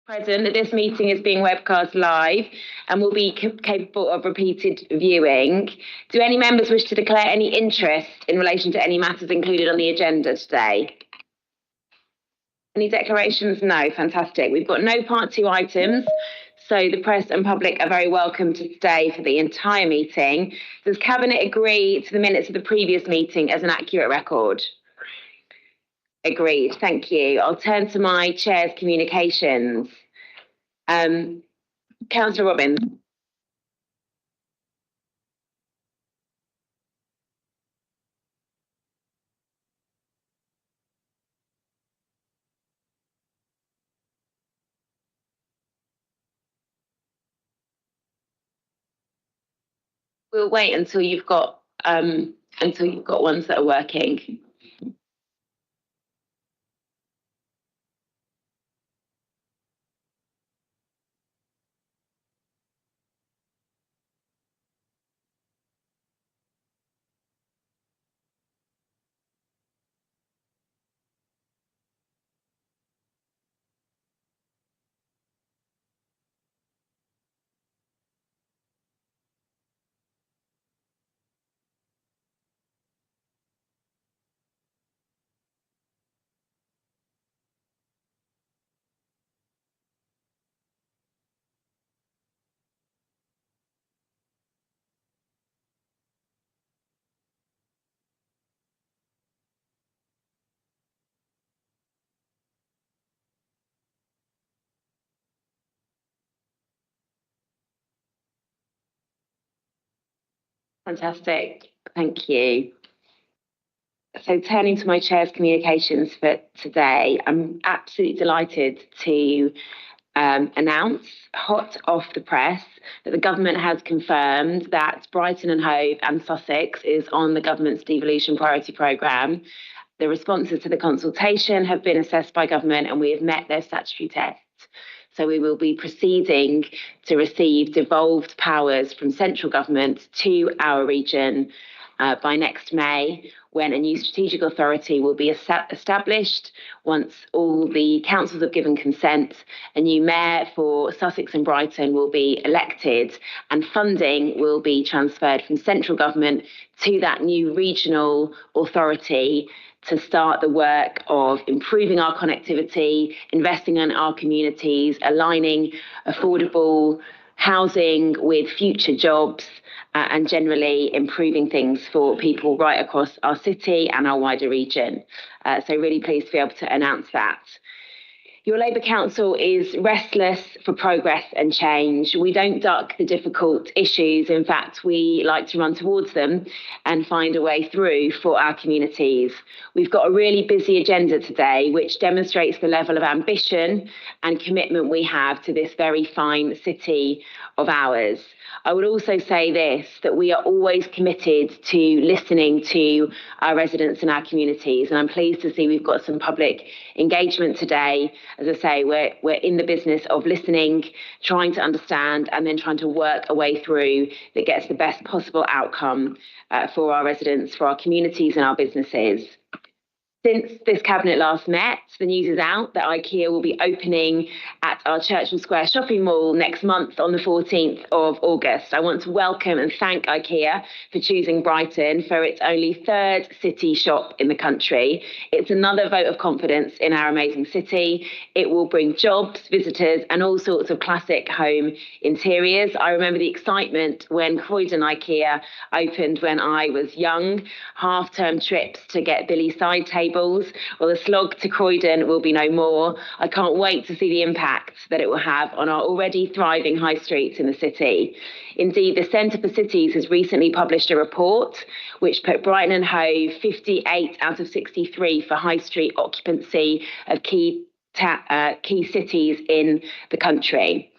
Present that this meeting is being webcast live and will be capable of repeated viewing. Do any members wish to declare any interest in relation to any matters included on the agenda today? Any declarations? No. Fantastic. We've got no part 2 items, so the press and public are very welcome to stay for the entire meeting. Does Cabinet agree to the minutes of the previous meeting as an accurate record? Agreed. Thank you. I'll turn to my chair's communications. Councillor Robbins. We'll wait until you've got ones that are working. Fantastic. Thank you. So turning to my chair's communications for today, I'm absolutely delighted to announce, hot off the press, that the government has confirmed that Brighton and Hove and Sussex is on the government's devolution priority programme. The responses to the consultation have been assessed by government and we have met their statutory tests. So we will be proceeding to receive devolved powers from central government to our region by next May, when a new strategic authority will be established. Once all the councils have given consent, a new mayor for Sussex and Brighton will be elected and funding will be transferred from central government to that new regional authority to start the work of improving our connectivity, investing in our communities, aligning affordable housing with future jobs, and generally improving things for people right across our city and our wider region. So really pleased to be able to announce that. Your Labour Council is restless for progress and change. We don't duck the difficult issues. In fact, we like to run towards them and find a way through for our communities. We've got a really busy agenda today, which demonstrates the level of ambition and commitment we have to this very fine city of ours. I would also say this, that we are always committed to listening to our residents and our communities. And I'm pleased to see we've got some public engagement today. As I say, we're in the business of listening, trying to understand, and then trying to work a way through that gets the best possible outcome for our residents, for our communities and our businesses. Since this cabinet last met, the news is out that IKEA will be opening at our Churchill Square shopping mall next month on the 14th of August. I want to welcome and thank IKEA for choosing Brighton for its only 3rd city shop in the country. It's another vote of confidence in our amazing city. It will bring jobs, visitors, and all sorts of classic home interiors. I remember the excitement when Croydon IKEA opened when I was young, half-term trips to get Billy side tables. Well, the slog to Croydon will be no more. I can't wait to see the impact that it will have on our already thriving high streets in the city. Indeed, the Centre for Cities has recently published a report which put Brighton and Hove 58 out of 63 for high street occupancy of key cities in the country.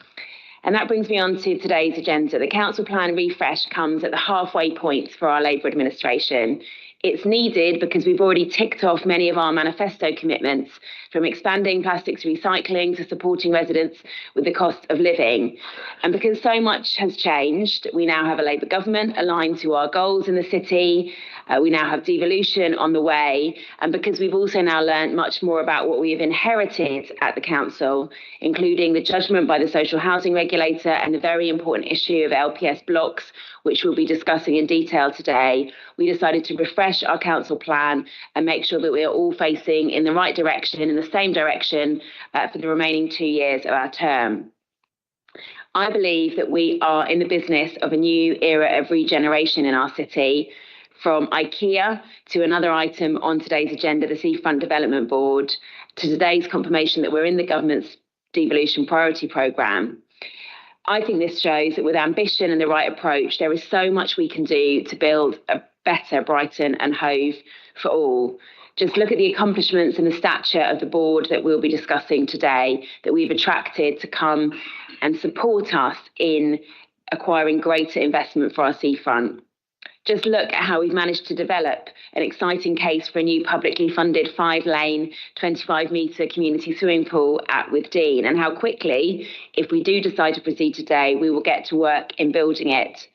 And that brings me on to today's agenda. The council plan refresh comes at the halfway point for our Labour administration. It's needed because we've already ticked off many of our manifesto commitments, from expanding plastics recycling to supporting residents with the cost of living. And because so much has changed, we now have a Labour government aligned to our goals in the city, We now have devolution on the way, and because we've also now learned much more about what we have inherited at the council, including the judgment by the social housing regulator and the very important issue of LPS blocks, which we'll be discussing in detail today, we decided to refresh our council plan and make sure that we are all facing in the right direction, in the same direction for the remaining 2 years of our term. I believe that we are in the business of a new era of regeneration in our city, from IKEA to another item on today's agenda, the Seafront Development Board, to today's confirmation that we're in the government's devolution priority programme. I think this shows that with ambition and the right approach, there is so much we can do to build a better Brighton and Hove for all. Just look at the accomplishments and the stature of the board that we'll be discussing today, that we've attracted to come and support us in acquiring greater investment for our seafront. Just look at how we've managed to develop an exciting case for a new publicly funded 5-lane, 25-metre community swimming pool at Dean, and how quickly, if we do decide to proceed today, we will get to work in building it.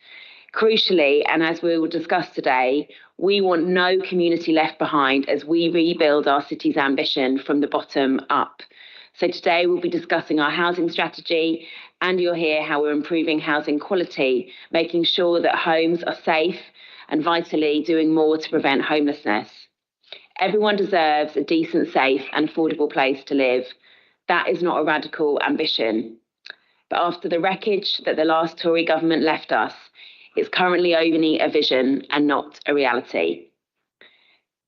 Crucially, and as we will discuss today, we want no community left behind as we rebuild our city's ambition from the bottom up. So today we'll be discussing our housing strategy, and you'll hear how we're improving housing quality, making sure that homes are safe, and vitally doing more to prevent homelessness. Everyone deserves a decent, safe and affordable place to live. That is not a radical ambition. But after the wreckage that the last Tory government left us, it's currently only a vision and not a reality.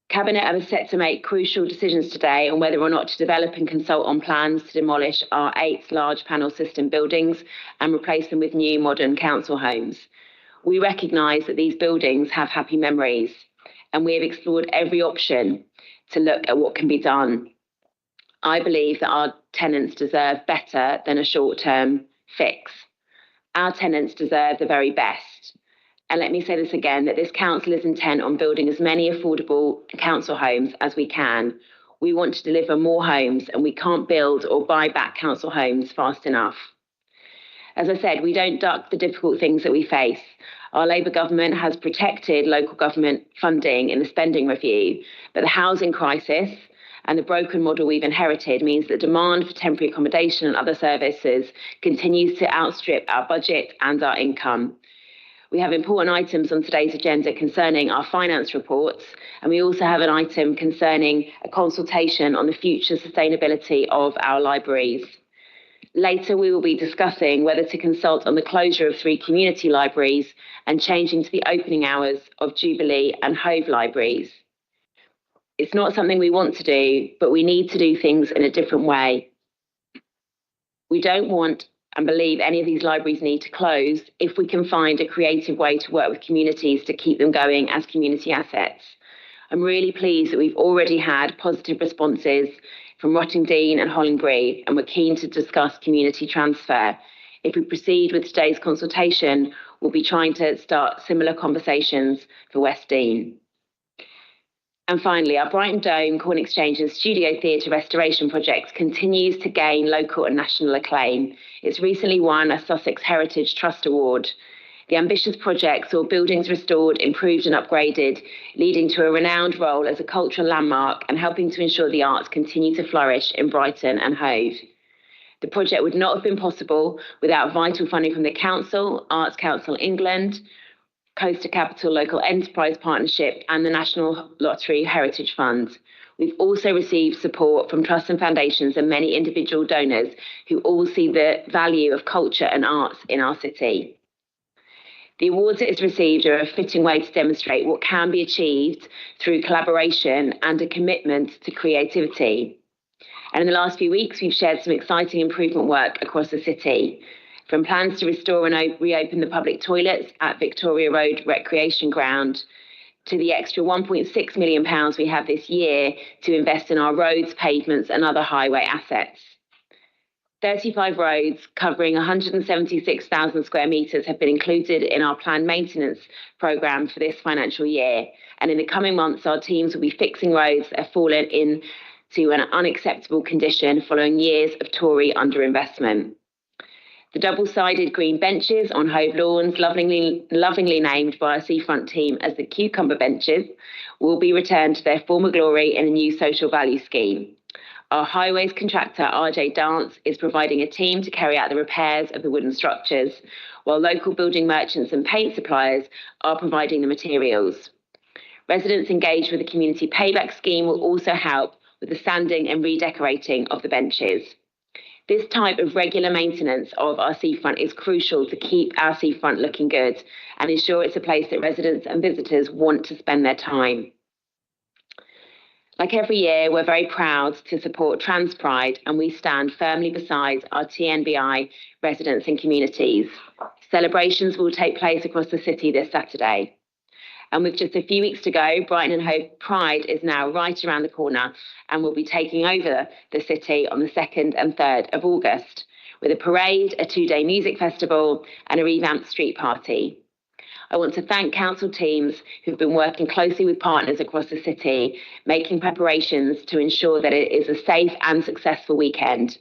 Cabinet are set to make crucial decisions today on whether or not to develop and consult on plans to demolish our 8 large panel system buildings and replace them with new modern council homes. We recognise that these buildings have happy memories, and we have explored every option to look at what can be done. I believe that our tenants deserve better than a short-term fix. Our tenants deserve the very best. And let me say this again, that this council is intent on building as many affordable council homes as we can. We want to deliver more homes, and we can't build or buy back council homes fast enough. As I said, we don't duck the difficult things that we face. Our Labour government has protected local government funding in the spending review, but the housing crisis and the broken model we've inherited means that demand for temporary accommodation and other services continues to outstrip our budget and our income. We have important items on today's agenda concerning our finance reports, and we also have an item concerning a consultation on the future sustainability of our libraries. Later, we will be discussing whether to consult on the closure of 3 community libraries and changing to the opening hours of Jubilee and Hove libraries. It's not something we want to do, but we need to do things in a different way. We don't want and believe any of these libraries need to close if we can find a creative way to work with communities to keep them going as community assets. I'm really pleased that we've already had positive responses from Rottingdean and Hollingbury, and we're keen to discuss community transfer. If we proceed with today's consultation, we'll be trying to start similar conversations for West Dean. And finally, our Brighton Dome, Corn Exchange and Studio Theatre restoration project continues to gain local and national acclaim. It's recently won a Sussex Heritage Trust Award. The ambitious project saw buildings restored, improved and upgraded, leading to a renowned role as a cultural landmark and helping to ensure the arts continue to flourish in Brighton and Hove. The project would not have been possible without vital funding from the Council, Arts Council England, Coaster Capital Local Enterprise Partnership and the National Lottery Heritage Fund. We've also received support from trusts and foundations and many individual donors who all see the value of culture and arts in our city. The awards it has received are a fitting way to demonstrate what can be achieved through collaboration and a commitment to creativity. And in the last few weeks, we've shared some exciting improvement work across the city, from plans to restore and reopen the public toilets at Victoria Road Recreation Ground, to the extra £1.6 million we have this year to invest in our roads, pavements and other highway assets. 35 roads covering 176,000 square metres have been included in our planned maintenance programme for this financial year. And in the coming months, our teams will be fixing roads that have fallen into an unacceptable condition following years of Tory underinvestment. The double-sided green benches on Hove lawns, lovingly named by our Seafront team as the cucumber benches, will be returned to their former glory in a new social value scheme. Our highways contractor, RJ Dance, is providing a team to carry out the repairs of the wooden structures, while local building merchants and paint suppliers are providing the materials. Residents engaged with the community payback scheme will also help with the sanding and redecorating of the benches. This type of regular maintenance of our seafront is crucial to keep our seafront looking good and ensure it's a place that residents and visitors want to spend their time. Like every year, we're very proud to support Trans Pride, and we stand firmly beside our TNBI residents and communities. Celebrations will take place across the city this Saturday. And with just a few weeks to go, Brighton and Hove Pride is now right around the corner and will be taking over the city on the 2nd and 3rd of August with a parade, a 2-day music festival and a revamped street party. I want to thank council teams who've been working closely with partners across the city, making preparations to ensure that it is a safe and successful weekend.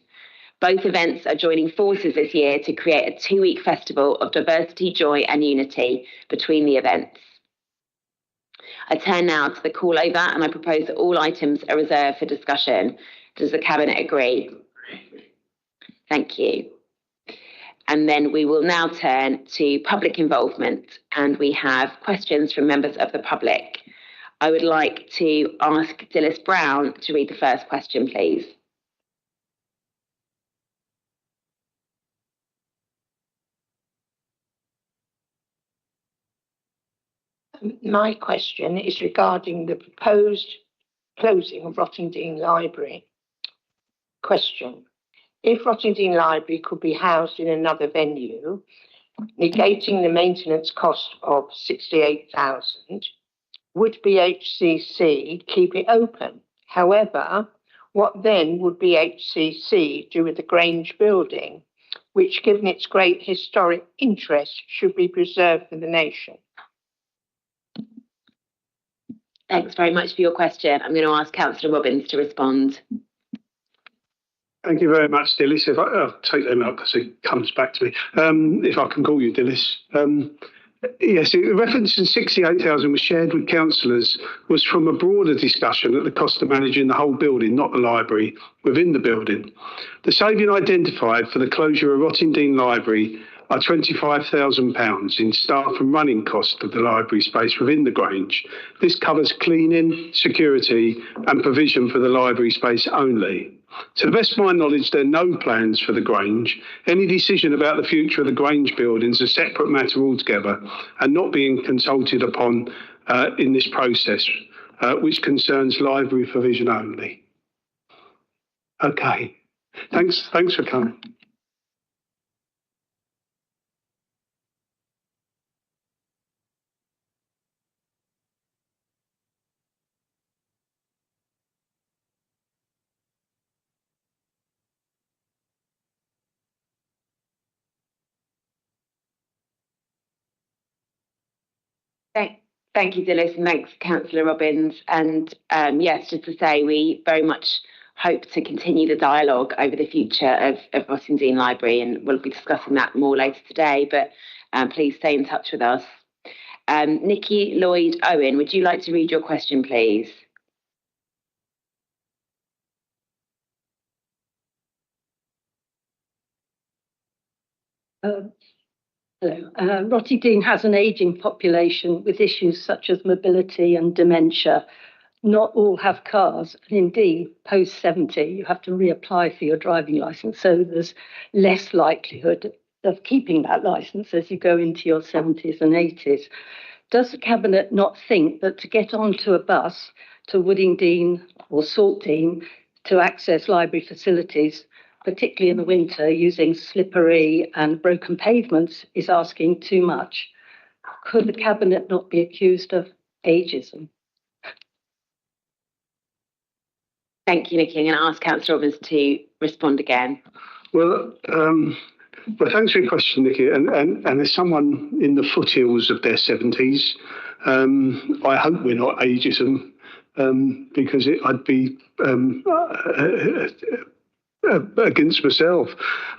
Both events are joining forces this year to create a 2-week festival of diversity, joy and unity between the events. I turn now to the call over and I propose that all items are reserved for discussion. Does the Cabinet agree? Thank you. And then we will now turn to public involvement, and we have questions from members of the public. I would like to ask Dilys Brown to read the first question, please. My question is regarding the proposed closing of Rottingdean Library. Question: if Rottingdean Library could be housed in another venue, negating the maintenance cost of 68,000, would BHCC keep it open? However, what then would BHCC do with the Grange building, which, given its great historic interest, should be preserved for the nation? Thanks very much for your question. I'm going to ask Councillor Robbins to respond. Thank you very much, Dilys. I'll take them up because it comes back to me. If I can call you Dilys. Yes, the reference to 68,000 was shared with councillors was from a broader discussion at the cost of managing the whole building, not the library, within the building. The saving identified for the closure of Rottingdean Library are £25,000 in staff and running costs of the library space within the Grange. This covers cleaning, security and provision for the library space only. To the best of my knowledge, there are no plans for the Grange. Any decision about the future of the Grange building is a separate matter altogether and not being consulted upon in this process, which concerns library provision only. Okay, thanks for coming. Thank you, Dilys, and thanks, Councillor Robbins. And yes, just to say, we very much hope to continue the dialogue over the future of Rottingdean Library, and we'll be discussing that more later today, but please stay in touch with us. Nikki Lloyd Owen, would you like to read your question, please? Hello. Rottingdean has an ageing population with issues such as mobility and dementia. Not all have cars, and indeed, post 70, you have to reapply for your driving licence, so there's less likelihood of keeping that licence as you go into your 70s and 80s. Does the Cabinet not think that to get onto a bus to Woodingdean or Saltdean to access library facilities, particularly in the winter, using slippery and broken pavements, is asking too much? Could the Cabinet not be accused of ageism? Thank you, Nikki. I'm going to ask Councillor Robbins to respond again. Well, thanks for your question, Nikki. And as someone in the foothills of their 70s, I hope we're not ageism, because I'd be against myself.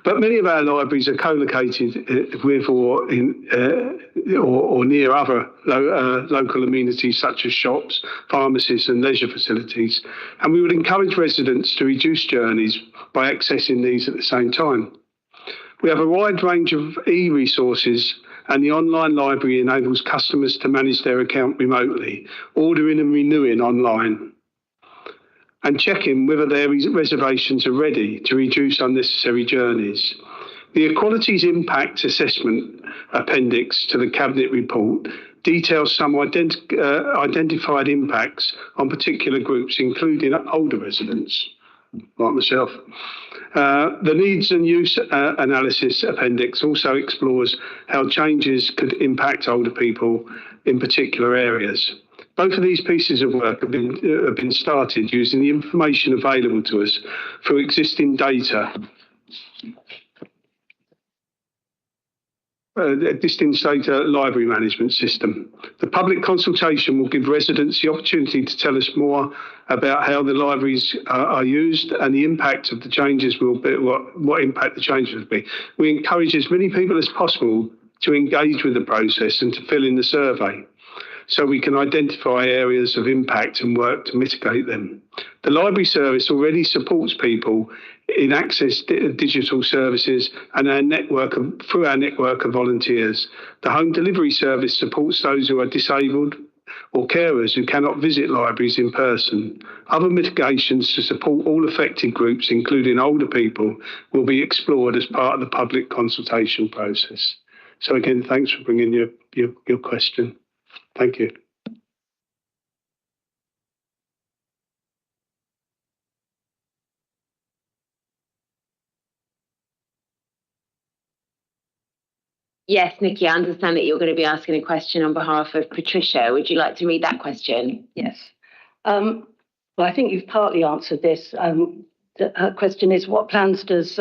But many of our libraries are co-located with or in or near other local amenities such as shops, pharmacies and leisure facilities. And we would encourage residents to reduce journeys by accessing these at the same time. We have a wide range of e-resources, and the online library enables customers to manage their account remotely, ordering and renewing online, and checking whether their reservations are ready to reduce unnecessary journeys. The Equalities Impact Assessment Appendix to the Cabinet report details some identified impacts on particular groups, including older residents, like myself. The Needs and Use Analysis Appendix also explores how changes could impact older people in particular areas. Both of these pieces of work have been started using the information available to us through existing data. Distance data library management system. The public consultation will give residents the opportunity to tell us more about how the libraries are used and the impact of the changes will be, what impact the changes will be. We encourage as many people as possible to engage with the process and to fill in the survey, so we can identify areas of impact and work to mitigate them. The library service already supports people in access digital services and through our network of volunteers. The home delivery service supports those who are disabled or carers who cannot visit libraries in person. Other mitigations to support all affected groups, including older people, will be explored as part of the public consultation process. So again, thanks for bringing your question. Thank you. Yes, Nikki, I understand that you're going to be asking a question on behalf of Patricia. Would you like to read that question? Yes. Well, I think you've partly answered this. Her question is, what plans does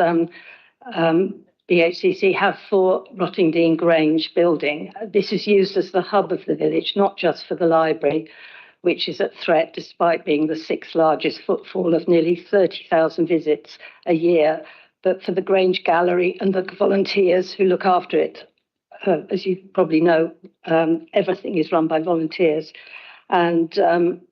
BHCC have for Rottingdean Grange building? This is used as the hub of the village, not just for the library, which is at threat despite being the 6th largest footfall of nearly 30,000 visits a year, but for the Grange Gallery and the volunteers who look after it. As you probably know, everything is run by volunteers, and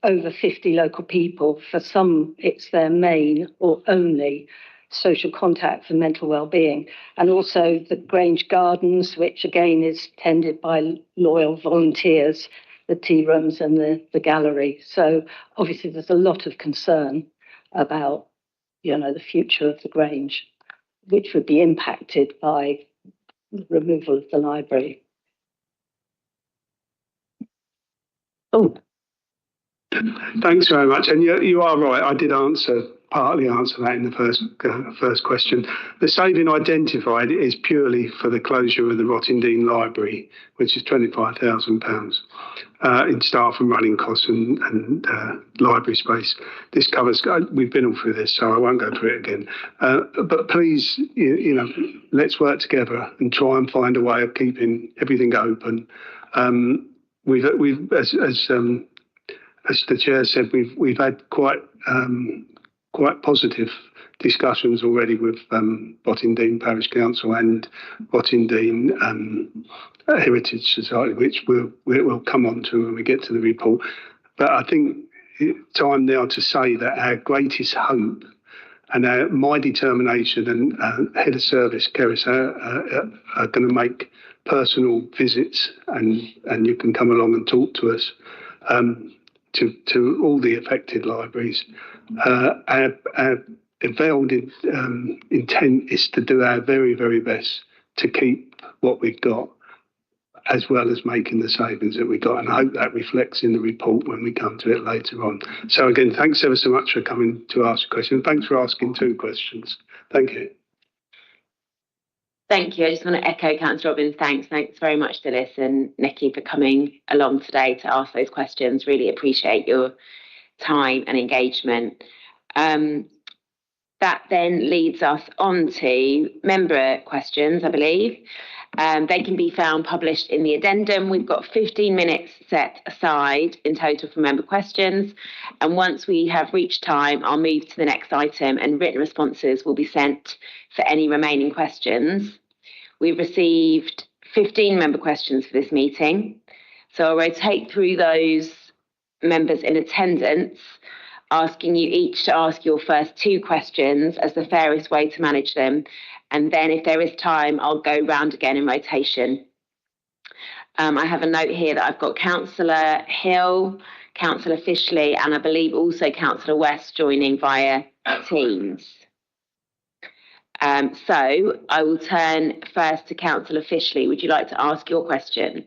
over 50 local people. For some, it's their main or only social contact for mental well-being. And also the Grange Gardens, which again is tended by loyal volunteers, the tea rooms and the gallery. So obviously there's a lot of concern about, the future of the Grange, which would be impacted by the removal of the library. Oh, thanks very much. And you are right. I did partly answer that in the first question. The saving identified is purely for the closure of the Rottingdean Library, which is £25,000 in staff and running costs and library space. This covers. We've been all through this, so I won't go through it again. But please, let's work together and try and find a way of keeping everything open. We've as the chair said, we've had quite positive discussions already with Rottingdean Parish Council and Rottingdean Heritage Society, which we'll come on to when we get to the report. But I think it's time now to say that our greatest hope and my determination and head of service, Keris, are going to make personal visits, and you can come along and talk to us, to all the affected libraries. Our veiled intent is to do our very, very best to keep what we've got, as well as making the savings that we got. And I hope that reflects in the report when we come to it later on. So again, thanks ever so much for coming to ask a question. Thanks for asking 2 questions. Thank you. Thank you. I just want to echo Councillor Robbins' thanks. Thanks very much, Dilys and Nikki, for coming along today to ask those questions. Really appreciate your time and engagement. That then leads us on to member questions, I believe. They can be found published in the addendum. We've got 15 minutes set aside in total for member questions. And once we have reached time, I'll move to the next item and written responses will be sent for any remaining questions. We've received 15 member questions for this meeting. So I'll rotate through those members in attendance, asking you each to ask your first 2 questions as the fairest way to manage them. And then if there is time, I'll go round again in rotation. I have a note here that I've got Councillor Hill, Councillor Fishley, and I believe also Councillor West joining via Teams. So I will turn first to Councillor Fishley. Would you like to ask your question?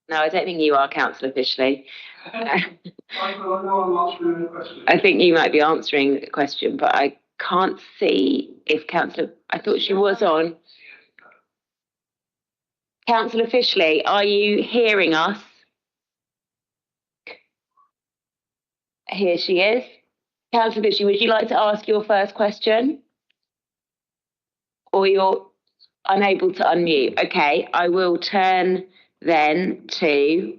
No, I don't think you are, Councillor Fishley. I think you might be answering a question, but I can't see if Councillor... I thought she was on. Councillor Fishley, are you hearing us? Here she is. Councillor Fishley, would you like to ask your first question? Or you're unable to unmute? Okay, I will turn then to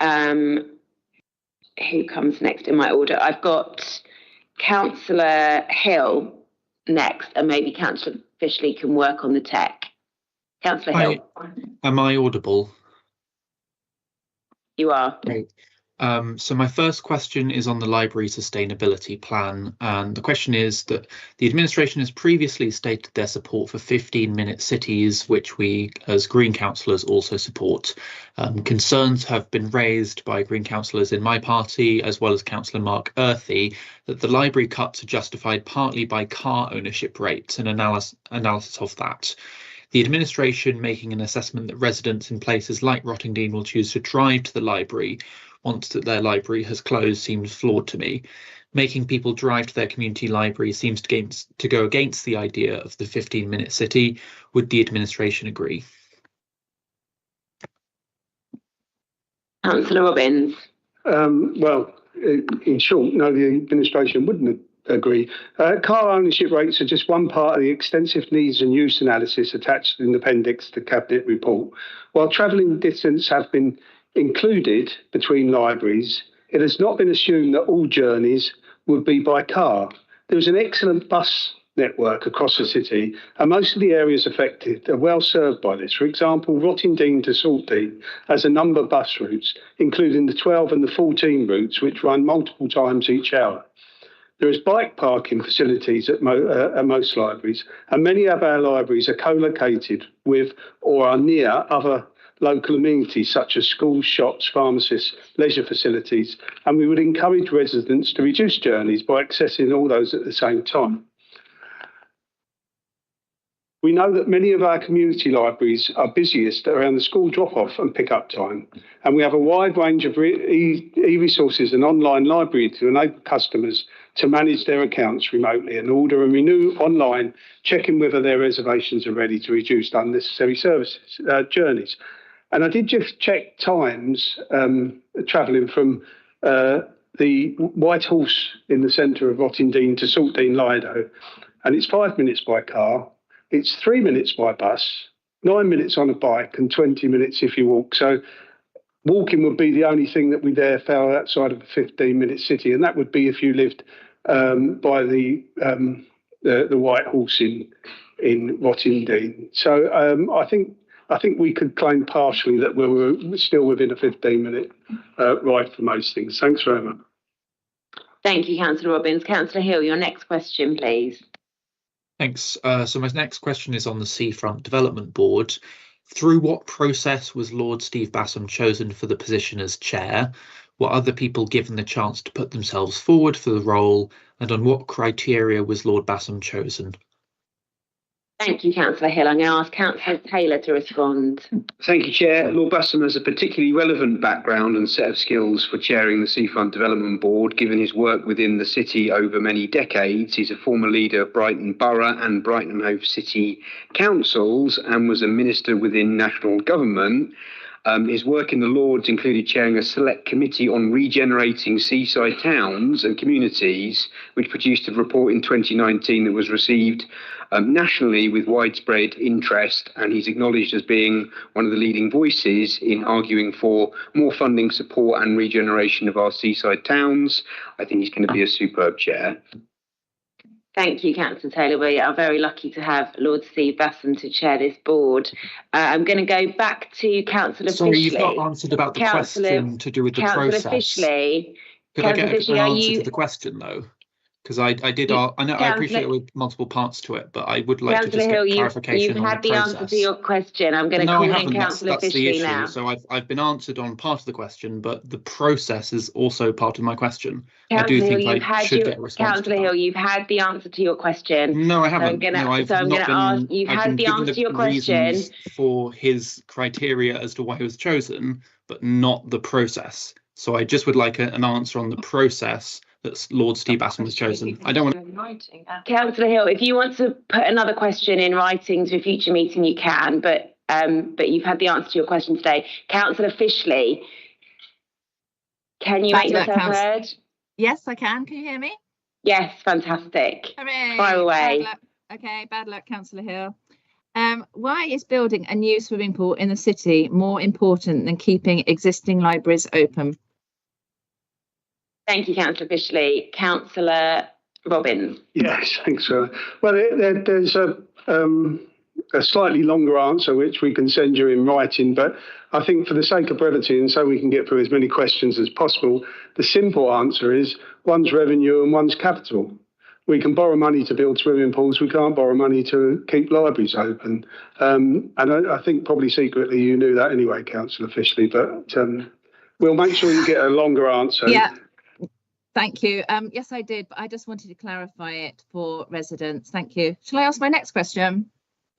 who comes next in my order. I've got Councillor Hill next, and maybe Councillor Fishley can work on the tech. Councillor Hill. Am I audible? You are. Great. So my first question is on the library sustainability plan, and the question is that the administration has previously stated their support for 15-minute cities, which we as Green councillors also support. Concerns have been raised by Green councillors in my party, as well as Councillor Mark Earthy, that the library cuts are justified partly by car ownership rates and analysis of that. The administration making an assessment that residents in places like Rottingdean will choose to drive to the library once that their library has closed seems flawed to me. Making people drive to their community library seems to go against the idea of the 15-minute city. Would the administration agree? Councillor Robbins. Well, in short, no, the administration wouldn't agree. Car ownership rates are just one part of the extensive needs and use analysis attached in the appendix to the Cabinet report. While travelling distance have been included between libraries, it has not been assumed that all journeys would be by car. There is an excellent bus network across the city, and most of the areas affected are well served by this. For example, Rottingdean to Saltdean has a number of bus routes, including the 12 and the 14 routes, which run multiple times each hour. There is bike parking facilities at most libraries, and many of our libraries are co-located with or are near other local amenities such as schools, shops, pharmacists, leisure facilities, and we would encourage residents to reduce journeys by accessing all those at the same time. We know that many of our community libraries are busiest around the school drop-off and pick-up time, and we have a wide range of e-resources and online library to enable customers to manage their accounts remotely and order and renew online, checking whether their reservations are ready to reduce unnecessary journeys. And I did just check times travelling from the White Horse in the centre of Rottingdean to Saltdean Lido, and it's 5 minutes by car. It's 3 minutes by bus, 9 minutes on a bike, and 20 minutes if you walk. So walking would be the only thing that we dare fell outside of a 15-minute city, and that would be if you lived by the White Horse in Rottingdean. So I think we could claim partially that we're still within a 15-minute ride for most things. Thanks very much. Thank you, Councillor Robbins. Councillor Hill, your next question, please. Thanks. So my next question is on the Seafront Development Board. Through what process was Lord Steve Bassam chosen for the position as chair? Were other people given the chance to put themselves forward for the role? And on what criteria was Lord Bassam chosen? Thank you, Councillor Hill. I'm going to ask Councillor Taylor to respond. Thank you, Chair. Lord Bussam has a particularly relevant background and set of skills for chairing the Seafront Development Board, given his work within the city over many decades. He's a former leader of Brighton Borough and Brighton and Hove City Councils and was a minister within national government. His work in the Lords included chairing a select committee on regenerating seaside towns and communities, which produced a report in 2019 that was received nationally with widespread interest, and he's acknowledged as being one of the leading voices in arguing for more funding, support and regeneration of our seaside towns. I think he's going to be a superb chair. Thank you, Councillor Taylor. We are very lucky to have Lord Steve Basson to chair this board. I'm going to go back to Councillor Fishley. Sorry, you've not answered about the question to do with the process. Fishley. Could I get an answer to the question, though? Because I know I appreciate there were multiple parts to it, but I would like to just get clarification you've had the answer to your question. I'm going to call in Councillor Fishley now. So I've been answered on part of the question, but the process is also part of my question. I do think I should get a response. Councillor Hill, you've had the answer to your question. No, I haven't. You've had the answer to your question for his criteria as to why he was chosen, but not the process. So I just would like an answer on the process that Lord Steve Basson was chosen. I don't want to... Councillor Hill, if you want to put another question in writing to a future meeting, you can, but you've had the answer to your question today. Councillor Fishley, can you make yourself heard? Yes, I can. Can you hear me? Yes, fantastic. Hooray. Fire away. Bad luck, Councillor Hill. Why is building a new swimming pool in the city more important than keeping existing libraries open? Thank you, Councillor Fishley. Councillor Robbins. Yes, thanks. Well, there's a slightly longer answer, which we can send you in writing, but I think for the sake of brevity and so we can get through as many questions as possible, the simple answer is one's revenue and one's capital. We can borrow money to build swimming pools. We can't borrow money to keep libraries open. And I think probably secretly you knew that anyway, Councillor Fishley, but we'll make sure you get a longer answer. Yeah. Thank you. Yes, I did, but I just wanted to clarify it for residents. Thank you. Shall I ask my next question?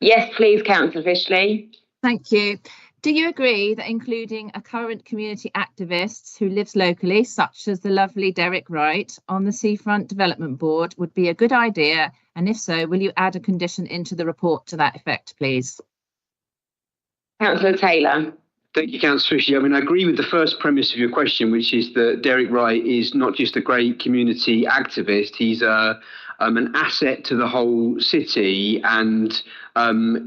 Yes, please, Councillor Fishley. Thank you. Do you agree that including a current community activist who lives locally, such as the lovely Derek Wright, on the Seafront Development Board would be a good idea? And if so, will you add a condition into the report to that effect, please? Councillor Taylor. Thank you, Councillor Fishley. I mean, I agree with the first premise of your question, which is that Derek Wright is not just a great community activist, he's an asset to the whole city, and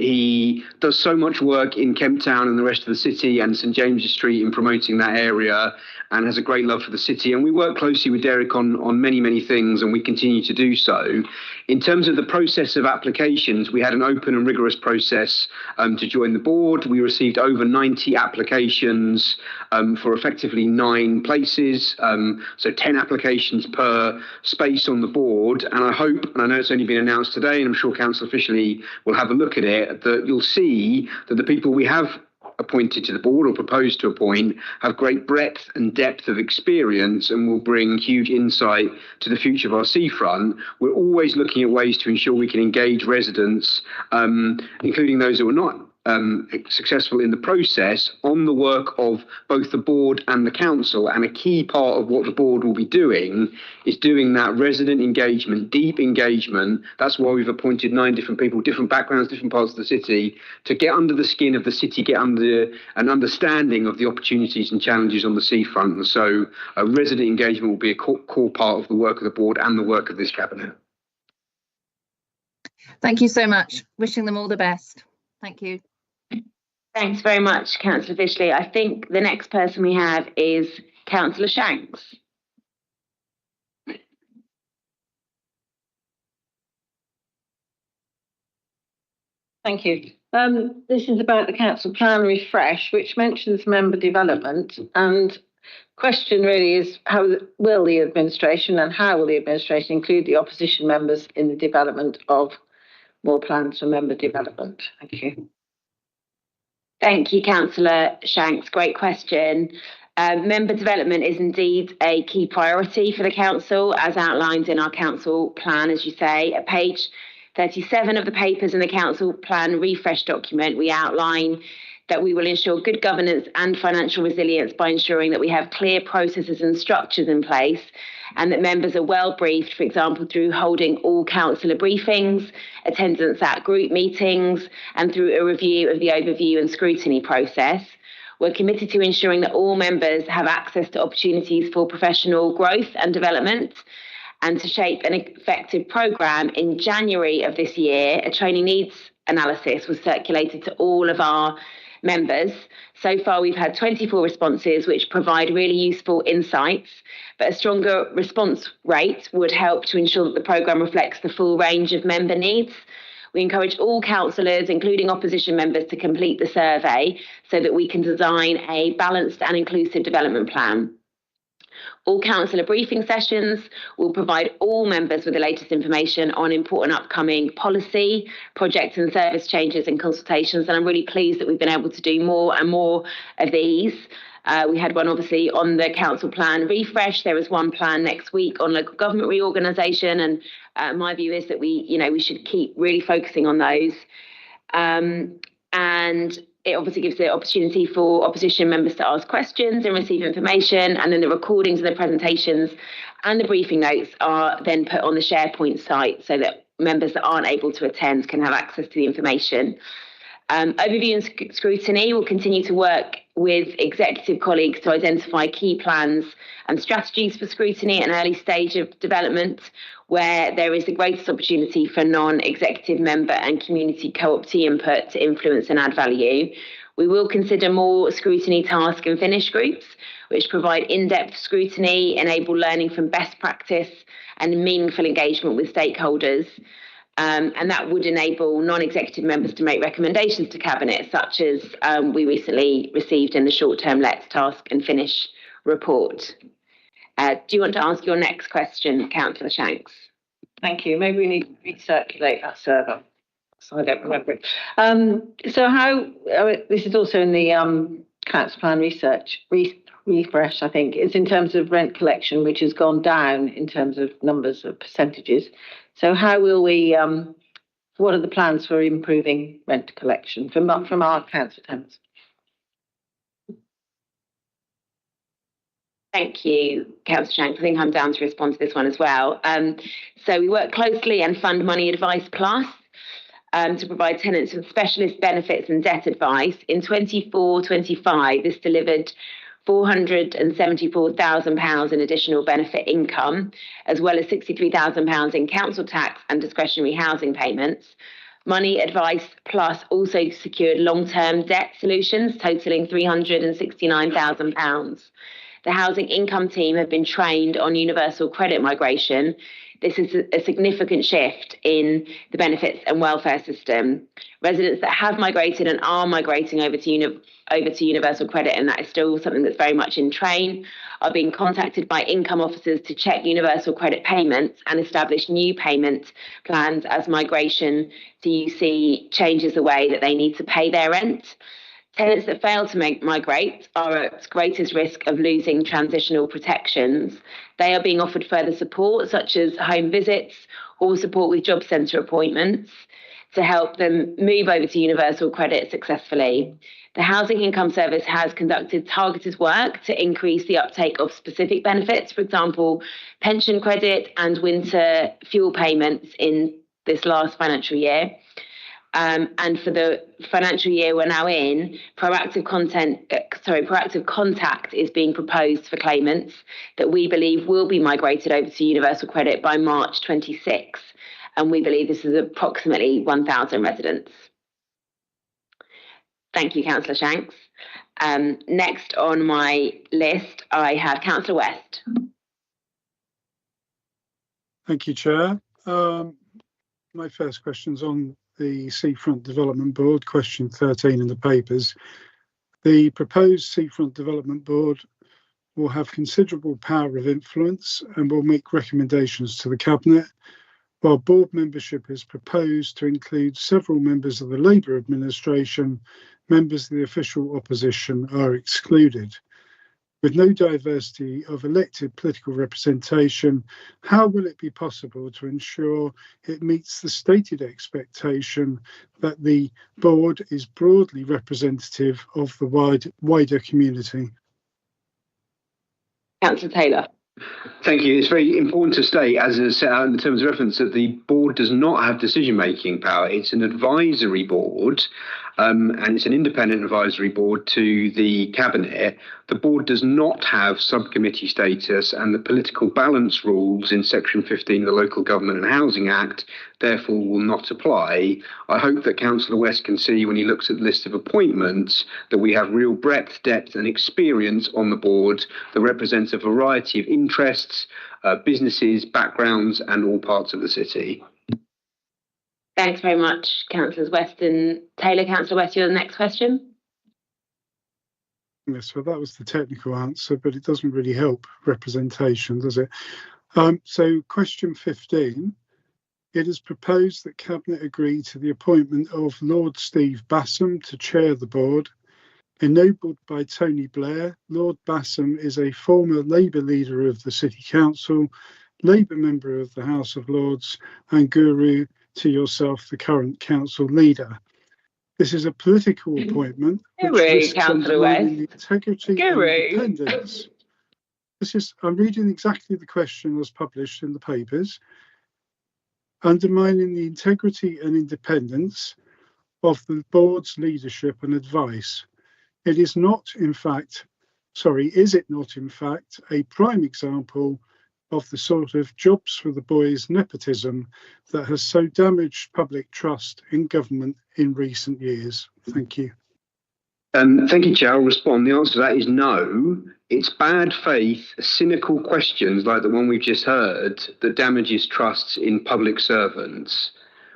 he does so much work in Kemp Town and the rest of the city and St James's Street in promoting that area, and has a great love for the city. And we work closely with Derek on many, many things, and we continue to do so. In terms of the process of applications, we had an open and rigorous process to join the board. We received over 90 applications for effectively 9 places, so 10 applications per space on the board. And I hope, and I know it's only been announced today, and I'm sure Councillor Fishley will have a look at it, that you'll see that the people we have appointed to the board or proposed to appoint have great breadth and depth of experience and will bring huge insight to the future of our seafront. We're always looking at ways to ensure we can engage residents, including those who are not successful in the process, on the work of both the board and the council. And a key part of what the board will be doing is doing that resident engagement, deep engagement. That's why we've appointed 9 different people, different backgrounds, different parts of the city, to get under the skin of the city, get under an understanding of the opportunities and challenges on the seafront. And so resident engagement will be a core part of the work of the board and the work of this cabinet. Thank you so much. Wishing them all the best. Thank you. Thanks very much, Councillor Fishley. I think the next person we have is Councillor Shanks. Thank you. This is about the council plan refresh, which mentions member development, and question really is how will the administration include the opposition members in the development of more plans for member development? Thank you. Thank you, Councillor Shanks. Great question. Member development is indeed a key priority for the council, as outlined in our council plan, as you say. At page 37 of the papers in the council plan refresh document, we outline that we will ensure good governance and financial resilience by ensuring that we have clear processes and structures in place, and that members are well briefed, for example, through holding all councillor briefings, attendance at group meetings, and through a review of the overview and scrutiny process. We're committed to ensuring that all members have access to opportunities for professional growth and development. And to shape an effective programme, in January of this year, a training needs analysis was circulated to all of our members. So far, we've had 24 responses, which provide really useful insights, but a stronger response rate would help to ensure that the programme reflects the full range of member needs. We encourage all councillors, including opposition members, to complete the survey so that we can design a balanced and inclusive development plan. All councillor briefing sessions will provide all members with the latest information on important upcoming policy, project and service changes and consultations. And I'm really pleased that we've been able to do more and more of these. We had one obviously on the council plan refresh. There is one plan next week on local government reorganisation. And my view is that we should keep really focusing on those. And it obviously gives the opportunity for opposition members to ask questions and receive information, and then the recordings of the presentations and the briefing notes are then put on the SharePoint site so that members that aren't able to attend can have access to the information. Overview and scrutiny will continue to work with executive colleagues to identify key plans and strategies for scrutiny at an early stage of development, where there is the greatest opportunity for non-executive member and community co-optee input to influence and add value. We will consider more scrutiny task and finish groups, which provide in-depth scrutiny, enable learning from best practice and meaningful engagement with stakeholders. And that would enable non-executive members to make recommendations to Cabinet, such as we recently received in the short-term Let's Task and Finish report. Do you want to ask your next question, Councillor Shanks? Thank you. Maybe we need to recirculate that survey, so I don't remember it. So how, this is also in the council plan refresh, I think, it's in terms of rent collection, which has gone down in terms of numbers of percentages. So how will we, what are the plans for improving rent collection from our council tenants? Thank you, Councillor Shanks. I think I'm down to respond to this one as well. So we work closely and fund Money Advice Plus to provide tenants with specialist benefits and debt advice. In 24-25, this delivered £474,000 in additional benefit income, as well as £63,000 in council tax and discretionary housing payments. Money Advice Plus also secured long-term debt solutions totalling £369,000. The housing income team have been trained on universal credit migration. This is a significant shift in the benefits and welfare system. Residents that have migrated and are migrating over to universal credit, and that is still something that's very much in train, are being contacted by income officers to check universal credit payments and establish new payment plans as migration to UC changes the way that they need to pay their rent. Tenants that fail to migrate are at greatest risk of losing transitional protections. They are being offered further support, such as home visits or support with job centre appointments, to help them move over to universal credit successfully. The Housing Income Service has conducted targeted work to increase the uptake of specific benefits, for example, pension credit and winter fuel payments in this last financial year. And for the financial year we're now in, proactive contact is being proposed for claimants that we believe will be migrated over to universal credit by March 26. And we believe this is approximately 1,000 residents. Thank you, Councillor Shanks. Next on my list, I have Councillor West. Thank you, Chair. My first question's on the Seafront Development Board, question 13 in the papers. The proposed Seafront Development Board will have considerable power of influence and will make recommendations to the Cabinet, while board membership is proposed to include several members of the Labour administration. Members of the official opposition are excluded. With no diversity of elected political representation, how will it be possible to ensure it meets the stated expectation that the board is broadly representative of the wider community? Councillor Taylor. Thank you. It's very important to state, as is set out in the terms of reference, that the board does not have decision-making power. It's an advisory board, and it's an independent advisory board to the Cabinet. The board does not have subcommittee status, and the political balance rules in Section 15 of the Local Government and Housing Act therefore will not apply. I hope that Councillor West can see, when he looks at the list of appointments, that we have real breadth, depth and experience on the board that represents a variety of interests, businesses, backgrounds and all parts of the city. Thanks very much, Councillors West and Taylor. Councillor West, you're the next question. Yes, well, that was the technical answer, but it doesn't really help representation, does it? So question 15. It is proposed that Cabinet agree to the appointment of Lord Steve Bassam to chair the board. Ennobled by Tony Blair, Lord Bassam is a former Labour leader of the City Council, Labour member of the House of Lords and guru to yourself, the current council leader. This is a political appointment which risks undermining the integrity and independence. I'm reading exactly the question as published in the papers. Undermining the integrity and independence of the board's leadership and advice. It is not, in fact, is it not, in fact, a prime example of the sort of jobs for the boys nepotism that has so damaged public trust in government in recent years? Thank you. Thank you, Chair. I'll respond. The answer to that is no. It's bad faith, cynical questions like the one we've just heard that damages trusts in public servants.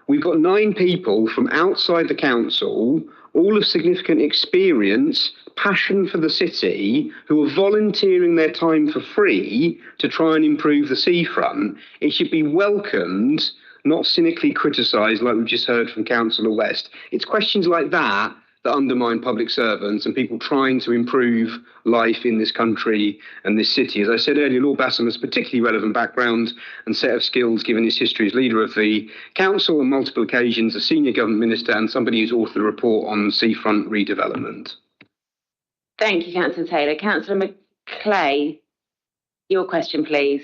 We've got 9 people from outside the council, all of significant experience, passion for the city, who are volunteering their time for free to try and improve the seafront. It should be welcomed, not cynically criticised like we've just heard from Councillor West. It's questions like that that undermine public servants and people trying to improve life in this country and this city. As I said earlier, Lord Bassam has a particularly relevant background and set of skills given his history as leader of the council on multiple occasions, a senior government minister and somebody who's authored a report on seafront redevelopment. Thank you, Councillor Taylor. Councillor McClay, your question, please.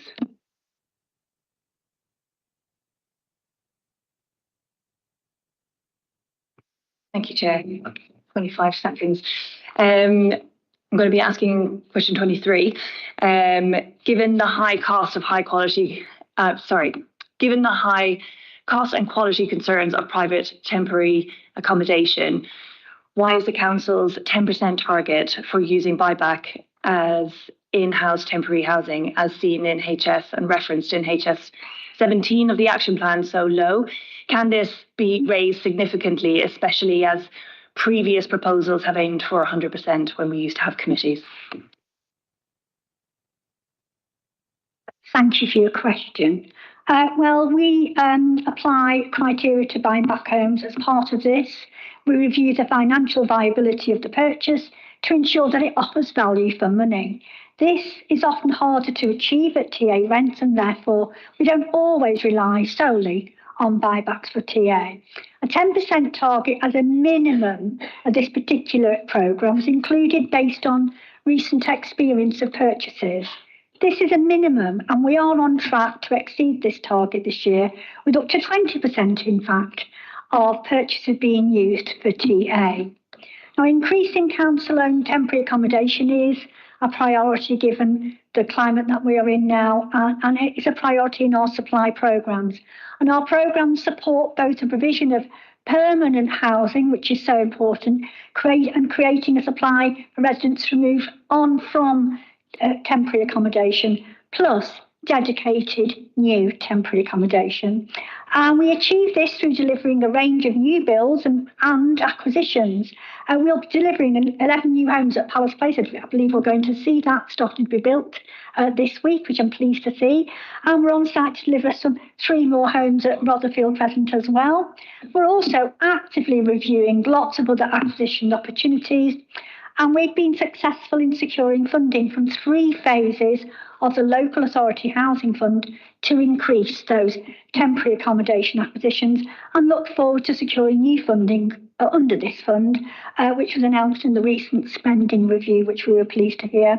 Thank you, Chair. 25 seconds. I'm going to be asking question 23. Given the high cost of given the high cost and quality concerns of private temporary accommodation, why is the council's 10% target for using buyback as in-house temporary housing, as seen in HS and referenced in HS 17 of the action plan, so low? Can this be raised significantly, especially as previous proposals have aimed for 100% when we used to have committees? Thank you for your question. Well, we apply criteria to buying back homes as part of this. We review the financial viability of the purchase to ensure that it offers value for money. This is often harder to achieve at TA rents, and therefore we don't always rely solely on buybacks for TA. A 10% target as a minimum of this particular programme is included based on recent experience of purchases. This is a minimum, and we are on track to exceed this target this year, with up to 20%, in fact, of purchases being used for TA. Now, increasing council-owned temporary accommodation is a priority given the climate that we are in now, and it is a priority in our supply programmes. And our programmes support both the provision of permanent housing, which is so important, creating a supply for residents to move on from temporary accommodation, plus dedicated new temporary accommodation. And we achieve this through delivering a range of new builds and acquisitions. We'll be delivering 11 new homes at Palace Place. I believe we're going to see that starting to be built this week, which I'm pleased to see. And we're on site to deliver 3 more homes at Rotherfield Crescent as well. We're also actively reviewing lots of other acquisition opportunities. And we've been successful in securing funding from 3 phases of the Local Authority Housing Fund to increase those temporary accommodation acquisitions, and look forward to securing new funding under this fund, which was announced in the recent spending review, which we were pleased to hear.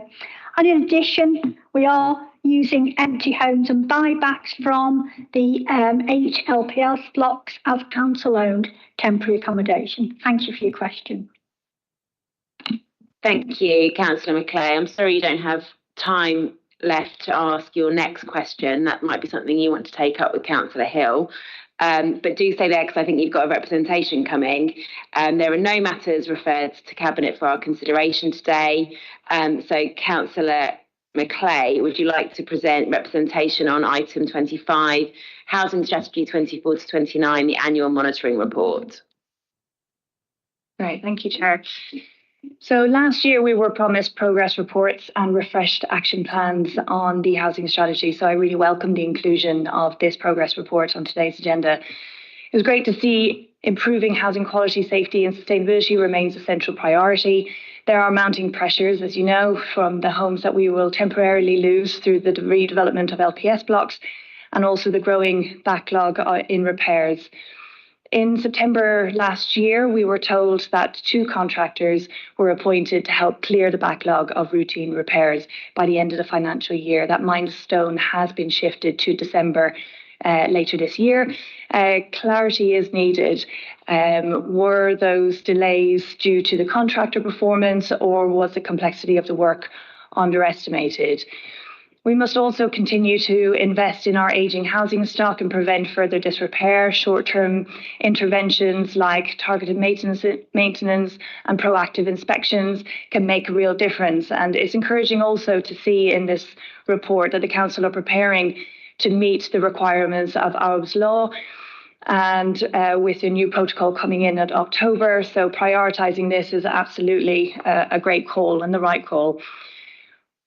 And in addition, we are using empty homes and buybacks from the 8 LPS blocks as council-owned temporary accommodation. Thank you for your question. Thank you, Councillor Macleay. I'm sorry you don't have time left to ask your next question. That might be something you want to take up with Councillor Hill. But do stay there, because I think you've got a representation coming. There are no matters referred to Cabinet for our consideration today. So Councillor Macleay, would you like to present representation on item 25, Housing Strategy 24 to 29, the annual monitoring report? Right, thank you, Chair. So last year we were promised progress reports and refreshed action plans on the housing strategy. So I really welcome the inclusion of this progress report on today's agenda. It was great to see improving housing quality, safety and sustainability remains a central priority. There are mounting pressures, as you know, from the homes that we will temporarily lose through the redevelopment of LPS blocks, and also the growing backlog in repairs. In September last year, we were told that 2 contractors were appointed to help clear the backlog of routine repairs by the end of the financial year. That milestone has been shifted to December later this year. Clarity is needed. Were those delays due to the contractor performance, or was the complexity of the work underestimated? We must also continue to invest in our ageing housing stock and prevent further disrepair. Short-term interventions like targeted maintenance and proactive inspections can make a real difference. And it's encouraging also to see in this report that the Council are preparing to meet the requirements of Hove's law, and with a new protocol coming in October. So prioritising this is absolutely a great call and the right call.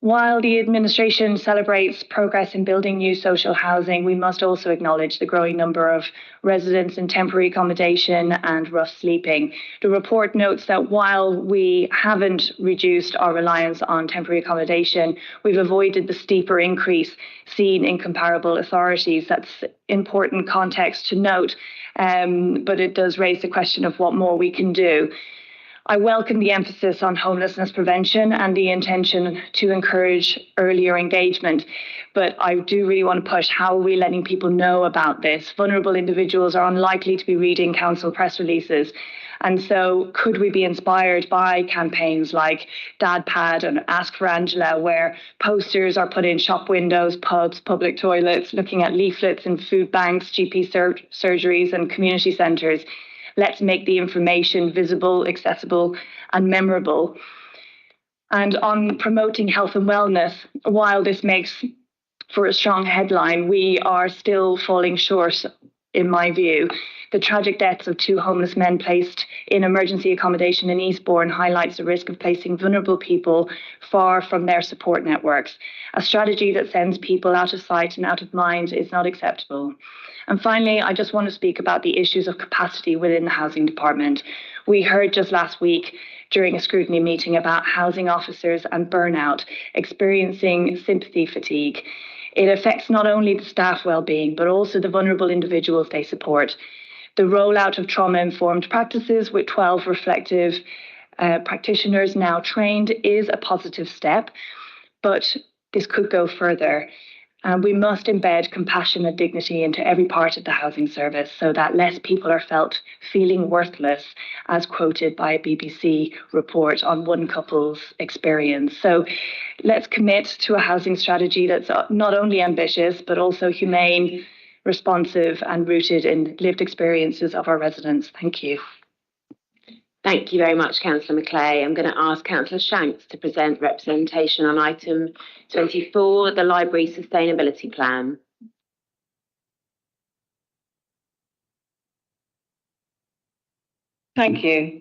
While the administration celebrates progress in building new social housing, we must also acknowledge the growing number of residents in temporary accommodation and rough sleeping. The report notes that while we haven't reduced our reliance on temporary accommodation, we've avoided the steeper increase seen in comparable authorities. That's important context to note, but it does raise the question of what more we can do. I welcome the emphasis on homelessness prevention and the intention to encourage earlier engagement, but I do really want to push, how are we letting people know about this? Vulnerable individuals are unlikely to be reading council press releases. And so could we be inspired by campaigns like Dad Pad and Ask for Angela, where posters are put in shop windows, pubs, public toilets, looking at leaflets in food banks, GP surgeries and community centres? Let's make the information visible, accessible and memorable. And on promoting health and wellness, while this makes for a strong headline, we are still falling short, in my view. The tragic deaths of 2 homeless men placed in emergency accommodation in Eastbourne highlights the risk of placing vulnerable people far from their support networks. A strategy that sends people out of sight and out of mind is not acceptable. And finally, I just want to speak about the issues of capacity within the housing department. We heard just last week during a scrutiny meeting about housing officers and burnout, experiencing sympathy fatigue. It affects not only the staff well-being, but also the vulnerable individuals they support. The rollout of trauma-informed practices with 12 reflective practitioners now trained is a positive step, but this could go further. And we must embed compassion and dignity into every part of the housing service so that less people are felt feeling worthless, as quoted by a BBC report on one couple's experience. So let's commit to a housing strategy that's not only ambitious, but also humane, responsive and rooted in lived experiences of our residents. Thank you. Thank you very much, Councillor Macleay. I'm going to ask Councillor Shanks to present representation on item 24, the Library Sustainability Plan. Thank you.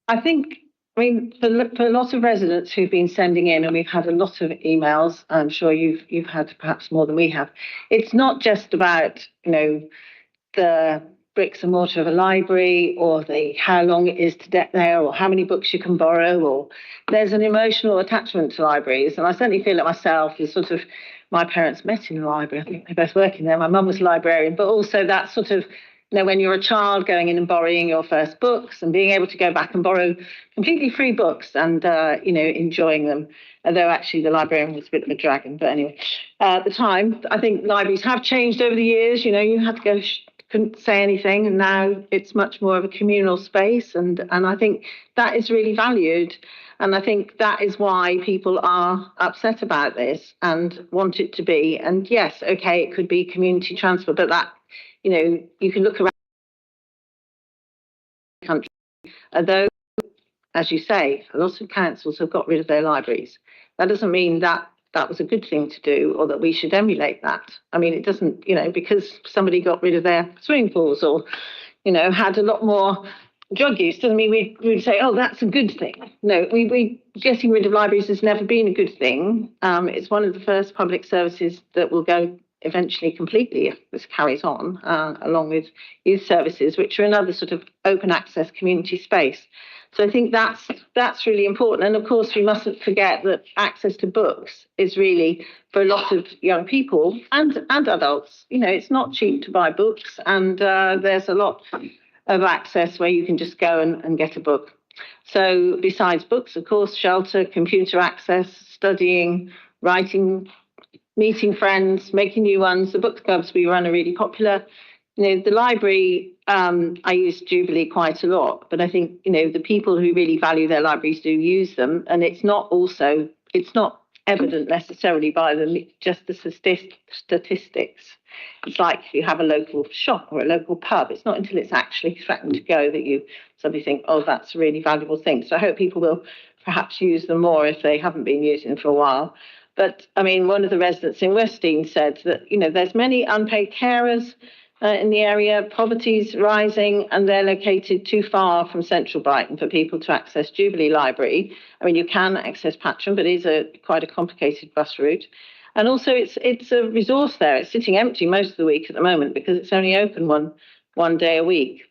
I mean, for lots of residents who've been sending in, and we've had a lot of emails, I'm sure you've had perhaps more than we have. It's not just about, the bricks and mortar of a library, or the how long it is to get there, or how many books you can borrow, or there's an emotional attachment to libraries. And I certainly feel it myself. Is sort of my parents met in a library. I think they're both working there. My mum was a librarian, but also that sort of, when you're a child going in and borrowing your first books and being able to go back and borrow completely free books and, enjoying them. Although actually the librarian was a bit of a dragon. But anyway, at the time, I think libraries have changed over the years. You had to go, couldn't say anything. And now it's much more of a communal space. And I think that is really valued. And I think that is why people are upset about this and want it to be. And yes, okay, it could be community transfer, but that, you can look around the country, although, as you say, a lot of councils have got rid of their libraries. That doesn't mean that that was a good thing to do or that we should emulate that. I mean, it doesn't, because somebody got rid of their swimming pools or, had a lot more drug use, doesn't mean we'd say, oh, that's a good thing. No, we getting rid of libraries has never been a good thing. It's one of the first public services that will go eventually completely if this carries on, along with youth services, which are another sort of open access community space. So I think that's really important. And of course, we mustn't forget that access to books is really, for a lot of young people and adults, it's not cheap to buy books. And there's a lot of access where you can just go and get a book. So besides books, of course, shelter, computer access, studying, writing, meeting friends, making new ones. The book clubs we run are really popular. The library, I use Jubilee quite a lot, but I think, the people who really value their libraries do use them. And it's not evident necessarily by just the statistics. It's like if you have a local shop or a local pub, it's not until it's actually threatened to go that you suddenly think, oh, that's a really valuable thing. So I hope people will perhaps use them more if they haven't been using them for a while. But I mean, one of the residents in Westdean said that, there's many unpaid carers in the area, poverty's rising, and they're located too far from central Brighton for people to access Jubilee Library. I mean, you can access Patron, but it is quite a complicated bus route. And also it's a resource there. It's sitting empty most of the week at the moment because it's only open one day a week.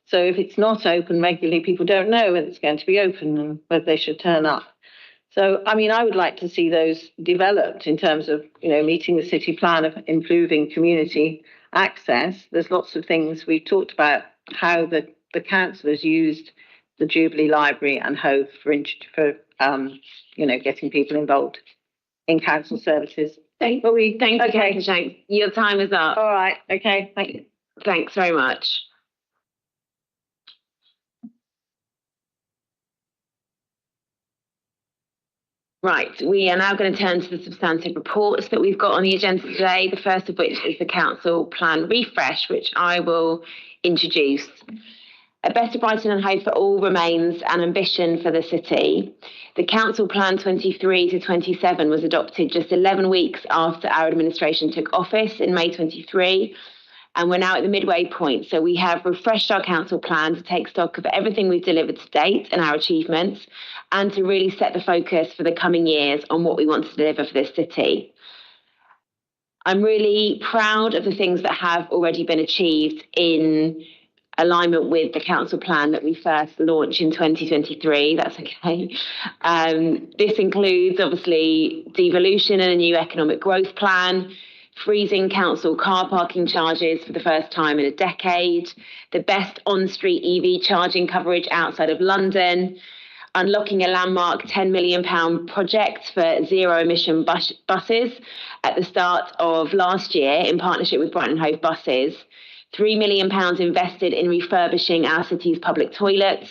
So if it's not open regularly, people don't know whether it's going to be open and whether they should turn up. So, I mean, I would like to see those developed in terms of, meeting the city plan of improving community access. There's lots of things we've talked about how the council has used the Jubilee Library and Hove for getting people involved in council services. Thank you, Shanks. Your time is up. All right. Okay. Thank you. Thanks very much. Right, we are now going to turn to the substantive reports that we've got on the agenda today, the first of which is the council plan refresh, which I will introduce. A better Brighton and Hove for all remains an ambition for the city. The council plan 23 to 27 was adopted just 11 weeks after our administration took office in May 23. And we're now at the midway point. So we have refreshed our council plan to take stock of everything we've delivered to date and our achievements, and to really set the focus for the coming years on what we want to deliver for this city. I'm really proud of the things that have already been achieved in alignment with the council plan that we first launched in 2023. That's okay. This includes obviously devolution and a new economic growth plan, freezing council car parking charges for the first time in a decade, the best on-street EV charging coverage outside of London, unlocking a landmark £10 million project for zero-emission buses at the start of last year in partnership with Brighton and Hove Buses, £3 million invested in refurbishing our city's public toilets,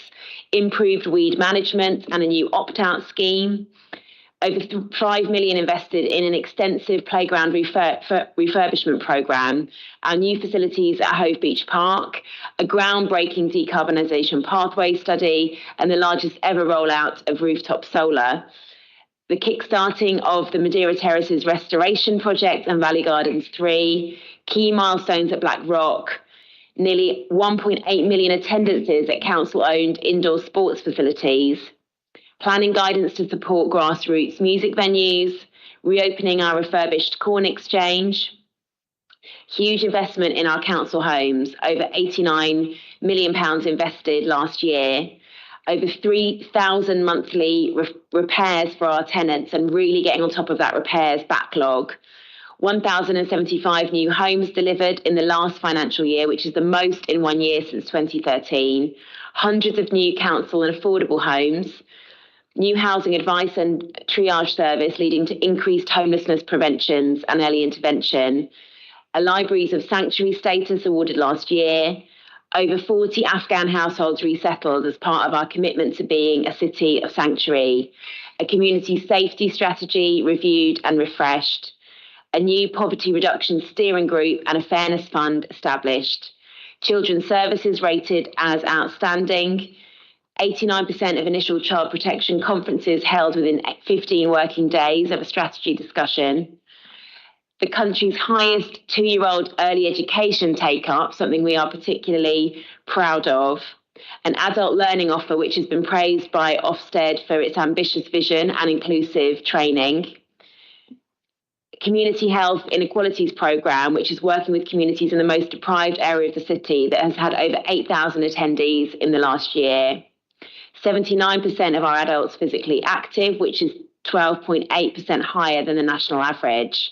improved weed management and a new opt-out scheme, over £5 million invested in an extensive playground refurbishment programme, our new facilities at Hove Beach Park, a groundbreaking decarbonisation pathway study, and the largest ever rollout of rooftop solar. The kickstarting of the Madeira Terraces restoration project and Valley Gardens 3, key milestones at Black Rock, nearly 1.8 million attendances at council-owned indoor sports facilities, planning guidance to support grassroots music venues, reopening our refurbished corn exchange, Huge investment in our council homes, over £89 million invested last year, over 3,000 monthly repairs for our tenants and really getting on top of that repairs backlog. 1,075 new homes delivered in the last financial year, which is the most in 1 year since 2013. Hundreds of new council and affordable homes. New housing advice and triage service leading to increased homelessness preventions and early intervention. A libraries of sanctuary status awarded last year. Over 40 Afghan households resettled as part of our commitment to being a city of sanctuary. A community safety strategy reviewed and refreshed. A new poverty reduction steering group and a fairness fund established. Children's services rated as outstanding. 89% of initial child protection conferences held within 15 working days of a strategy discussion. The country's highest 2-year-old early education take-up, something we are particularly proud of. An adult learning offer which has been praised by Ofsted for its ambitious vision and inclusive training. Community Health Inequalities Programme, which is working with communities in the most deprived area of the city, that has had over 8,000 attendees in the last year. 79% of our adults physically active, which is 12.8% higher than the national average.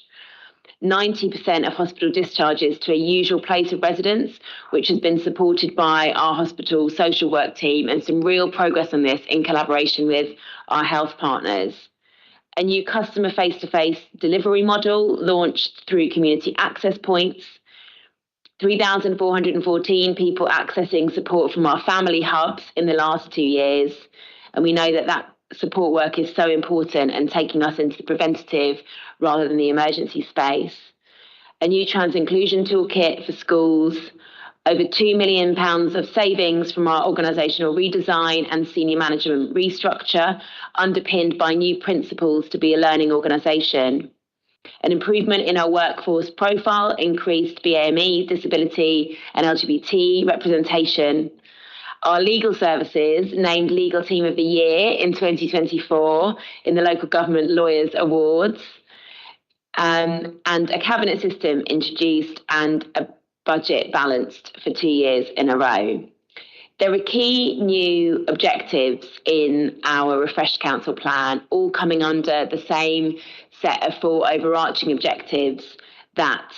90% of hospital discharges to a usual place of residence, which has been supported by our hospital social work team, and some real progress on this in collaboration with our health partners. A new customer face-to-face delivery model launched through community access points. 3,414 people accessing support from our family hubs in the last 2 years. And we know that that support work is so important and taking us into the preventative rather than the emergency space. A new trans inclusion toolkit for schools. Over £2 million of savings from our organisational redesign and senior management restructure, underpinned by new principles to be a learning organisation. An improvement in our workforce profile, increased BAME, disability and LGBT representation. Our legal services named Legal Team of the Year in 2024 in the Local Government Lawyers Awards. And a cabinet system introduced and a budget balanced for 2 years in a row. There are key new objectives in our refreshed council plan, all coming under the same set of 4 overarching objectives that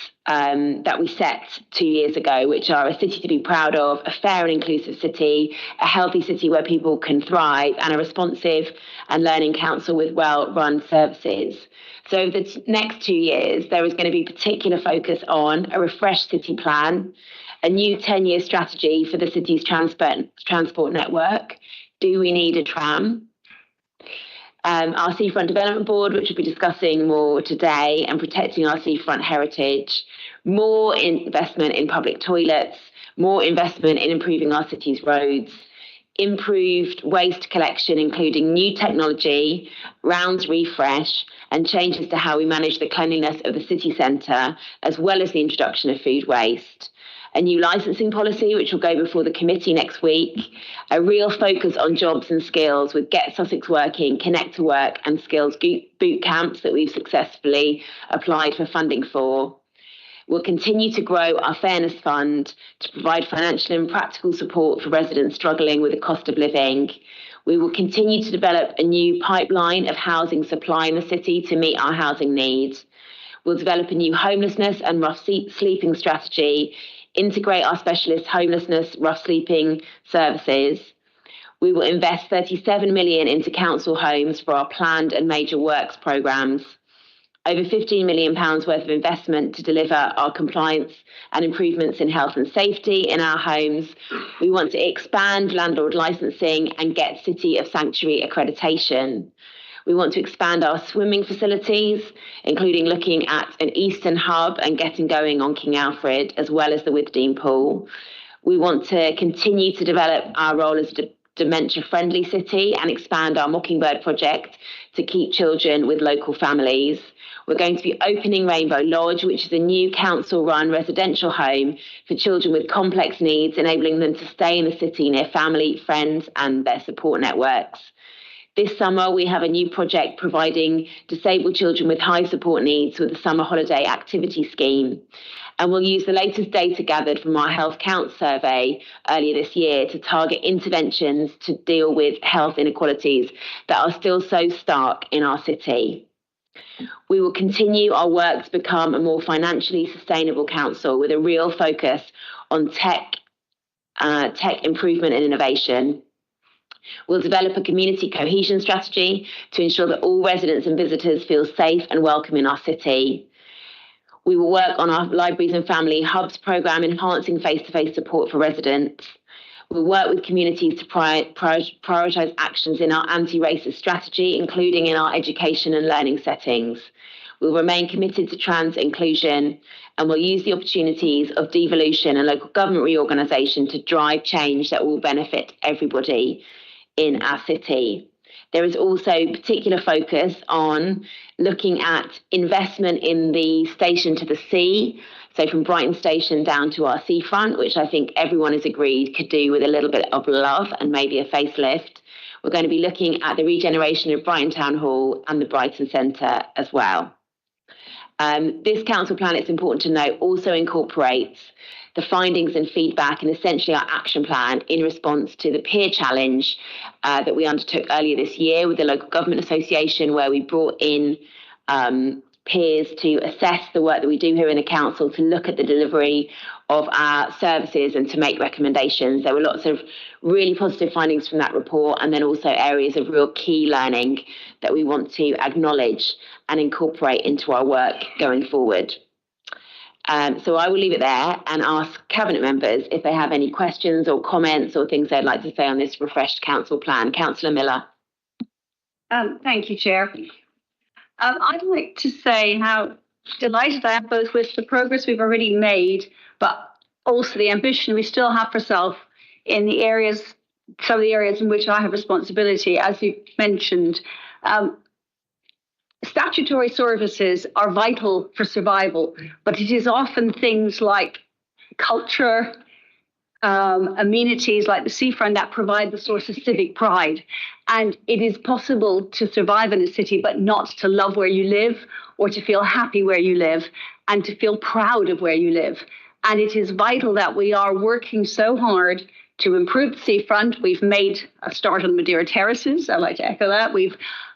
we set 2 years ago, which are a city to be proud of, a fair and inclusive city, a healthy city where people can thrive, and a responsive and learning council with well-run services. So over the next 2 years, there is going to be particular focus on a refreshed city plan, a new 10-year strategy for the city's transport network. Do we need a tram? Our Seafront Development Board, which we'll be discussing more today, and protecting our seafront heritage. More investment in public toilets, more investment in improving our city's roads. Improved waste collection, including new technology, rounds refresh, and changes to how we manage the cleanliness of the city centre, as well as the introduction of food waste. A new licensing policy, which will go before the committee next week. A real focus on jobs and skills with Get Sussex Working, Connect to Work and skills boot camps that we've successfully applied for funding for. We'll continue to grow our fairness fund to provide financial and practical support for residents struggling with the cost of living. We will continue to develop a new pipeline of housing supply in the city to meet our housing needs. We'll develop a new homelessness and rough sleeping strategy, integrate our specialist homelessness, rough sleeping services. We will invest £37 million into council homes for our planned and major works programmes. Over £15 million worth of investment to deliver our compliance and improvements in health and safety in our homes. We want to expand landlord licensing and get City of Sanctuary accreditation. We want to expand our swimming facilities, including looking at an Eastern hub and getting going on King Alfred, as well as the Withdean Pool. We want to continue to develop our role as a dementia-friendly city and expand our Mockingbird project to keep children with local families. We're going to be opening Rainbow Lodge, which is a new council-run residential home for children with complex needs, enabling them to stay in the city near family, friends, and their support networks. This summer, we have a new project providing disabled children with high support needs with a summer holiday activity scheme. And we'll use the latest data gathered from our Health Count survey earlier this year to target interventions to deal with health inequalities that are still so stark in our city. We will continue our work to become a more financially sustainable council with a real focus on tech improvement and innovation. We'll develop a community cohesion strategy to ensure that all residents and visitors feel safe and welcome in our city. We will work on our Libraries and Family Hubs programme, enhancing face-to-face support for residents. We'll work with communities to prioritise actions in our anti-racist strategy, including in our education and learning settings. We'll remain committed to trans inclusion, and we'll use the opportunities of devolution and local government reorganisation to drive change that will benefit everybody in our city. There is also particular focus on looking at investment in the station to the sea, so from Brighton Station down to our Seafront, which I think everyone has agreed could do with a little bit of love and maybe a facelift. We're going to be looking at the regeneration of Brighton Town Hall and the Brighton Centre as well. This council plan, it's important to note, also incorporates the findings and feedback and essentially our action plan in response to the peer challenge that we undertook earlier this year with the Local Government Association, where we brought in peers to assess the work that we do here in the council, to look at the delivery of our services and to make recommendations. There were lots of really positive findings from that report, and then also areas of real key learning that we want to acknowledge and incorporate into our work going forward. So I will leave it there and ask Cabinet members if they have any questions or comments or things they'd like to say on this refreshed council plan. Councillor Miller. Thank you, Chair. I'd like to say how delighted I am both with the progress we've already made, but also the ambition we still have for self in the areas, some of the areas in which I have responsibility. As you mentioned, statutory services are vital for survival, but it is often things like culture, amenities like the seafront that provide the source of civic pride. And it is possible to survive in a city, but not to love where you live or to feel happy where you live and to feel proud of where you live. And it is vital that we are working so hard to improve the seafront. We've made a start on Madeira Terraces. I'd like to echo that.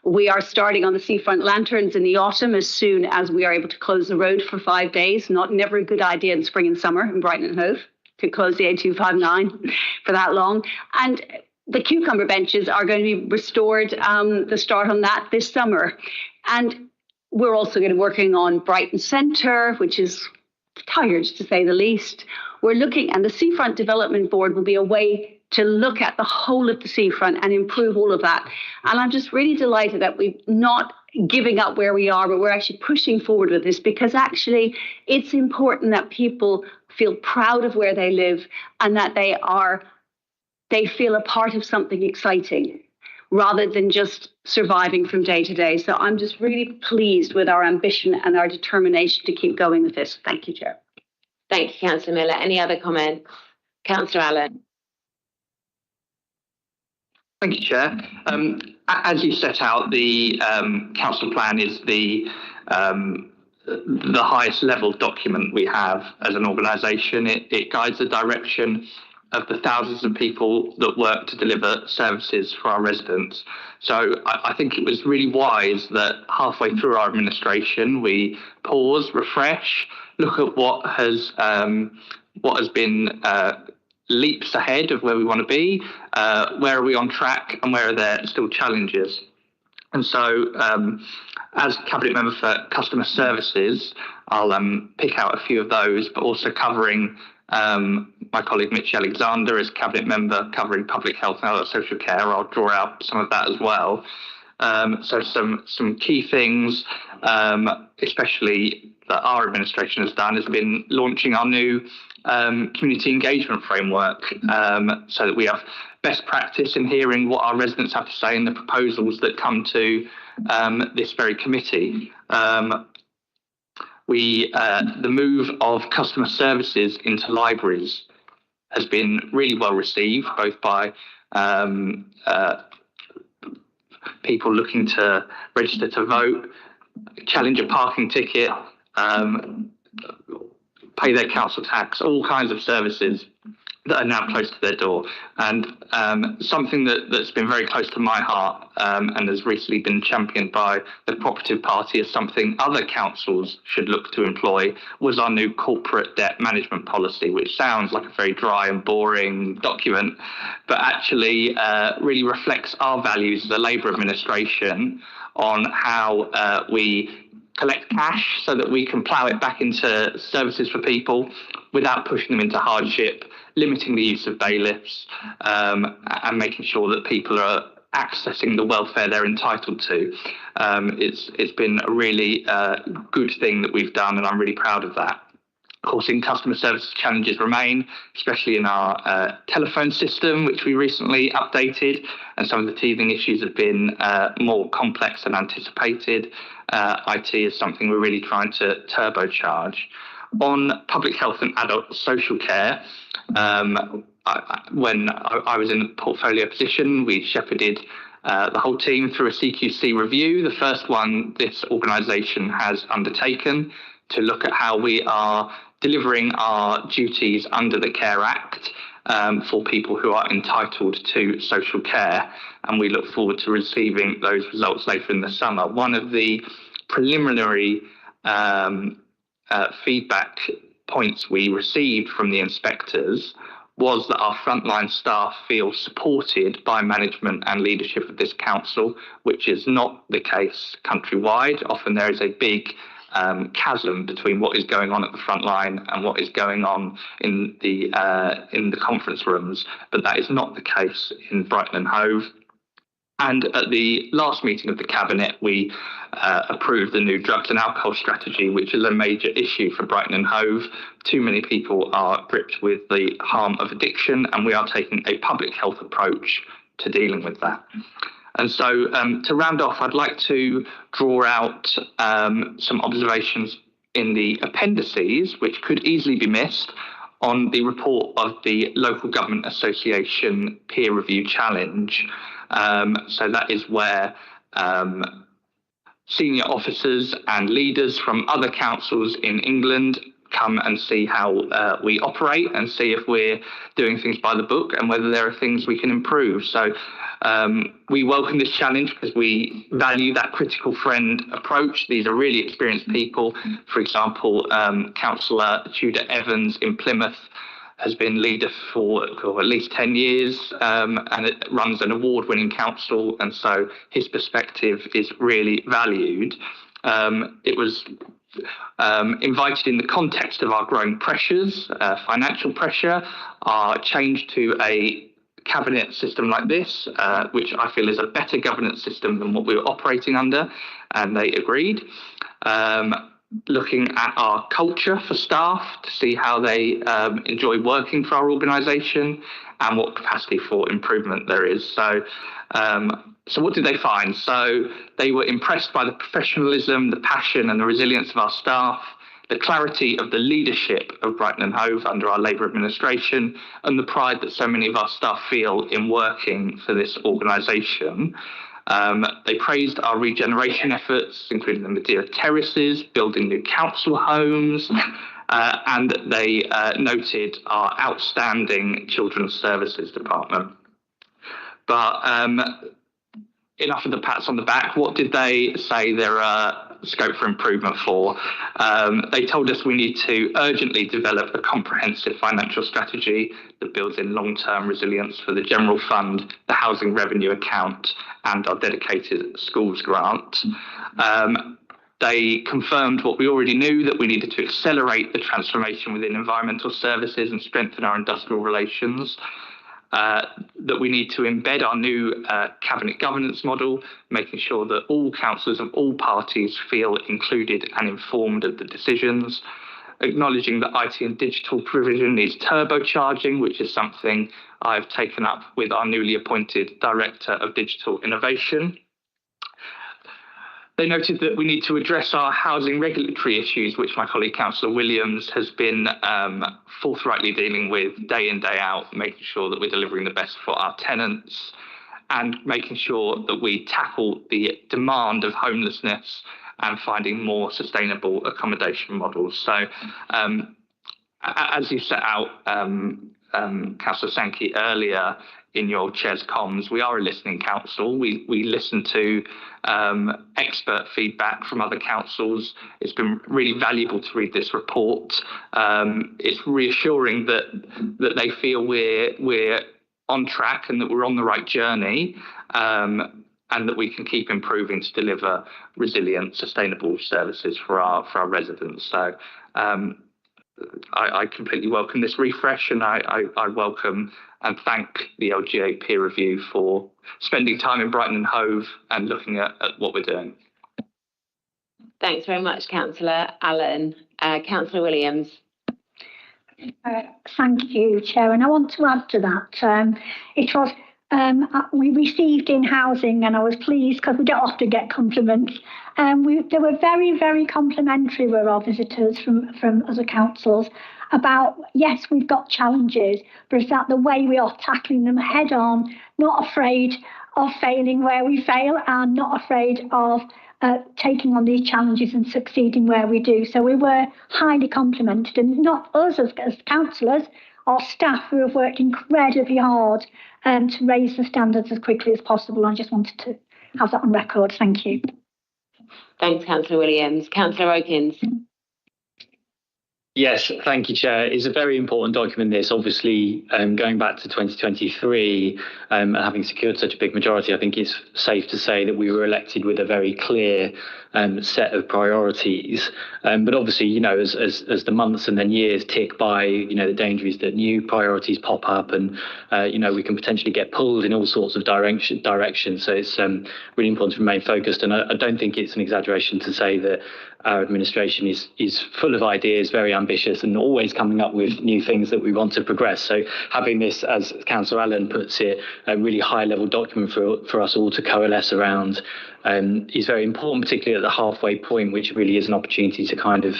We are starting on the seafront lanterns in the autumn as soon as we are able to close the road for 5 days. Never a good idea in spring and summer in Brighton and Hove to close the A259 for that long. And the cucumber benches are going to be restored, the start on that this summer. And we're also going to be working on Brighton Centre, which is tired to say the least. We're looking, and the Seafront Development Board will be a way to look at the whole of the seafront and improve all of that. And I'm just really delighted that we're not giving up where we are, but we're actually pushing forward with this, because actually it's important that people feel proud of where they live and that they feel a part of something exciting rather than just surviving from day to day. So I'm just really pleased with our ambition and our determination to keep going with this. Thank you, Chair. Thank you, Councillor Miller. Any other comments? Councillor Allen. Thank you, Chair. As you set out, the council plan is the highest level document we have as an organisation. It guides the direction of the thousands of people that work to deliver services for our residents. So I think it was really wise that halfway through our administration, we pause, refresh, look at what has been leaps ahead of where we want to be, where are we on track, and where are there still challenges. And so as Cabinet Member for Customer Services, I'll pick out a few of those, but also covering my colleague Mitch Alexander as Cabinet Member covering public health and other social care. I'll draw out some of that as well. So some key things, especially that our administration has done, has been launching our new community engagement framework, so that we have best practice in hearing what our residents have to say in the proposals that come to this very committee. The move of customer services into libraries has been really well received, both by people looking to register to vote, challenge a parking ticket, pay their council tax, all kinds of services that are now close to their door. And something that's been very close to my heart and has recently been championed by the Cooperative Party as something other councils should look to employ was our new corporate debt management policy, which sounds like a very dry and boring document, but actually really reflects our values as a Labour administration on how we collect cash so that we can plough it back into services for people without pushing them into hardship, limiting the use of bailiffs, and making sure that people are accessing the welfare they're entitled to. It's been a really good thing that we've done, and I'm really proud of that. Of course, in customer service, challenges remain, especially in our telephone system, which we recently updated, and some of the teething issues have been more complex than anticipated. IT is something we're really trying to turbocharge. On public health and adult social care, when I was in the portfolio position, we shepherded the whole team through a CQC review, the first one this organisation has undertaken, to look at how we are delivering our duties under the Care Act for people who are entitled to social care. And we look forward to receiving those results later in the summer. One of the preliminary feedback points we received from the inspectors was that our frontline staff feel supported by management and leadership of this council, which is not the case countrywide. Often there is a big chasm between what is going on at the front line and what is going on in the conference rooms, but that is not the case in Brighton and Hove. And at the last meeting of the Cabinet, we approved the new drugs and alcohol strategy, which is a major issue for Brighton and Hove. Too many people are gripped with the harm of addiction, and we are taking a public health approach to dealing with that. And so to round off, I'd like to draw out some observations in the appendices, which could easily be missed, on the report of the Local Government Association Peer Review Challenge. So that is where senior officers and leaders from other councils in England come and see how we operate and see if we're doing things by the book and whether there are things we can improve. So we welcome this challenge because we value that critical friend approach. These are really experienced people. For example, Councillor Tudor Evans in Plymouth has been leader for at least 10 years and it runs an award-winning council, and so his perspective is really valued. It was invited in the context of our growing pressures, financial pressure, our change to a cabinet system like this, which I feel is a better governance system than what we were operating under, and they agreed. Looking at our culture for staff to see how they enjoy working for our organisation and what capacity for improvement there is. So what did they find? So they were impressed by the professionalism, the passion and the resilience of our staff, the clarity of the leadership of Brighton and Hove under our Labour administration, and the pride that so many of our staff feel in working for this organisation. They praised our regeneration efforts, including the Madeira terraces, building new council homes, and they noted our outstanding children's services department. But enough of the pats on the back. What did they say there are scope for improvement for? They told us we need to urgently develop a comprehensive financial strategy that builds in long-term resilience for the general fund, the housing revenue account, and our dedicated schools grant. They confirmed what we already knew, that we needed to accelerate the transformation within environmental services and strengthen our industrial relations. That we need to embed our new cabinet governance model, making sure that all councillors of all parties feel included and informed of the decisions, acknowledging that IT and digital provision needs turbocharging, which is something I've taken up with our newly appointed Director of Digital Innovation. They noted that we need to address our housing regulatory issues, which my colleague Councillor Williams has been forthrightly dealing with day in, day out, making sure that we're delivering the best for our tenants and making sure that we tackle the demand of homelessness and finding more sustainable accommodation models. So As you set out, Councillor Sankey, earlier in your chair's comms, we are a listening council. We listen to expert feedback from other councils. It's been really valuable to read this report. It's reassuring that they feel we're on track and that we're on the right journey, and that we can keep improving to deliver resilient, sustainable services for our residents. So I completely welcome this refresh, and I welcome and thank the LGA peer review for spending time in Brighton and Hove and looking at what we're doing. Thanks very much, Councillor Allen. Councillor Williams. Thank you, Chair. And I want to add to that. It was we received in housing, and I was pleased because we don't often get compliments. They were very, very complimentary, were our visitors from other councils, about, yes, we've got challenges, but it's that the way we are tackling them head on, not afraid of failing where we fail, and not afraid of taking on these challenges and succeeding where we do. So we were highly complimented, and not us as councillors, our staff who have worked incredibly hard to raise the standards as quickly as possible. I just wanted to have that on record. Thank you. Thanks, Councillor Williams. Councillor Okins. Yes, thank you, Chair. It's a very important document, this. Obviously, going back to 2023, having secured such a big majority, I think it's safe to say that we were elected with a very clear set of priorities. But obviously, you know, as the months and then years tick by, you know, the danger is that new priorities pop up, and you know, we can potentially get pulled in all sorts of directions. So it's really important to remain focused. And I don't think it's an exaggeration to say that our administration is full of ideas, very ambitious, and always coming up with new things that we want to progress. So having this, as Councillor Allen puts it, a really high-level document for us all to coalesce around is very important, particularly at the halfway point, which really is an opportunity to kind of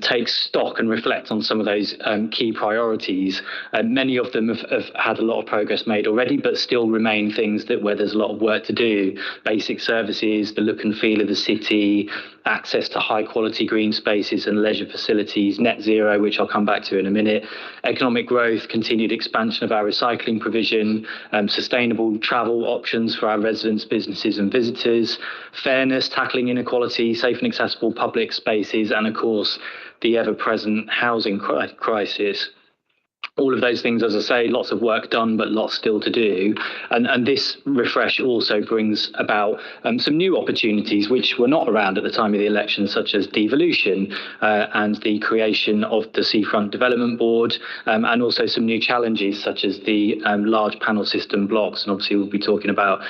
take stock and reflect on some of those key priorities. Many of them have had a lot of progress made already, but still remain things where there's a lot of work to do. Basic services, the look and feel of the city, access to high quality green spaces and leisure facilities, net zero, which I'll come back to in a minute, economic growth, continued expansion of our recycling provision, sustainable travel options for our residents, businesses and visitors, fairness, tackling inequality, safe and accessible public spaces, and of course, the ever-present housing crisis. All of those things, as I say, lots of work done, but lots still to do. And this refresh also brings about some new opportunities which were not around at the time of the election, such as devolution and the creation of the Seafront Development Board, and also some new challenges such as the large panel system blocks. And obviously we'll be talking about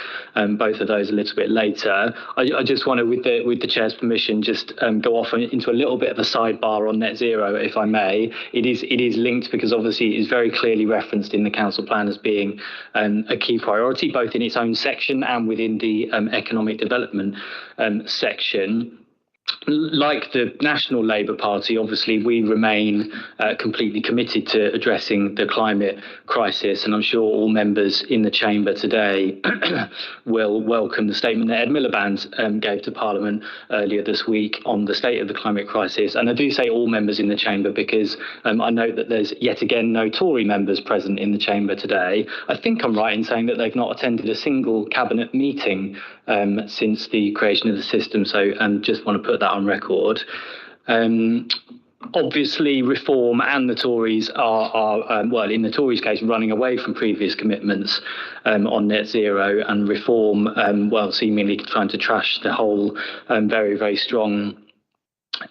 both of those a little bit later. I just want to, with the Chair's permission, just go off into a little bit of a sidebar on net zero, if I may. It is linked because obviously is very clearly referenced in the council plan as being a key priority, both in its own section and within the economic development section. Like the National Labour Party, obviously, we remain completely committed to addressing the climate crisis, and I'm sure all members in the chamber today will welcome the statement that Ed Miliband gave to Parliament earlier this week on the state of the climate crisis. And I do say all members in the chamber because I note that there's yet again no Tory members present in the chamber today. I think I'm right in saying that they've not attended a single cabinet meeting since the creation of the system, so just want to put that on record. Obviously, reform and the Tories are well, in the Tories' case, running away from previous commitments on net zero, and reform, well, seemingly trying to trash the whole very, very strong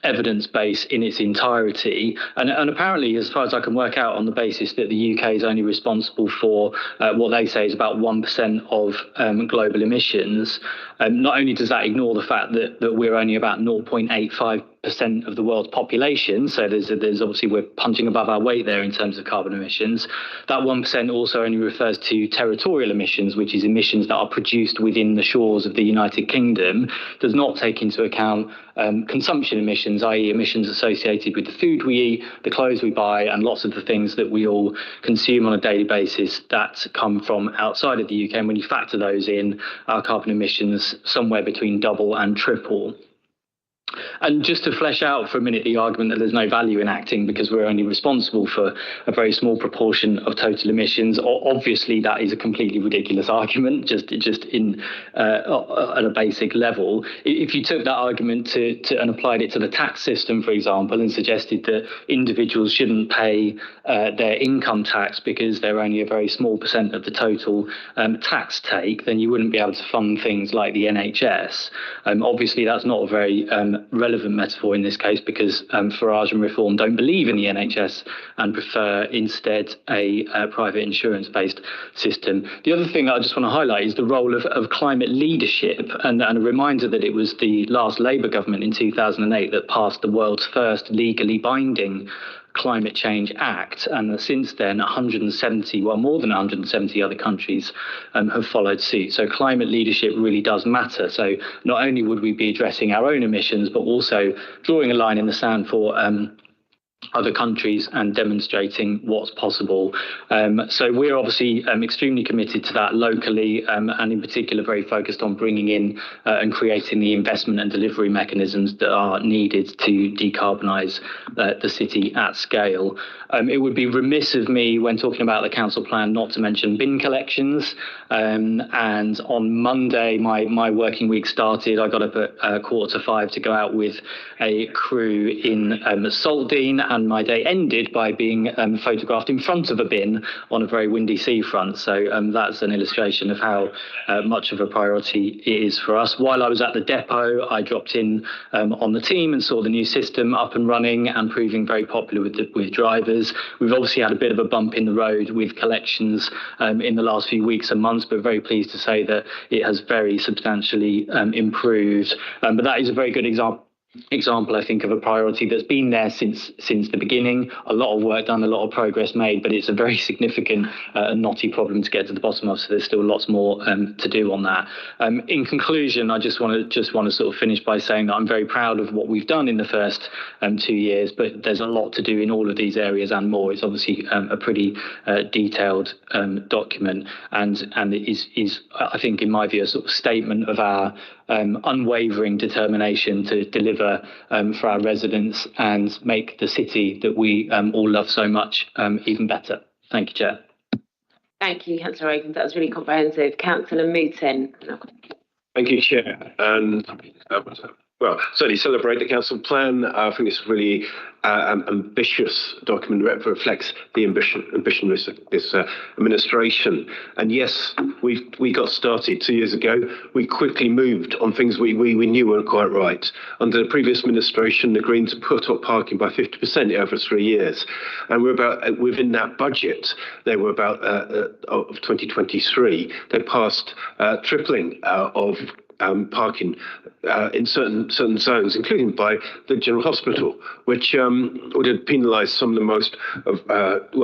evidence base in its entirety, and apparently, as far as I can work out, on the basis that the UK is only responsible for what they say is about 1% of global emissions. Not only does that ignore the fact that we're only about 0.85% of the world's population, so there's obviously we're punching above our weight there in terms of carbon emissions. That 1% also only refers to territorial emissions, which is emissions that are produced within the shores of the United Kingdom. Does not take into account consumption emissions, i.e. emissions associated with the food we eat, the clothes we buy, and lots of the things that we all consume on a daily basis that come from outside of the UK. And when you factor those in, our carbon emissions somewhere between double and triple. And just to flesh out for a minute the argument that there's no value in acting because we're only responsible for a very small proportion of total emissions, obviously that is a completely ridiculous argument, just in at a basic level. If you took that argument and applied it to the tax system, for example, and suggested that individuals shouldn't pay their income tax because they're only a very small percent of the total tax take, then you wouldn't be able to fund things like the NHS. Obviously, that's not a very relevant metaphor in this case because Farage and Reform don't believe in the NHS and prefer instead a private insurance-based system. The other thing that I just want to highlight is the role of climate leadership and a reminder that it was the last Labour government in 2008 that passed the world's first legally binding Climate Change Act, and since then 170, well, more than 170 other countries have followed suit. So climate leadership really does matter. So not only would we be addressing our own emissions, but also drawing a line in the sand for other countries and demonstrating what's possible. So we're obviously extremely committed to that locally and in particular very focused on bringing in and creating the investment and delivery mechanisms that are needed to decarbonise the city at scale. It would be remiss of me when talking about the council plan not to mention bin collections. And on Monday, my working week started. I got up at 4:45 to go out with a crew in Saltdean, and my day ended by being photographed in front of a bin on a very windy seafront. So that's an illustration of how much of a priority it is for us. While I was at the depot, I dropped in on the team and saw the new system up and running and proving very popular with drivers. We've obviously had a bit of a bump in the road with collections in the last few weeks and months, but very pleased to say that it has very substantially improved. But that is a very good example, I think, of a priority that's been there since the beginning. A lot of work done, a lot of progress made, but it's a very significant knotty problem to get to the bottom of. So there's still lots more to do on that. In conclusion, I just want to sort of finish by saying that I'm very proud of what we've done in the first 2 years, but there's a lot to do in all of these areas and more. It's obviously a pretty detailed document, and it is, I think, in my view, a sort of statement of our unwavering determination to deliver for our residents and make the city that we all love so much even better. Thank you, Chair. Thank you, Councillor Reagan. That was really comprehensive. Councillor Mooten. Thank you, Chair. And well, certainly celebrate the council plan. I think it's really ambitious document that reflects the ambition of this administration. And yes, we got started 2 years ago. We quickly moved on things we knew weren't quite right. Under the previous administration, the Greens put up parking by 50% over 3 years. And we're about within that budget. They were about of 2023. They passed tripling of parking in certain zones, including by the General Hospital, which would have penalised some of the most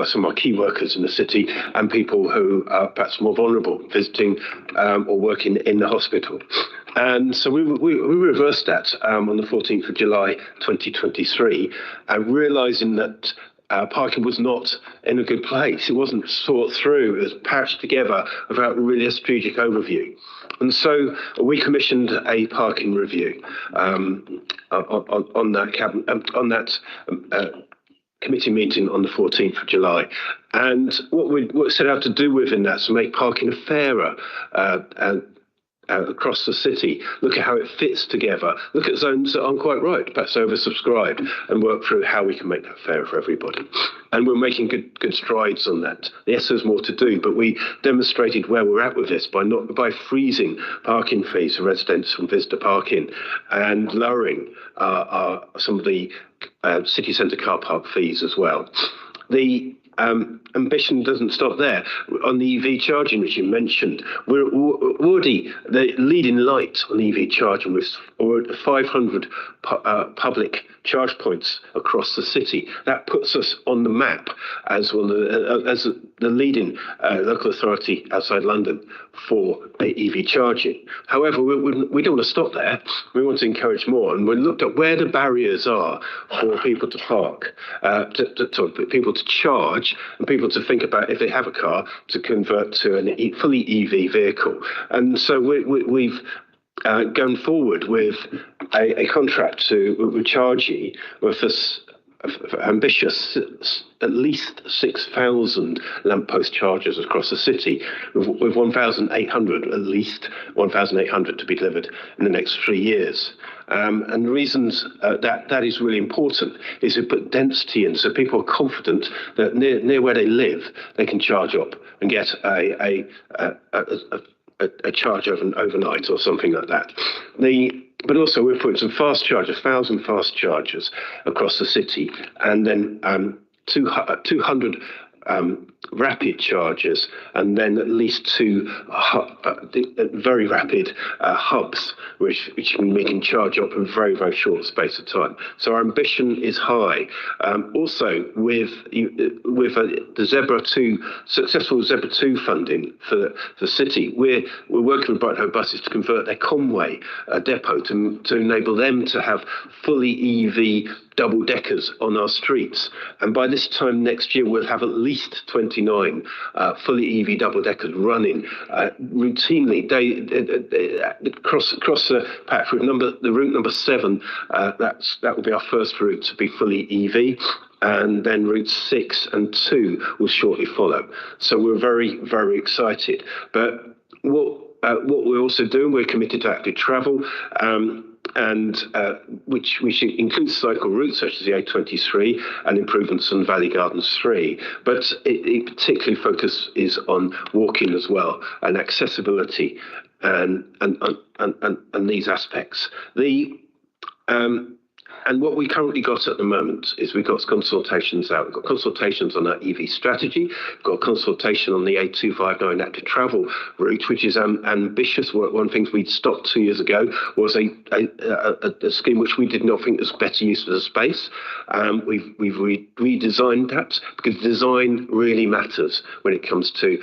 some of our key workers in the city and people who are perhaps more vulnerable visiting or working in the hospital. And so we reversed that on the 14th of July 2023, realising that parking was not in a good place. It wasn't thought through. It was patched together without really a strategic overview. And so we commissioned a parking review on that committee meeting on the 14th of July. And what we set out to do within that is to make parking fairer across the city, look at how it fits together, look at zones that aren't quite right, perhaps oversubscribed, and work through how we can make that fair for everybody. And we're making good strides on that. Yes, there's more to do, but we demonstrated where we're at with this by freezing parking fees for residents and visitor parking and lowering some of the city centre car park fees as well. The ambition doesn't stop there. On the EV charging, which you mentioned, we're already the leading light on EV charging with 500 public charge points across the city. That puts us on the map as the leading local authority outside London for EV charging. However, we don't want to stop there. We want to encourage more, and we looked at where the barriers are for people to park, people to charge, and people to think about, if they have a car, to convert to a fully EV vehicle. And so we've going forward with a contract with Chargy with this ambitious at least 6,000 lamppost chargers across the city, with 1,800, at least 1,800 to be delivered in the next 3 years. And the reasons that is really important is to put density in, so people are confident that near where they live, they can charge up and get a charge overnight or something like that. But also we're putting some fast chargers, 1,000 fast chargers across the city, and then 200 rapid chargers, and then at least 2 very rapid hubs, which we can charge up in very, very short space of time. So our ambition is high. Also, with the Zebra 2, successful Zebra 2 funding for the city, we're working with Brighton Hove Buses to convert their Conway depot to enable them to have fully EV double-deckers on our streets. And by this time next year, we'll have at least 29 fully EV double-deckers running routinely across the patch. With the route number 7, that will be our first route to be fully EV. And then routes 6 and 2 will shortly follow. So we're very, very excited. But what we're also doing, we're committed to active travel, which includes cycle routes such as the A23 and improvements on Valley Gardens 3. But it particularly focuses on walking as well, and accessibility and these aspects. And what we currently got at the moment is we've got consultations out. We've got consultations on our EV strategy. We've got a consultation on the A259 active travel route, which is ambitious. One of the things we'd stopped 2 years ago was a scheme which we did not think was better use of the space. We've redesigned that, because design really matters when it comes to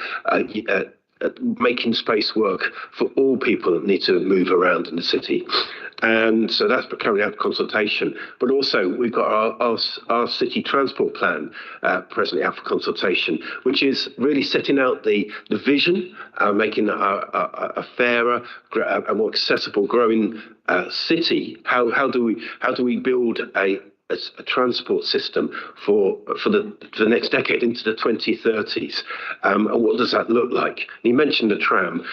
making space work for all people that need to move around in the city. And so that's currently out of consultation. But also we've got our city transport plan presently out for consultation, which is really setting out the vision, making a fairer, a more accessible, growing city. How do we build a transport system for the next decade into the 2030s, and what does that look like? You mentioned the tram.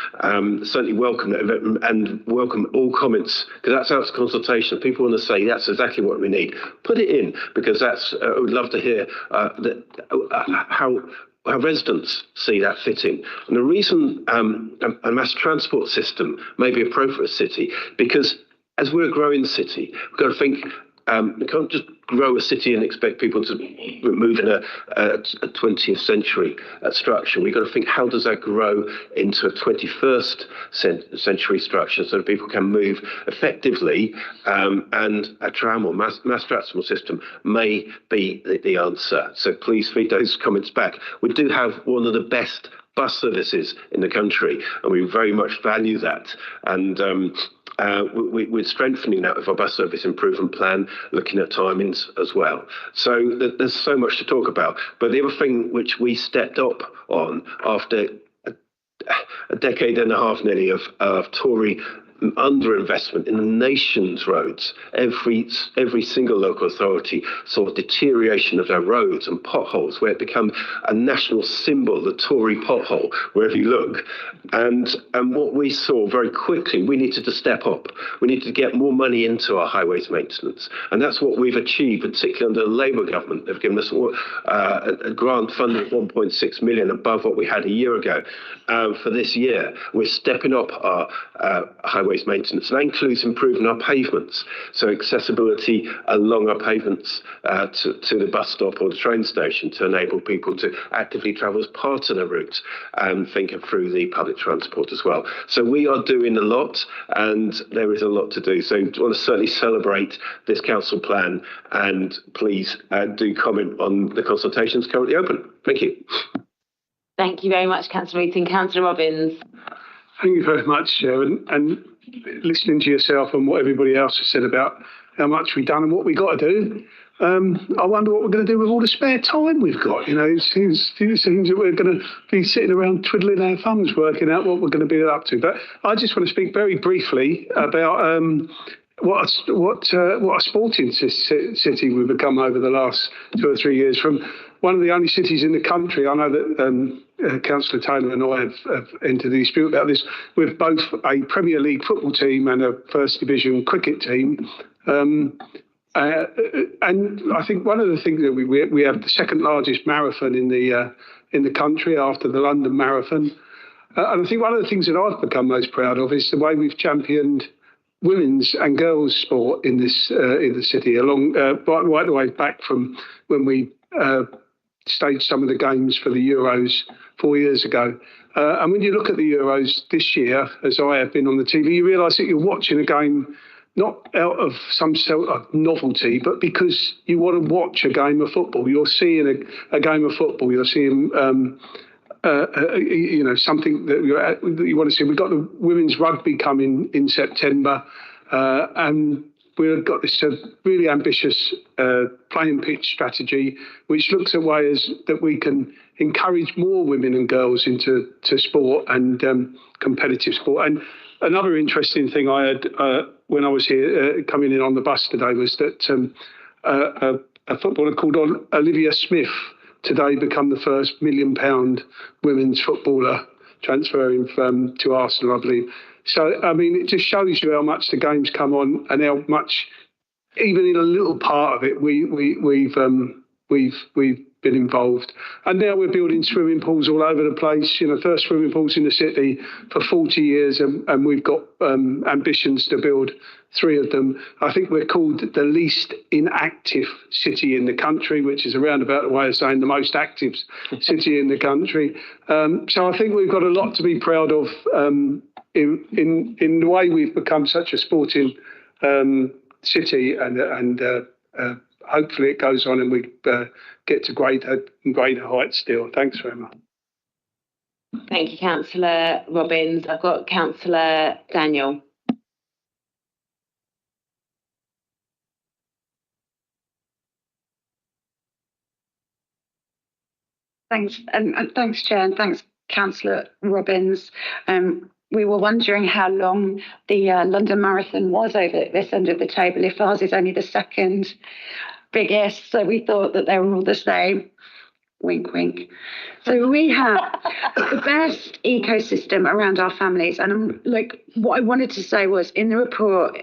Certainly welcome it, and welcome all comments, because that's out of consultation. People want to say that's exactly what we need. Put it in, because I would love to hear how residents see that fitting. And the reason a mass transport system may be appropriate for a city, because as we're a growing city, we've got to think. We can't just grow a city and expect people to move in a 20th century structure. We've got to think, how does that grow into a 21st century structure so that people can move effectively, and a tram or mass transport system may be the answer. So please feed those comments back. We do have one of the best bus services in the country, and we very much value that. And we're strengthening that with our bus service improvement plan, looking at timings as well. So there's so much to talk about. But the other thing which we stepped up on after a decade and a half nearly of Tory underinvestment in the nation's roads. Every single local authority saw deterioration of their roads and potholes, where it became a national symbol, the Tory pothole, wherever you look. And what we saw very quickly, we needed to step up. We needed to get more money into our highways maintenance. And that's what we've achieved, particularly under the Labour government. They've given us a grant funding of 1.6 million above what we had a year ago for this year. We're stepping up our highways maintenance. That includes improving our pavements, so accessibility along our pavements to the bus stop or the train station, to enable people to actively travel as part of the route and think of through the public transport as well. So we are doing a lot, and there is a lot to do. So I want to certainly celebrate this council plan, and please do comment on the consultations currently open. Thank you. Thank you very much, Councillor Meeting. Councillor Robbins. Thank you very much, Chair. And listening to yourself and what everybody else has said about how much we've done and what we got to do. I wonder what we're going to do with all the spare time we've got. It seems that we're going to be sitting around twiddling our thumbs, working out what we're going to be up to. But I just want to speak very briefly about what a sporting city we've become over the last 2 or 3 years. From one of the only cities in the country, I know that Councillor Taylor and I have entered a dispute about this, with both a Premier League football team and a First Division cricket team. And I think one of the things that we have the second largest marathon in the country after the London Marathon. And I think one of the things that I've become most proud of is the way we've championed women's and girls' sport in the city, along right the way back from when we staged some of the games for the Euros 4 years ago. And when you look at the Euros this year, as I have been on the TV, you realise that you're watching a game not out of some sort of novelty, but because you want to watch a game of football. You're seeing a game of football. You're seeing something that you want to see. We've got the women's rugby coming in September, and we've got this really ambitious playing pitch strategy, which looks at ways that we can encourage more women and girls into sport and competitive sport. And another interesting thing I had when I was here coming in on the bus today was that a footballer called Olivia Smith today become the first £1 million women's footballer, transferring to Arsenal, I believe. So, I mean, it just shows you how much the game's come on and how much, even in a little part of it, we've been involved. And now we're building swimming pools all over the place. First swimming pools in the city for 40 years, and we've got ambitions to build 3 of them. I think we're called the least inactive city in the country, which is a roundabout way of saying the most active city in the country. So I think we've got a lot to be proud of in the way we've become such a sporting city, and hopefully it goes on and we get to greater heights still. Thanks very much. Thank you, Councillor Robbins. I've got Councillor Daniel. Thanks, and thanks, Chair, and thanks, Councillor Robbins. We were wondering how long the London Marathon was over at this end of the table, if ours is only the second biggest, so we thought that they were all the same. Wink, wink. So we have the best ecosystem around our families, and what I wanted to say was, in the report,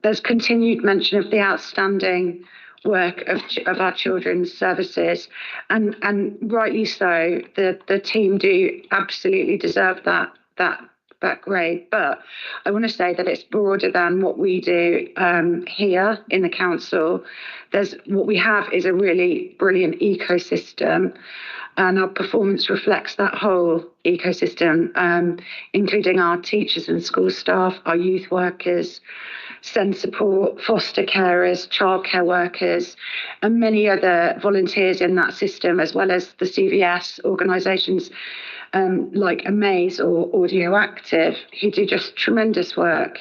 there's continued mention of the outstanding work of our children's services, and rightly so. The team do absolutely deserve that grade, but I want to say that it's broader than what we do here in the council. What we have is a really brilliant ecosystem, and our performance reflects that whole ecosystem, including our teachers and school staff, our youth workers, SEND support, foster carers, childcare workers, and many other volunteers in that system, as well as the CVS organisations like Amaze or Audio Active, who do just tremendous work.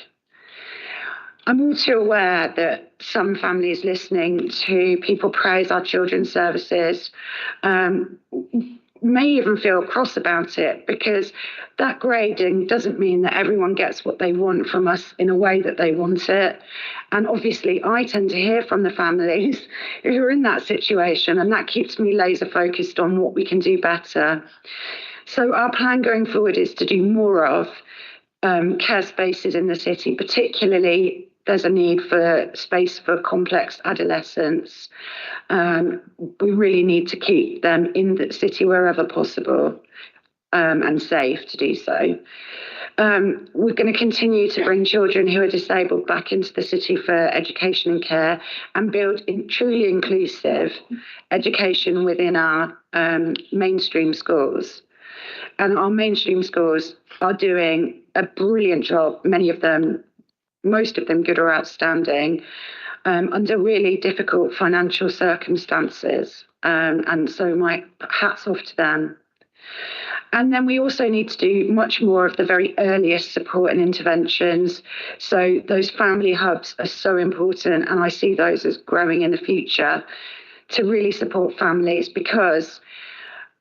I'm all too aware that some families listening to people praise our children's services may even feel cross about it, because that grading doesn't mean that everyone gets what they want from us in a way that they want it. And obviously I tend to hear from the families who are in that situation, and that keeps me laser focused on what we can do better. So our plan going forward is to do more of care spaces in the city. Particularly, there's a need for space for complex adolescents. We really need to keep them in the city wherever possible, and safe to do so. We're going to continue to bring children who are disabled back into the city for education and care, and build truly inclusive education within our mainstream schools. And our mainstream schools are doing a brilliant job, most of them good or outstanding, under really difficult financial circumstances. And so my hat's off to them. And then we also need to do much more of the very earliest support and interventions. So those family hubs are so important, and I see those as growing in the future to really support families, because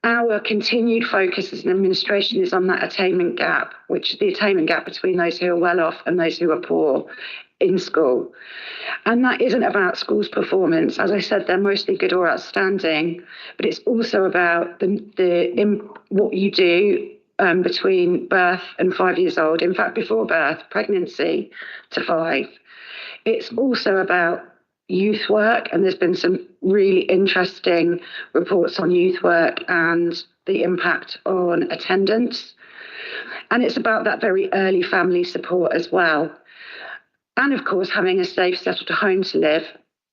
our continued focus as an administration is on that attainment gap, which is the attainment gap between those who are well off and those who are poor in school. And that isn't about schools' performance. As I said, they're mostly good or outstanding, but it's also about what you do between birth and 5 years old. In fact, before birth, pregnancy to 5. It's also about youth work, and there's been some really interesting reports on youth work and the impact on attendance. And it's about that very early family support as well. And of course, having a safe, settled home to live.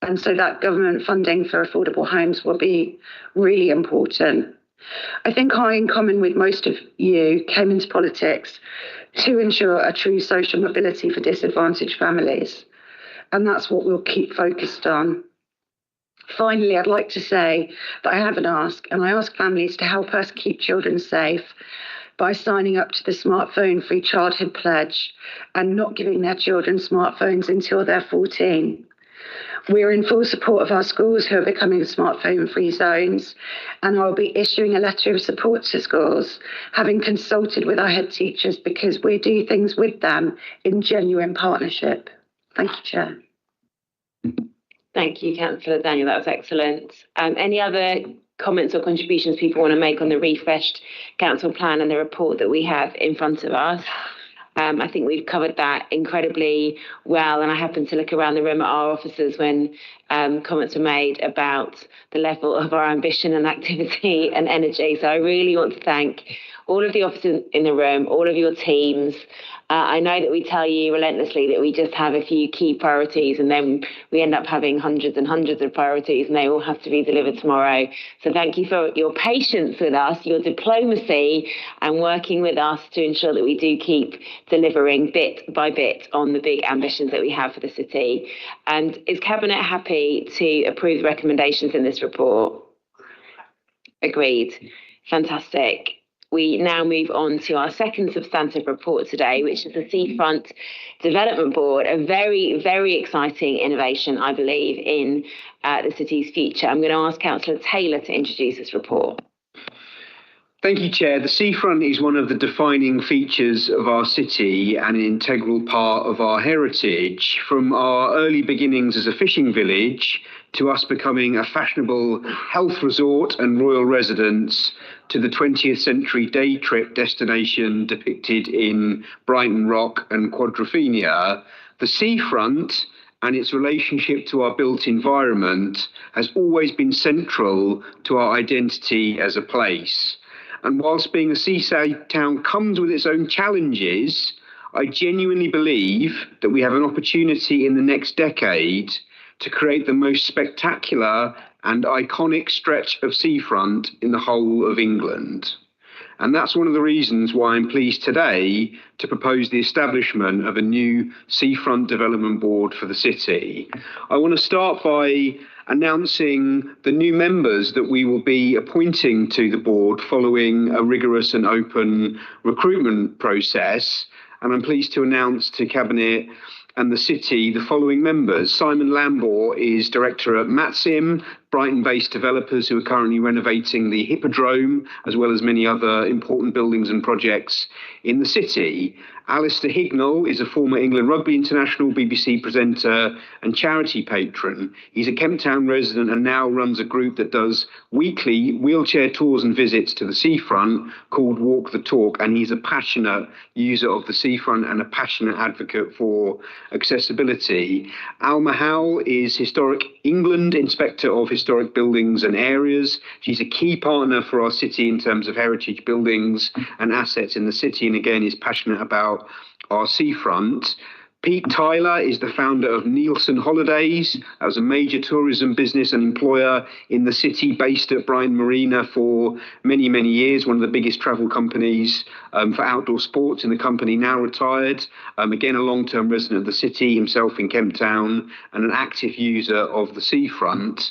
And so that government funding for affordable homes will be really important. I think I, in common with most of you, came into politics to ensure a true social mobility for disadvantaged families. And that's what we'll keep focused on. Finally, I'd like to say that I have an ask, and I ask families to help us keep children safe by signing up to the Smartphone Free Childhood Pledge and not giving their children smartphones until they're 14. We're in full support of our schools who are becoming smartphone-free zones, and I'll be issuing a letter of support to schools, having consulted with our head teachers, because we do things with them in genuine partnership. Thank you, Chair. Thank you, Councillor Daniel. That was excellent. Any other comments or contributions people want to make on the refreshed council plan and the report that we have in front of us? I think we've covered that incredibly well, and I happened to look around the room at our officers when comments were made about the level of our ambition and activity and energy. So I really want to thank all of the officers in the room, all of your teams. I know that we tell you relentlessly that we just have a few key priorities, and then we end up having hundreds and hundreds of priorities, and they all have to be delivered tomorrow. So thank you for your patience with us, your diplomacy, and working with us to ensure that we do keep delivering bit by bit on the big ambitions that we have for the city. And is Cabinet happy to approve the recommendations in this report? Agreed. Fantastic. We now move on to our second substantive report today, which is the Seafront Development Board, a very, very exciting innovation, I believe, in the city's future. I'm going to ask Councillor Taylor to introduce this report. Thank you, Chair. The seafront is one of the defining features of our city and an integral part of our heritage. From our early beginnings as a fishing village to us becoming a fashionable health resort and royal residence, to the 20th century day trip destination depicted in Brighton Rock and Quadrophenia, the seafront and its relationship to our built environment has always been central to our identity as a place. And whilst being a seaside town comes with its own challenges, I genuinely believe that we have an opportunity in the next decade to create the most spectacular and iconic stretch of seafront in the whole of England. And that's one of the reasons why I'm pleased today to propose the establishment of a new Seafront Development Board for the city. I want to start by announcing the new members that we will be appointing to the board following a rigorous and open recruitment process. And I'm pleased to announce to Cabinet and the city the following members. Simon Lambor is director at Matsim, Brighton-based developers who are currently renovating the Hippodrome, as well as many other important buildings and projects in the city. Alistair Hignall is a former England Rugby International, BBC presenter and charity patron. He's a Kemp Town resident and now runs a group that does weekly wheelchair tours and visits to the seafront called Walk the Talk, and he's a passionate user of the seafront and a passionate advocate for accessibility. Alma Howell is Historic England Inspector of Historic Buildings and Areas. She's a key partner for our city in terms of heritage buildings and assets in the city, and again is passionate about our seafront. Pete Tyler is the founder of Nielsen Holidays. That was a major tourism business and employer in the city, based at Brighton Marina for many, many years, one of the biggest travel companies for outdoor sports in the company, now retired. Again, a long-term resident of the city, himself in Kemp Town, and an active user of the seafront.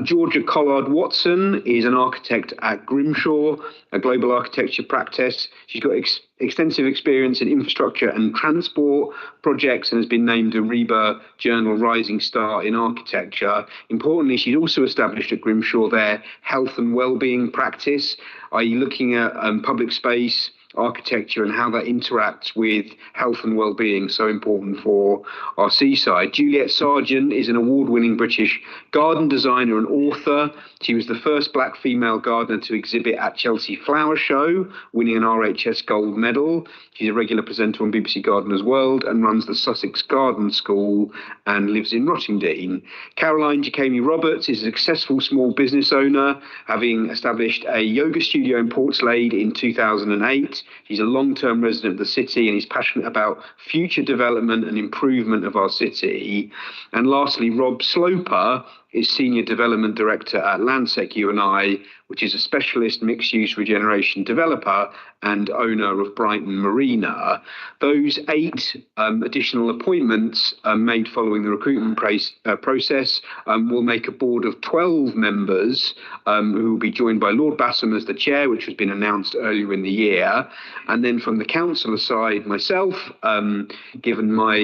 Georgia Collard-Watson is an architect at Grimshaw, a global architecture practice. She's got extensive experience in infrastructure and transport projects and has been named a RIBA Journal Rising Star in Architecture. Importantly, she's also established at Grimshaw their health and wellbeing practice, i.e. looking at public space, architecture and how that interacts with health and well-being, so important for our seaside. Juliet Sargent is an award-winning British garden designer and author. She was the first black female gardener to exhibit at Chelsea Flower Show, winning an RHS Gold Medal. She's a regular presenter on BBC Gardener's World and runs the Sussex Garden School and lives in Rottingdean. Caroline Jacami Roberts is a successful small business owner, having established a yoga studio in Portslade in 2008. He's a long-term resident of the city and he's passionate about future development and improvement of our city. And lastly, Rob Sloper is Senior Development Director at Landsec U&I, which is a specialist mixed-use regeneration developer and owner of Brighton Marina. Those 8 additional appointments made following the recruitment process will make a board of 12 members who will be joined by Lord Bassam as the chair, which has been announced earlier in the year. And then from the councillor side, myself, given my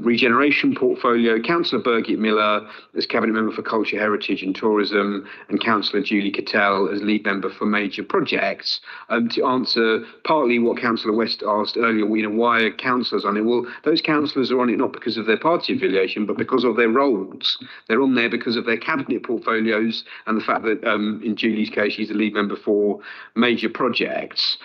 regeneration portfolio, Councillor Birgit Miller as Cabinet Member for Culture, Heritage and Tourism, and Councillor Julie Cattell as lead member for major projects. To answer partly what Councillor West asked earlier, why are councillors on it? Well, those councillors are on it not because of their party affiliation, but because of their roles. They're on there because of their cabinet portfolios and the fact that in Julie's case, she's the lead member for major projects.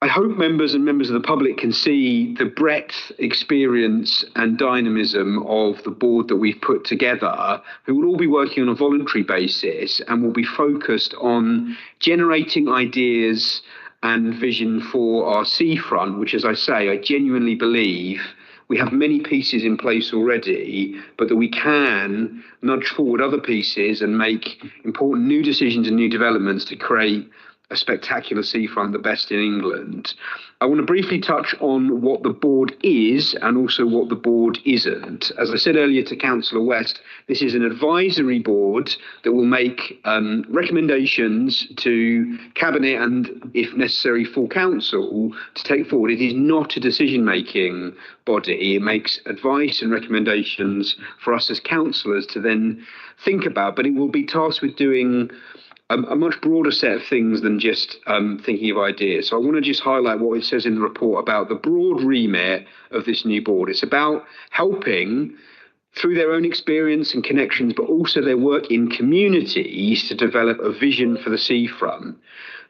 I hope members and members of the public can see the breadth, experience and dynamism of the board that we've put together, who will all be working on a voluntary basis and will be focused on generating ideas and vision for our seafront, which, as I say, I genuinely believe we have many pieces in place already, but that we can nudge forward other pieces and make important new decisions and new developments to create a spectacular seafront, the best in England. I want to briefly touch on what the board is and also what the board isn't. As I said earlier to Councillor West, this is an advisory board that will make recommendations to Cabinet and, if necessary, full council to take forward. It is not a decision-making body. It makes advice and recommendations for us as councillors to then think about, but it will be tasked with doing a much broader set of things than just thinking of ideas. So I want to just highlight what it says in the report about the broad remit of this new board. It's about helping through their own experience and connections, but also their work in communities to develop a vision for the seafront.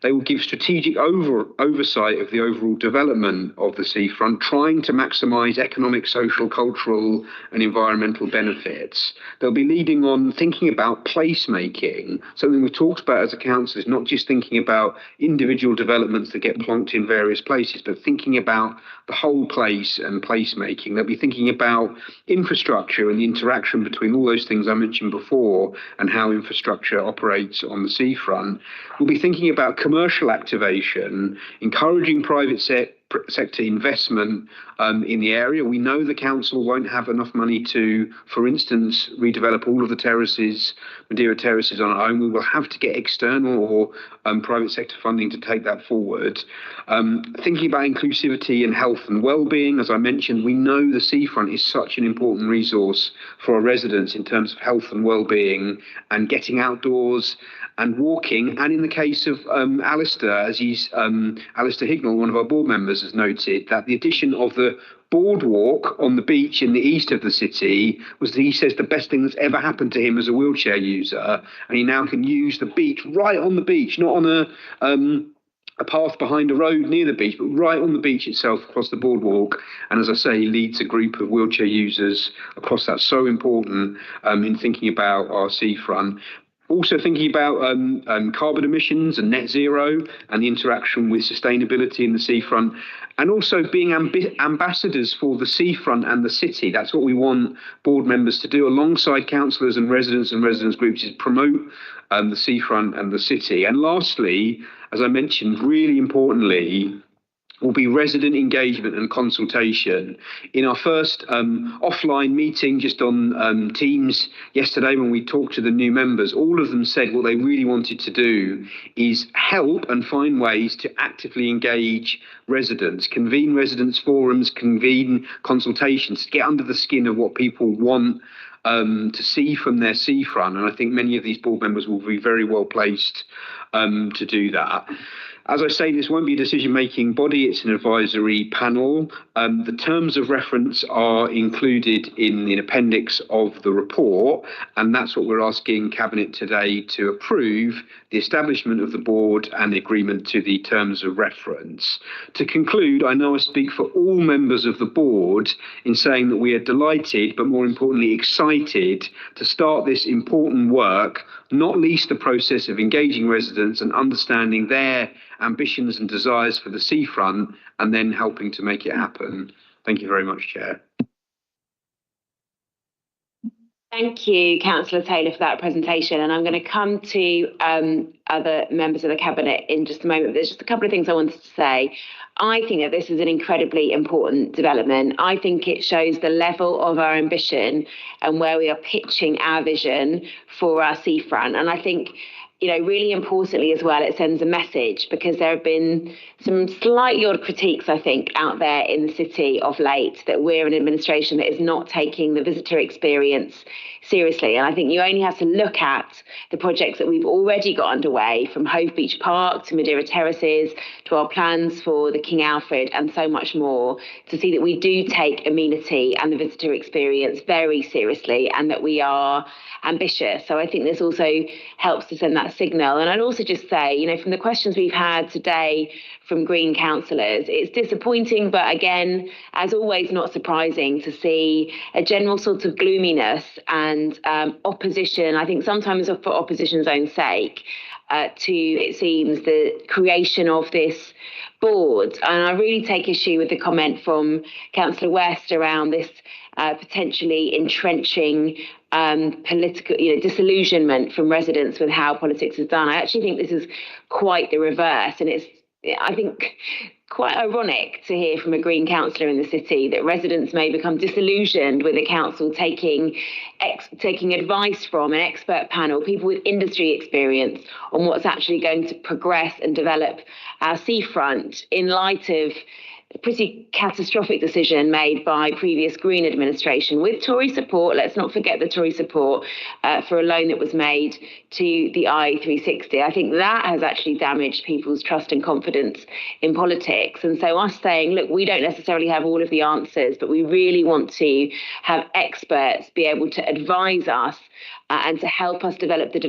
They will give strategic oversight of the overall development of the seafront, trying to maximise economic, social, cultural and environmental benefits. They'll be leading on thinking about placemaking. Something we've talked about as a council is not just thinking about individual developments that get plonked in various places, but thinking about the whole place and placemaking. They'll be thinking about infrastructure and the interaction between all those things I mentioned before and how infrastructure operates on the seafront. We'll be thinking about commercial activation, encouraging private sector investment in the area. We know the council won't have enough money to, for instance, redevelop all of the terraces, Madeira terraces on our own. We will have to get external or private sector funding to take that forward. Thinking about inclusivity and health and well-being, as I mentioned, we know the seafront is such an important resource for our residents in terms of health and well-being and getting outdoors and walking. And in the case of Alistair, as Alistair Hignall, one of our board members, has noted that the addition of the boardwalk on the beach in the east of the city was, he says, the best thing that's ever happened to him as a wheelchair user. And he now can use the beach, right on the beach, not on a path behind a road near the beach, but right on the beach itself across the boardwalk. And as I say, he leads a group of wheelchair users across that. So important in thinking about our seafront. Also thinking about carbon emissions and net zero and the interaction with sustainability in the seafront, and also being ambassadors for the seafront and the city. That's what we want board members to do alongside councillors and residents groups, is promote the seafront and the city. And lastly, as I mentioned, really importantly, will be resident engagement and consultation. In our first offline meeting just on Teams yesterday, when we talked to the new members, all of them said what they really wanted to do is help and find ways to actively engage residents, convene residents forums, convene consultations, get under the skin of what people want to see from their seafront. And I think many of these board members will be very well placed to do that. As I say, this won't be a decision-making body, it's an advisory panel. The terms of reference are included in the appendix of the report, and that's what we're asking Cabinet today to approve, the establishment of the board and the agreement to the terms of reference. To conclude, I know I speak for all members of the board in saying that we are delighted, but more importantly excited, to start this important work, not least the process of engaging residents and understanding their ambitions and desires for the seafront, and then helping to make it happen. Thank you very much, Chair. Thank you, Councillor Taylor, for that presentation. And I'm going to come to other members of the Cabinet in just a moment. There's just a couple of things I wanted to say. I think that this is an incredibly important development. I think it shows the level of our ambition and where we are pitching our vision for our seafront. And I think, you know, really importantly as well, it sends a message, because there have been some slightly odd critiques, I think, out there in the city of late, that we're an administration that is not taking the visitor experience seriously. And I think you only have to look at the projects that we've already got underway, from Hove Beach Park to Madeira Terraces to our plans for the King Alfred and so much more, to see that we do take amenity and the visitor experience very seriously, and that we are ambitious. So I think this also helps to send that signal. And I'd also just say, you know, from the questions we've had today from Green councillors, it's disappointing, but again, as always, not surprising to see a general sort of gloominess and opposition, I think sometimes for opposition's own sake, to, it seems, the creation of this board. And I really take issue with the comment from Councillor West around this potentially entrenching political, disillusionment from residents with how politics is done. I actually think this is quite the reverse, and it's, I think, quite ironic to hear from a Green councillor in the city that residents may become disillusioned with the council taking advice from an expert panel, people with industry experience, on what's actually going to progress and develop our seafront, in light of a pretty catastrophic decision made by previous Green administration with Tory support. Let's not forget the Tory support for a loan that was made to the I-360. I think that has actually damaged people's trust and confidence in politics. And so us saying, look, we don't necessarily have all of the answers, but we really want to have experts be able to advise us and to help us develop the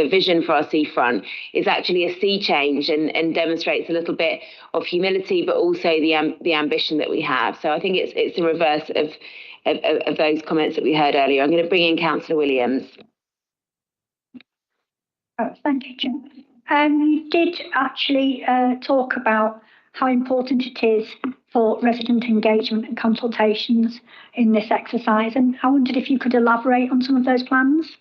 vision for our seafront, is actually a sea change, and demonstrates a little bit of humility, but also the ambition that we have. So I think it's the reverse of those comments that we heard earlier. I'm going to bring in Councillor Williams. Oh, thank you, Jim. You did actually talk about how important it is for resident engagement and consultations in this exercise, and I wondered if you could elaborate on some of those plans.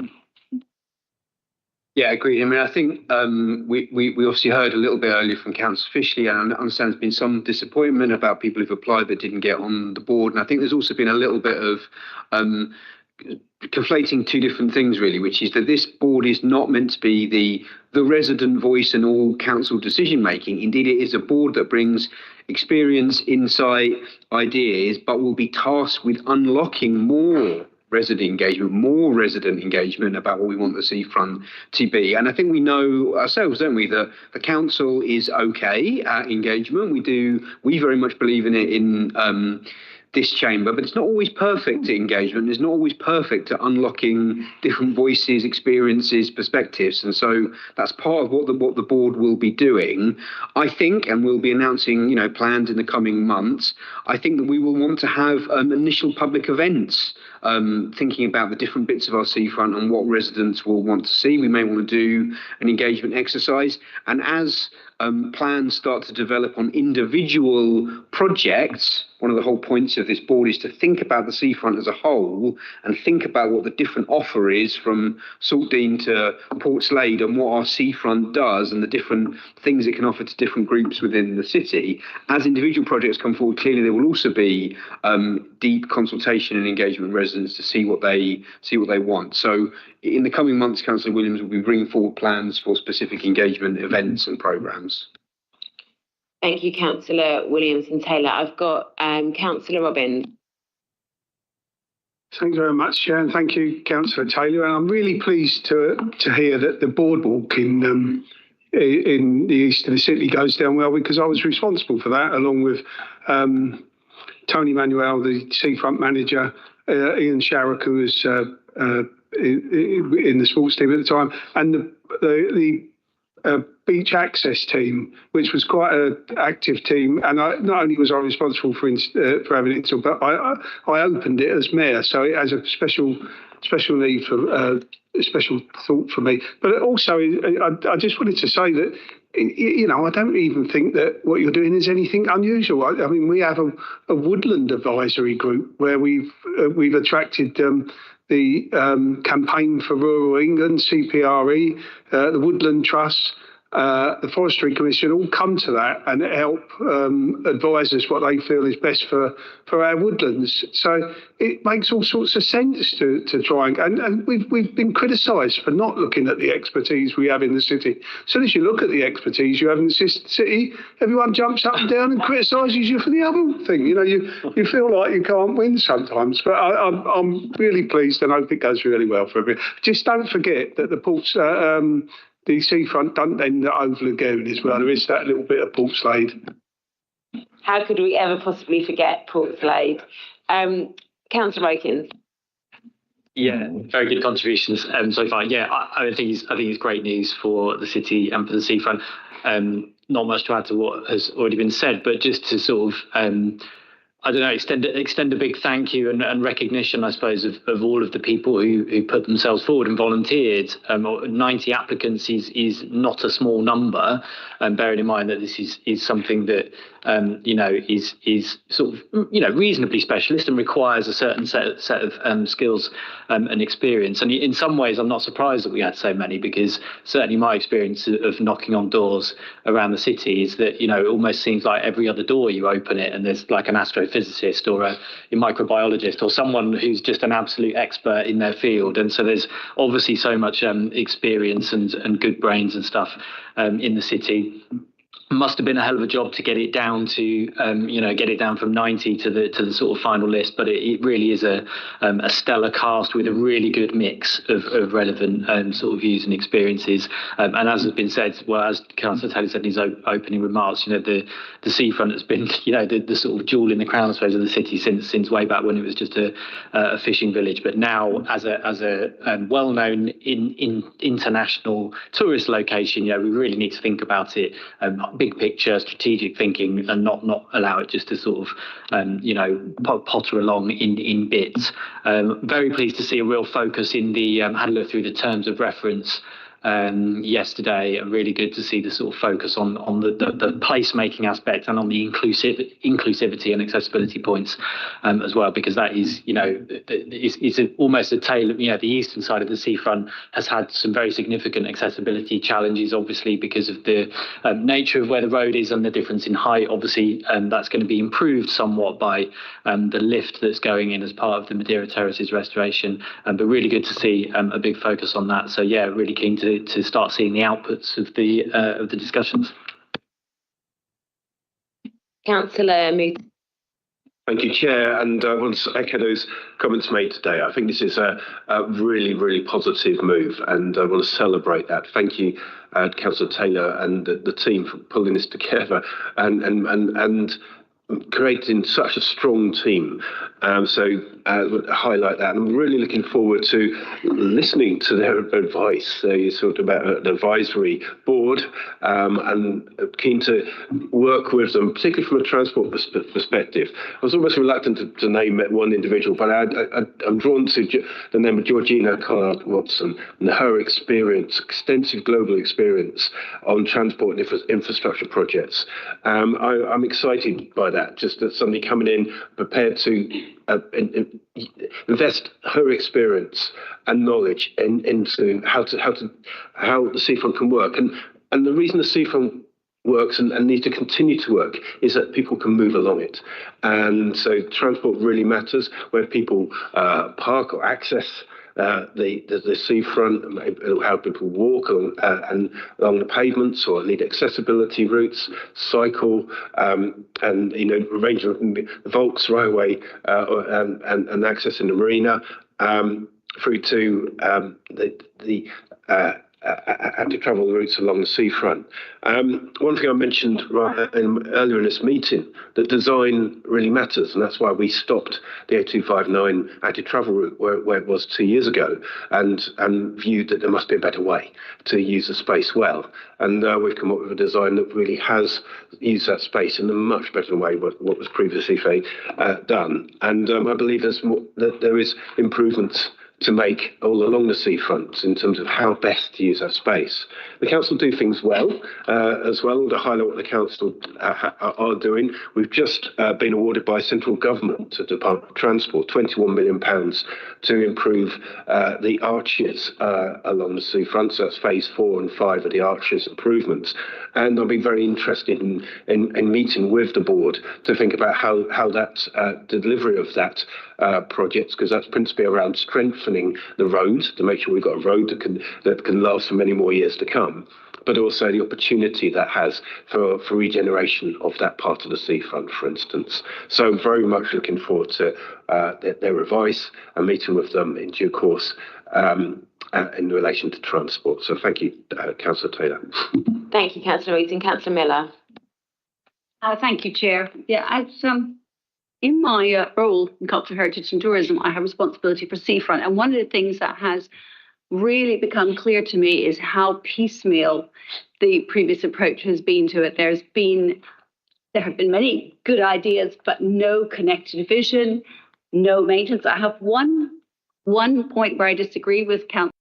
Yeah, agreed. I mean, I think we obviously heard a little bit earlier from Councillor Fishley, and I understand there's been some disappointment about people who've applied but didn't get on the board. And I think there's also been a little bit of conflating two different things, really, which is that this board is not meant to be the resident voice in all council decision making. Indeed, it is a board that brings experience, insight, ideas, but will be tasked with unlocking more resident engagement about what we want the seafront to be. And I think we know ourselves, don't we, that the council is okay at engagement. We very much believe in it in this chamber, but it's not always perfect to engagement. It's not always perfect to unlocking different voices, experiences, perspectives. And so that's part of what the board will be doing, I think, and we'll be announcing, plans in the coming months. I think that we will want to have initial public events, thinking about the different bits of our seafront and what residents will want to see. We may want to do an engagement exercise. And as plans start to develop on individual projects, one of the whole points of this board, is to think about the seafront as a whole and think about what the different offer is from Saltdean to Portslade and what our seafront does and the different things it can offer to different groups within the city. As individual projects come forward, clearly there will also be deep consultation and engagement with residents to see what they want. So in the coming months, Councillor Williams will be bringing forward plans for specific engagement events and programmes. Thank you, Councillor Williams and Taylor. I've got Councillor Robbins. Thank you very much, Chair, and thank you, Councillor Taylor. And I'm really pleased to hear that the boardwalk in the east of the city goes down well, because I was responsible for that, along with Tony Manuel, the seafront manager, Ian Sharrock, who was in the sports team at the time, and the beach access team, which was quite an active team. And not only was I responsible for having it installed, but I opened it as mayor, so it has a special need for special thought for me. But also, I just wanted to say that, you know, I don't even think that what you're doing is anything unusual. I mean, we have a woodland advisory group where we've attracted the Campaign for Rural England, CPRE, the Woodland Trust, the Forestry Commission, all come to that and help advise us what they feel is best for our woodlands. So it makes all sorts of sense to try and we've been criticised for not looking at the expertise we have in the city. As soon as you look at the expertise you have in the city, everyone jumps up and down and criticises you for the other thing. You know, you feel like you can't win sometimes. But I'm really pleased and hope it goes really well for everyone. Just don't forget that the seafront doesn't end at Hove Lagoon as well. There is that little bit of Portslade. How could we ever possibly forget Portslade? Councillor Wilkins. Yeah, very good contributions so far. Yeah, I think it's great news for the city and for the seafront. Not much to add to what has already been said, but just to sort of I don't know, extend a big thank you and recognition, I suppose, of all of the people who put themselves forward and volunteered. 90 applicants is not a small number, bearing in mind that this is something that you know is sort of, you know, reasonably specialist and requires a certain set of skills and experience. And in some ways, I'm not surprised that we had so many, because certainly my experience of knocking on doors around the city is that, you know, it almost seems like every other door you open it and there's like an astrophysicist or a microbiologist or someone who's just an absolute expert in their field. And so there's obviously so much experience and good brains and stuff in the city. Must have been a hell of a job to get it down to, you know, get it down from 90 to the sort of final list. But it really is a stellar cast with a really good mix of relevant sort of views and experiences. And as has been said, well, as Councillor Taylor said in his opening remarks, you know, the seafront has been, you know, the sort of jewel in the crown, I suppose, of the city since way back when it was just a fishing village. But now, as a well-known international tourist location, you know, we really need to think about it. Big picture, strategic thinking, and not allow it just to sort of, you know, potter along in bits. Very pleased to see a real focus in the, had a look through the terms of reference yesterday. Really good to see the sort of focus on the placemaking aspect and on the inclusivity and accessibility points as well, because that is, you know, it's almost a tale of, you know, the eastern side of the seafront has had some very significant accessibility challenges, obviously because of the nature of where the road is and the difference in height. Obviously that's going to be improved somewhat by the lift that's going in as part of the Madeira Terraces restoration, but really good to see a big focus on that. So yeah, really keen to start seeing the outputs of the discussions. Councillor Moot. Thank you, Chair, and I want to echo those comments made today. I think this is a really, really positive move, and I want to celebrate that. Thank you, Councillor Taylor and the team for pulling this together and creating such a strong team. So highlight that. I'm really looking forward to listening to their advice. So you talked about an advisory board, and keen to work with them, particularly from a transport perspective. I was almost reluctant to name one individual, but I'm drawn to the name of Georgina Collard-Watson and her experience, extensive global experience on transport and infrastructure projects. I'm excited by that. that. Just that somebody coming in prepared to invest her experience and knowledge into how the seafront can work. And the reason the seafront works and needs to continue to work is that people can move along it. And so transport really matters, where people park or access the seafront, how people walk and along the pavements, or need accessibility routes, cycle, and a range of Volks Railway and access in the marina, through to the travel routes along the seafront. One thing I mentioned earlier in this meeting, that design really matters, and that's why we stopped the A259 anti-travel route where it was 2 years ago, and viewed that there must be a better way to use the space well. And we've come up with a design that really has used that space in a much better way than what was previously done. And I believe that there is improvements to make all along the seafront in terms of how best to use that space. The council do things well as well. To highlight what the council are doing, we've just been awarded by central government to the Department of Transport £21 million to improve the arches along the seafront. So that's phase 4 and 5 of the arches improvements. And I'll be very interested in meeting with the board to think about how that delivery of that project, because that's principally around strengthening the road to make sure we've got a road that can last for many more years to come, but also the opportunity that has for regeneration of that part of the seafront, for instance. So I'm very much looking forward to their advice and meeting with them in due course in relation to transport. So thank you, Councillor Taylor. Thank you, Councillor Wheaton. Councillor Miller. Thank you, Chair. Yeah, in my role in Culture, Heritage and Tourism, I have responsibility for Seafront. And one of the things that has really become clear to me is how piecemeal the previous approach has been to it. There have been many good ideas, but no connected vision, no maintenance. I have one point where I disagree with Councillor.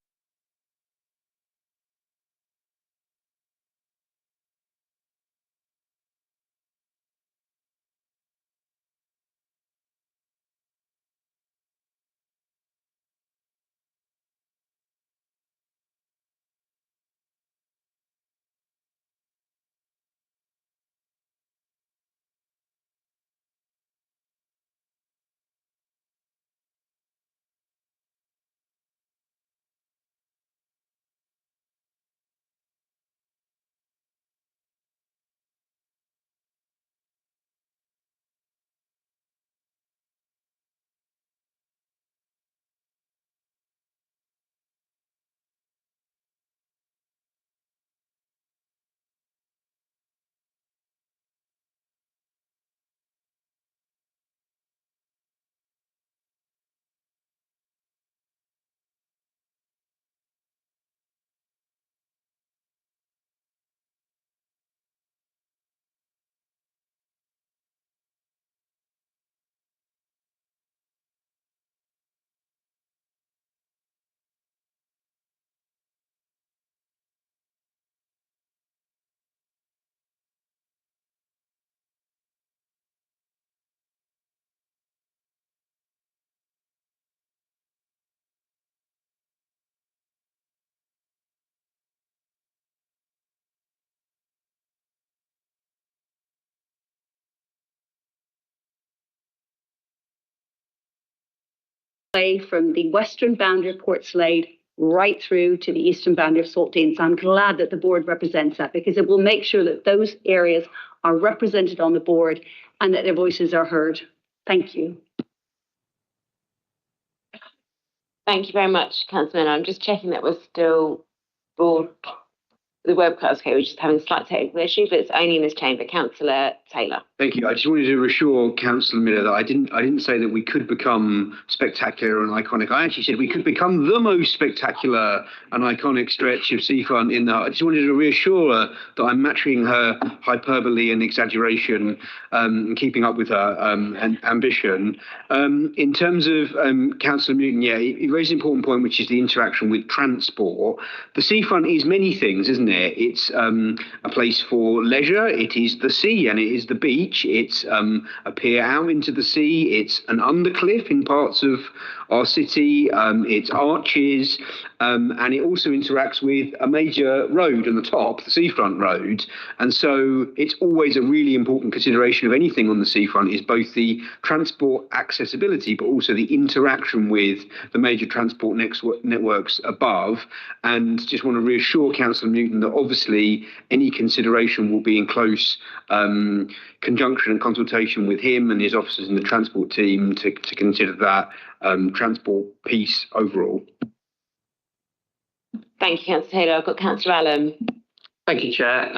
From the western boundary of Portslade right through to the eastern boundary of Saltdean. So I'm glad that the board represents that, because it will make sure that those areas are represented on the board and that their voices are heard. Thank you. Thank you very much, Councillor. I'm just checking that we're still board. The webcast, okay, we're just having a slight technical issue, but it's only in this chamber. Councillor Taylor. Thank you. I just wanted to reassure Councillor Miller that I didn't say that we could become spectacular and iconic. I actually said we could become the most spectacular and iconic stretch of seafront in that. I just wanted to reassure her that I'm matching her hyperbole and exaggeration, keeping up with her ambition. In terms of Councillor Newton, yeah, he raised an important point, which is the interaction with transport. The seafront is many things, isn't it? there. It's a place for leisure. It is the sea and it is the beach. It's a pier out into the sea. It's an undercliff in parts of our city. It's arches, and it also interacts with a major road on the top, the Seafront Road. And so it's always a really important consideration of anything on the seafront is both the transport accessibility, but also the interaction with the major transport networks above. And just want to reassure Councillor Newton that obviously any consideration will be in close conjunction and consultation with him and his officers in the transport team to consider that transport piece overall. Thank you, Councillor Taylor. I've got Councillor Allen. Thank you, Chair.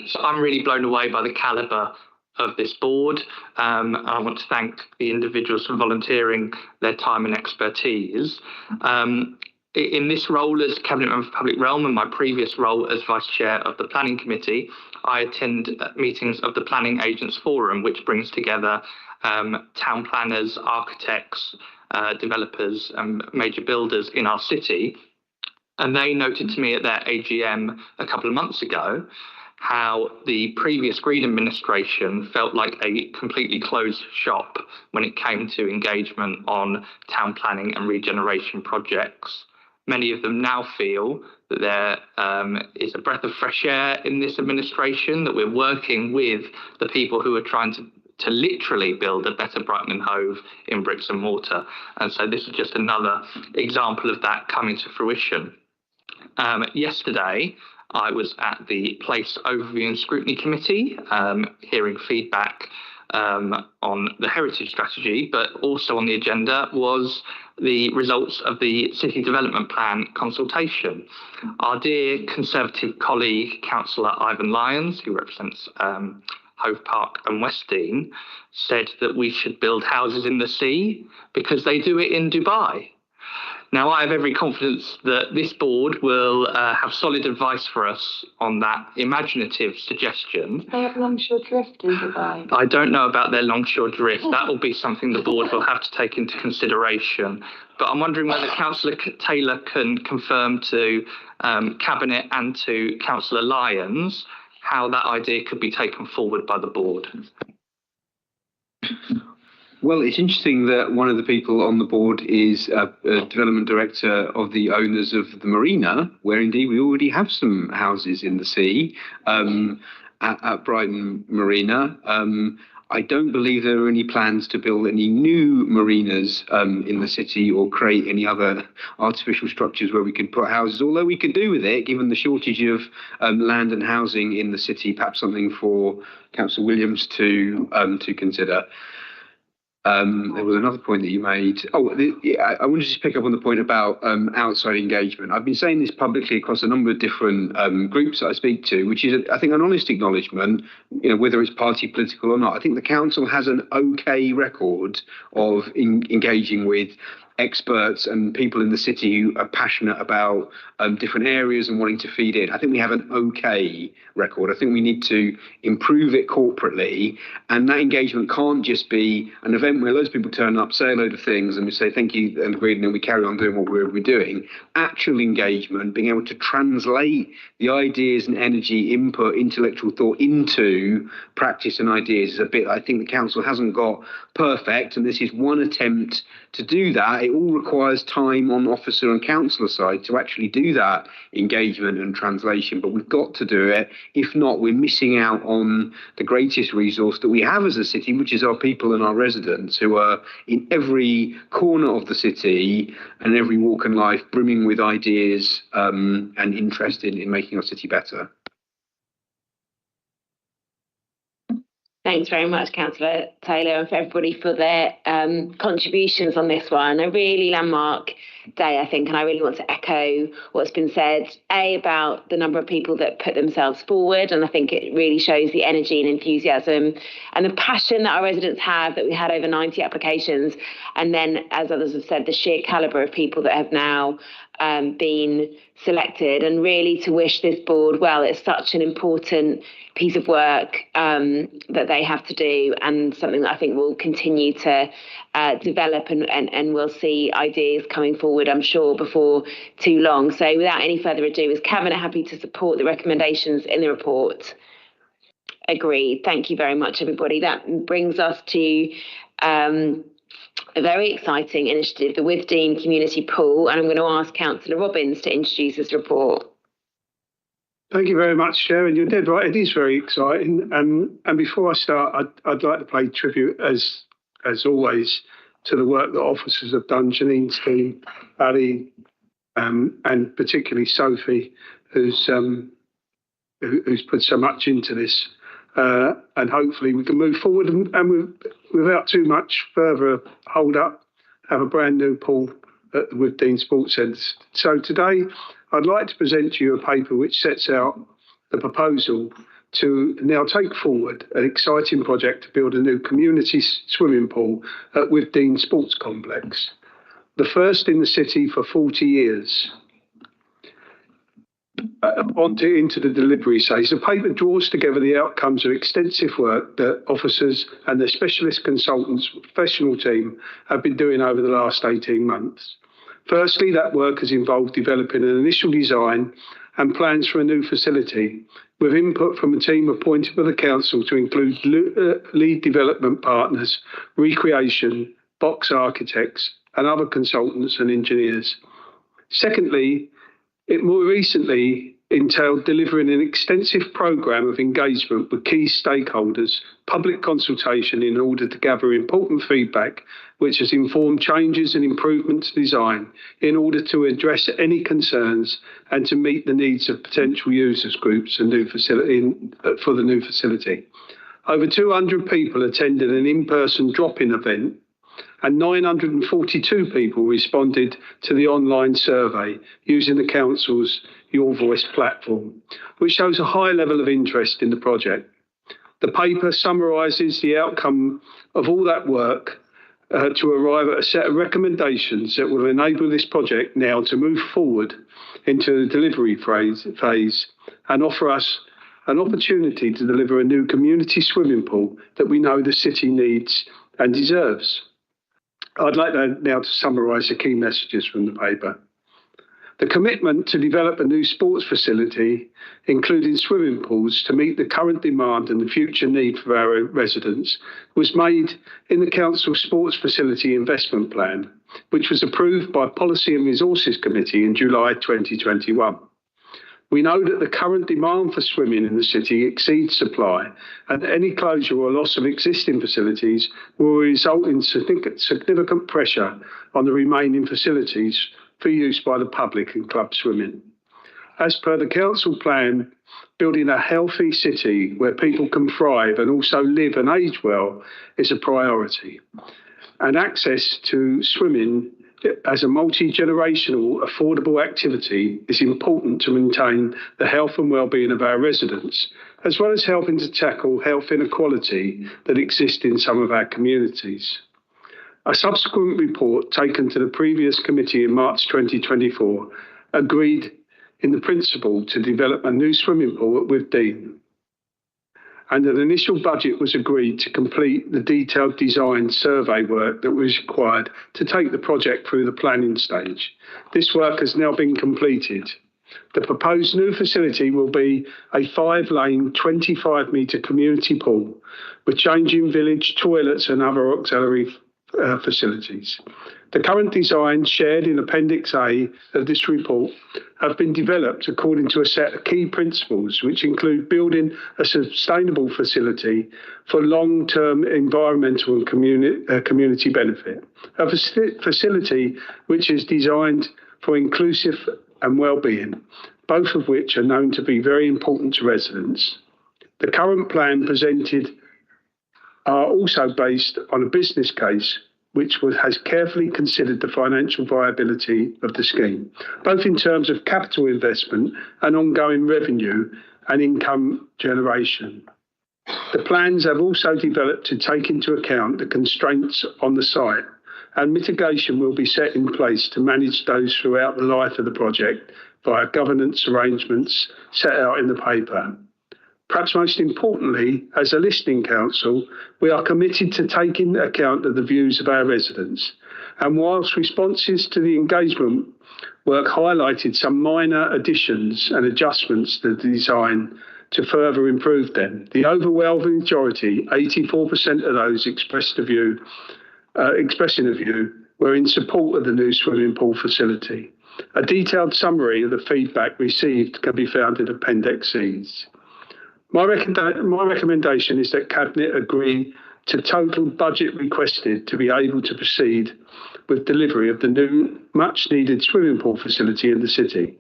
So I'm really blown away by the calibre of this board. I want to thank the individuals for volunteering their time and expertise. In this role as Cabinet Member for Public Realm and my previous role as Vice Chair of the Planning Committee, I attend meetings of the Planning Agents Forum, which brings together town planners, architects, developers and major builders in our city. And they noted to me at their AGM a couple of months ago how the previous Green administration felt like a completely closed shop when it came to engagement on town planning and regeneration projects. Many of them now feel that there is a breath of fresh air in this administration, that we're working with the people who are trying to literally build a better Brighton and Hove in bricks and mortar. And so this is just another example of that coming to fruition. Yesterday, I was at the Place Overview and Scrutiny Committee, hearing feedback on the heritage strategy, but also on the agenda was the results of the City Development Plan consultation. Our dear Conservative colleague, Councillor Ivan Lyons, who represents Hove Park and Westdean, said that we should build houses in the sea because they do it in Dubai. Now, I have every confidence that this board will have solid advice for us on that imaginative suggestion. They have longshore drift in Dubai. I don't know about their longshore drift. That will be something the board will have to take into consideration. But I'm wondering whether Councillor Taylor can confirm to Cabinet and to Councillor Lyons how that idea could be taken forward by the board. Well, it's interesting that one of the people on the board is a development director of the owners of the marina, where indeed we already have some houses in the sea at Brighton Marina. I don't believe there are any plans to build any new marinas in the city or create any other artificial structures where we could put houses, although we could do with it, given the shortage of land and housing in the city, perhaps something for Councillor Williams to consider. There was another point that you made. I wanted to just pick up on the point about outside engagement. I've been saying this publicly across a number of different groups that I speak to, which is, I think, an honest acknowledgement, whether it's party political or not. I think the council has an okay record of engaging with experts and people in the city who are passionate about different areas and wanting to feed in. I think we have an okay record. I think we need to improve it corporately, and that engagement can't just be an event where loads of people turn up, say a load of things, and we say thank you and agreed, and then we carry on doing what we're doing. Actual engagement, being able to translate the ideas and energy, input, intellectual thought into practice and ideas is a bit I think the council hasn't got perfect, and this is one attempt to do that. It all requires time on officer and councillor side to actually do that engagement and translation, but we've got to do it. If not, we're missing out on the greatest resource that we have as a city, which is our people and our residents, who are in every corner of the city and every walk in life, brimming with ideas and interested in making our city better. Thanks very much, Councillor Taylor, and for everybody for their contributions on this one. A really landmark day, I think, and I really want to echo what's been said, about the number of people that put themselves forward, and I think it really shows the energy and enthusiasm and the passion that our residents have, that we had over 90 applications, and then, as others have said, the sheer calibre of people that have now been selected, and really to wish this board well. It's such an important piece of work that they have to do, and something that I think will continue to develop, and we'll see ideas coming forward, I'm sure, before too long. So without any further ado, is Cabinet happy to support the recommendations in the report? Agreed. Thank you very much, everybody. That brings us to a very exciting initiative, the With Dean Community Pool, and I'm going to ask Councillor Robbins to introduce this report. Thank you very much, Chair, and you're dead right, it is very exciting. And before I start, I'd like to pay tribute, as always, to the work that officers have done, Janine's team, Ali, and particularly Sophie, who's put so much into this. And hopefully we can move forward and without too much further hold up, have a brand new pool at the With Dean Sports Centre. So today I'd like to present to you a paper which sets out the proposal to now take forward an exciting project to build a new community swimming pool at With Dean Sports Complex, the first in the city for 40 years. Into the delivery stage. The paper draws together the outcomes of extensive work that officers and the specialist consultants professional team have been doing over the last 18 months. Firstly, that work has involved developing an initial design and plans for a new facility, with input from a team appointed by the council to include lead development partners, recreation, box architects, and other consultants and engineers. Secondly, it more recently entailed delivering an extensive programme of engagement with key stakeholders, public consultation in order to gather important feedback, which has informed changes and improvements to design in order to address any concerns and to meet the needs of potential users groups and for the new facility. Over 200 people attended an in-person drop-in event, and 942 people responded to the online survey using the council's Your Voice platform, which shows a high level of interest in the project. The paper summarises the outcome of all that work to arrive at a set of recommendations that will enable this project now to move forward into the delivery phase and offer us an opportunity to deliver a new community swimming pool that we know the city needs and deserves. I'd like now to summarise the key messages from the paper. The commitment to develop a new sports facility, including swimming pools, to meet the current demand and the future need for our residents, was made in the Council Sports Facility Investment Plan, which was approved by Policy and Resources Committee in July 2021. We know that the current demand for swimming in the city exceeds supply, and any closure or loss of existing facilities will result in significant pressure on the remaining facilities for use by the public and club swimming. As per the council plan, building a healthy city where people can thrive and also live and age well is a priority. And access to swimming as a multi-generational affordable activity is important to maintain the health and well-being of our residents, as well as helping to tackle health inequality that exists in some of our communities. A subsequent report taken to the previous committee in March 2024 agreed in the principle to develop a new swimming pool at With Dean, and an initial budget was agreed to complete the detailed design survey work that was required to take the project through the planning stage. This work has now been completed. The proposed new facility will be a 5-lane, 25-metre community pool with changing village toilets and other auxiliary facilities. The current designs shared in Appendix A of this report have been developed according to a set of key principles, which include building a sustainable facility for long-term environmental and community benefit, a facility which is designed for inclusive and well-being, both of which are known to be very important to residents. The current plan presented are also based on a business case which has carefully considered the financial viability of the scheme, both in terms of capital investment and ongoing revenue and income generation. The plans have also developed to take into account the constraints on the site, and mitigation will be set in place to manage those throughout the life of the project via governance arrangements set out in the paper. Perhaps most importantly, as a listening council, we are committed to taking account of the views of our residents. And whilst responses to the engagement work highlighted some minor additions and adjustments to the design to further improve them, the overwhelming majority, 84% of those expressing a view, were in support of the new swimming pool facility. A detailed summary of the feedback received can be found in Appendix Cs. My recommendation is that Cabinet agree to total budget requested to be able to proceed with delivery of the new much needed swimming pool facility in the city.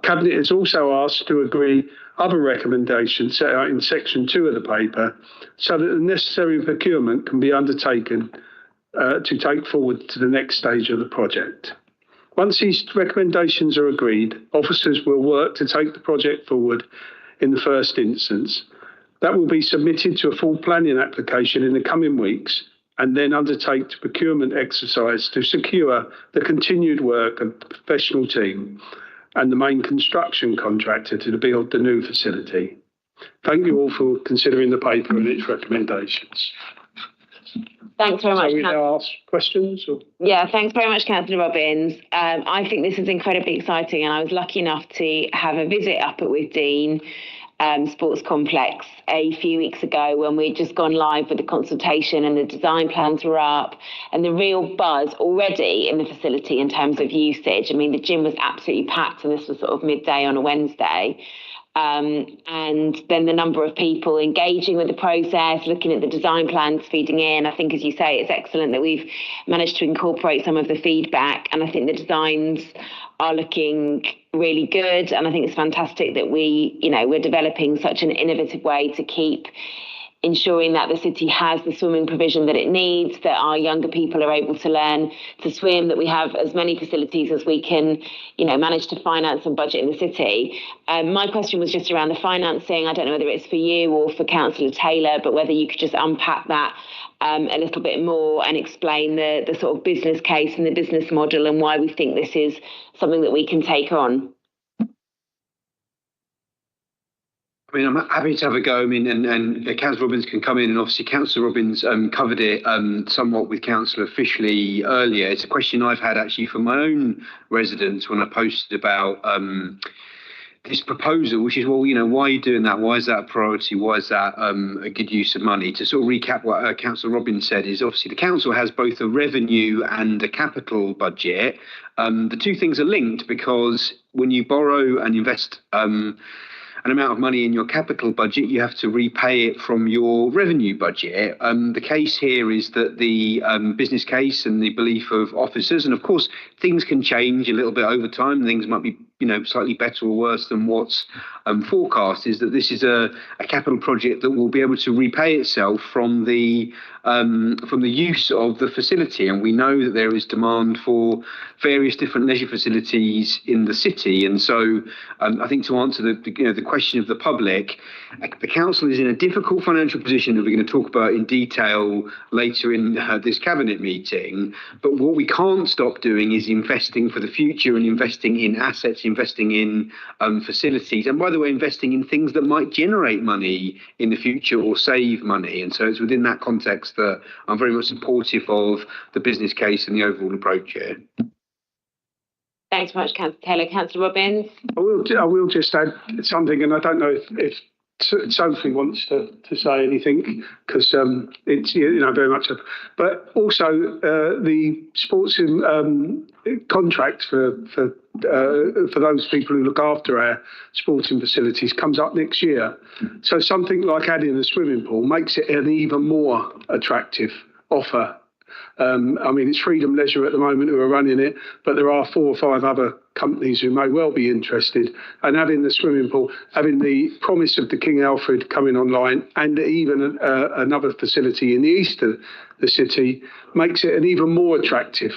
Cabinet is also asked to agree other recommendations set out in section 2 of the paper so that the necessary procurement can be undertaken to take forward to the next stage of the project. Once these recommendations are agreed, officers will work to take the project forward in the first instance. That will be submitted to a full planning application in the coming weeks and then undertake the procurement exercise to secure the continued work of the professional team and the main construction contractor to build the new facility. Thank you all for considering the paper and its recommendations. Thanks very much. So we now ask questions? Or? Yeah, thanks very much, Councillor Robbins. I think this is incredibly exciting, and I was lucky enough to have a visit up at Withdean Sports Complex a few weeks ago when we'd just gone live with the consultation and the design plans were up, and the real buzz already in the facility in terms of usage. I mean, the gym was absolutely packed, and this was sort of midday on a Wednesday. And then the number of people engaging with the process, looking at the design plans, feeding in. I think, as you say, it's excellent that we've managed to incorporate some of the feedback. And I think the designs are looking really good. And I think it's fantastic that we're developing such an innovative way to keep ensuring that the city has the swimming provision that it needs, that our younger people are able to learn to swim, that we have as many facilities as we can, manage to finance and budget in the city. My question was just around the financing. I don't know whether it's for you or for Councillor Taylor, but whether you could just unpack that a little bit more and explain the sort of business case and the business model and why we think this is something that we can take on. I mean, I'm happy to have a go. I mean, and Councillor Robbins can come in, and obviously Councillor Robbins covered it somewhat with Councillor Fishley earlier. It's a question I've had actually from my own residents when I posted about this proposal, which is, well, why are you doing that? Why is that a priority? Why is that a good use of money? To sort of recap what Councillor Robbins said is obviously the council has both a revenue and a capital budget. The two things are linked because when you borrow and invest an amount of money in your capital budget, you have to repay it from your revenue budget. The case here is that the business case and the belief of officers, and of course things can change a little bit over time, things might be slightly better or worse than what's forecast, is that this is a capital project that will be able to repay itself from the use of the facility. And we know that there is demand for various different leisure facilities in the city. And so I think to answer the question of the public, the council is in a difficult financial position that we're going to talk about in detail later in this cabinet meeting. But what we can't stop doing is investing for the future and investing in assets, investing in facilities, and by the way, investing in things that might generate money in the future or save money. And so it's within that context that I'm very much supportive of the business case and the overall approach here. Thanks very much, Councillor Taylor. Councillor Robbins? I will just add something, and I don't know if Sophie wants to say anything, because it's very much but also the sports contract for those people who look after our sporting facilities comes up next year. So something like adding a swimming pool makes it an even more attractive offer. I mean, it's Freedom Leisure at the moment who are running it, but there are 4 or 5 other companies who may well be interested. And having the swimming pool, having the promise of the King Alfred coming online, and even another facility in the east of the city, makes it an even more attractive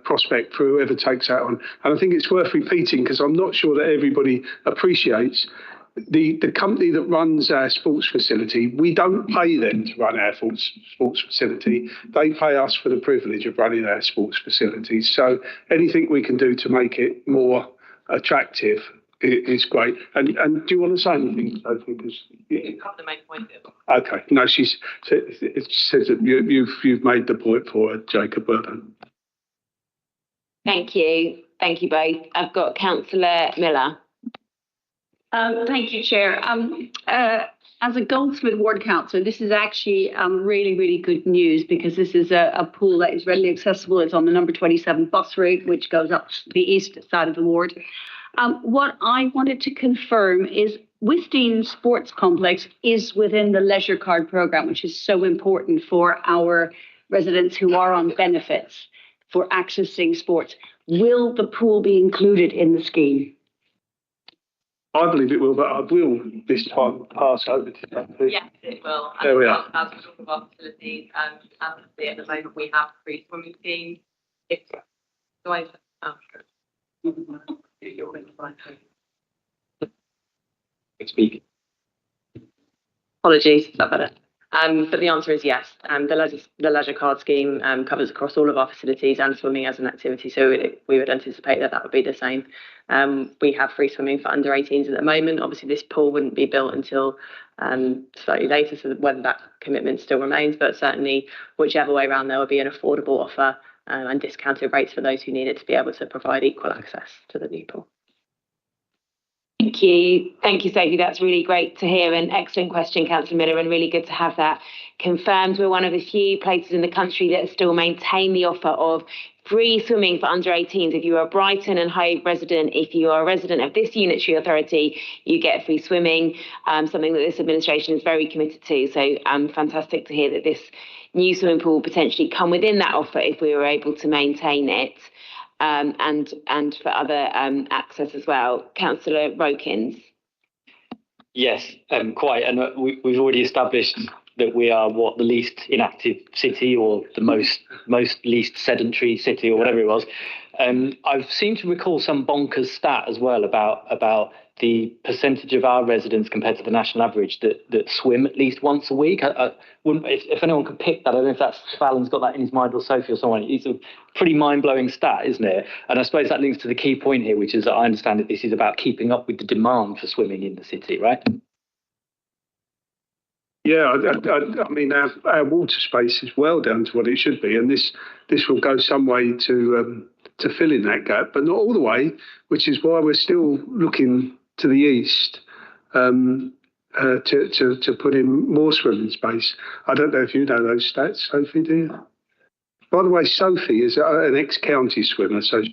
prospect for whoever takes that on. And I think it's worth repeating, because I'm not sure that everybody appreciates the company that runs our sports facility, we don't pay them to run our sports facility. They pay us for the privilege of running our sports facilities. So anything we can do to make it more attractive is great. And do you want to say anything, Sophie? You covered the main point. Okay. No, she says that you've made the point for her, Jacob. Well done. Thank you. Thank you both. I've got Councillor Miller. Thank you, Chair. As a Goldsmith Ward Councillor, this is actually really, really good news, because this is a pool that is readily accessible. It's on the number 27 bus route, which goes up the east side of the ward. What I wanted to confirm is Withdean Sports Complex is within the Leisure Card programme, which is so important for our residents who are on benefits for accessing sports. Will the pool be included in the scheme? I believe it will, but I will this time pass over to Sophie. Yes, it will. There we are. As we talk about facilities, as we see at the moment, we have free swimming schemes. Speak. Apologies, is that better? But the answer is yes. The leisure card scheme covers across all of our facilities and swimming as an activity, so we would anticipate that would be the same. We have free swimming for under 18s at the moment. Obviously, this pool wouldn't be built until slightly later, so whether that commitment still remains, but certainly whichever way around, there will be an affordable offer and discounted rates for those who need it to be able to provide equal access to the new pool. Thank you. Thank you, Sophie. That's really great to hear. An excellent question, Councillor Miller, and really good to have that confirmed. We're one of the few places in the country that still maintain the offer of free swimming for under 18s. If you are a Brighton and Hove resident, if you are a resident of this unitary authority, you get free swimming, something that this administration is very committed to. So fantastic to hear that this new swimming pool will potentially come within that offer if we were able to maintain it. And for other access as well. Councillor Rokins. Yes, quite. And we've already established that we are the least inactive city, or the most least sedentary city, or whatever it was. I've seemed to recall some bonkers stat as well about the percentage of our residents compared to the national average that swim at least once a week. I wouldn't, if anyone could pick that, I don't know if Alan's got that in his mind, or Sophie or someone. It's a pretty mind-blowing stat, isn't it? And I suppose that links to the key point here, which is that I understand that this is about keeping up with the demand for swimming in the city, right? Yeah, I mean, our water space is well down to what it should be, and this will go some way to filling that gap, but not all the way, which is why we're still looking to the east to put in more swimming space. I don't know if you know those stats, Sophie, do you? By the way, Sophie is an ex-county swimmer, so.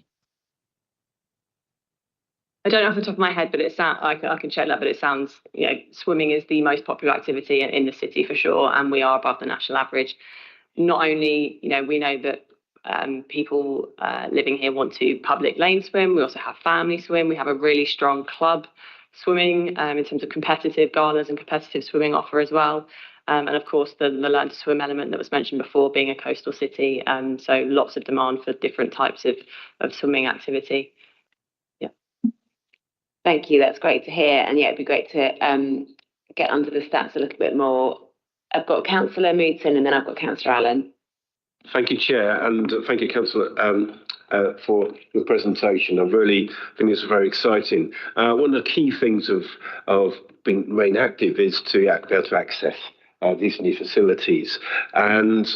I don't know off the top of my head, but it sounds, I can check that, but it sounds, swimming is the most popular activity in the city for sure, and we are above the national average. Not only, we know that people living here want to public lane swim, we also have family swim, we have a really strong club swimming in terms of competitive galas and competitive swimming offer as well. And of course, the learn to swim element that was mentioned before, being a coastal city, so lots of demand for different types of swimming activity. Thank you. That's great to hear. And it'd be great to get under the stats a little bit more. I've got Councillor Mooton and then I've got Councillor Allen. Thank you, Chair, and thank you, Councillor, for your presentation. I really think it's very exciting. One of the key things of being remain active is to be able to access these new facilities, and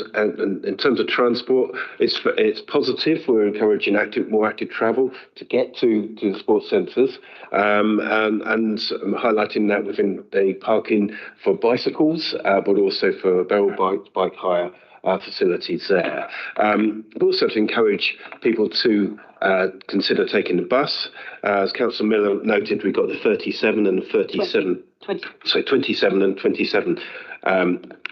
in terms of transport, it's positive. We're encouraging more active travel to get to the sports centres, and highlighting that within the parking for bicycles, but also for barrel bike hire facilities there. Also to encourage people to consider taking the bus. As Councillor Miller noted, we've got the 37 and 37. 27 and 27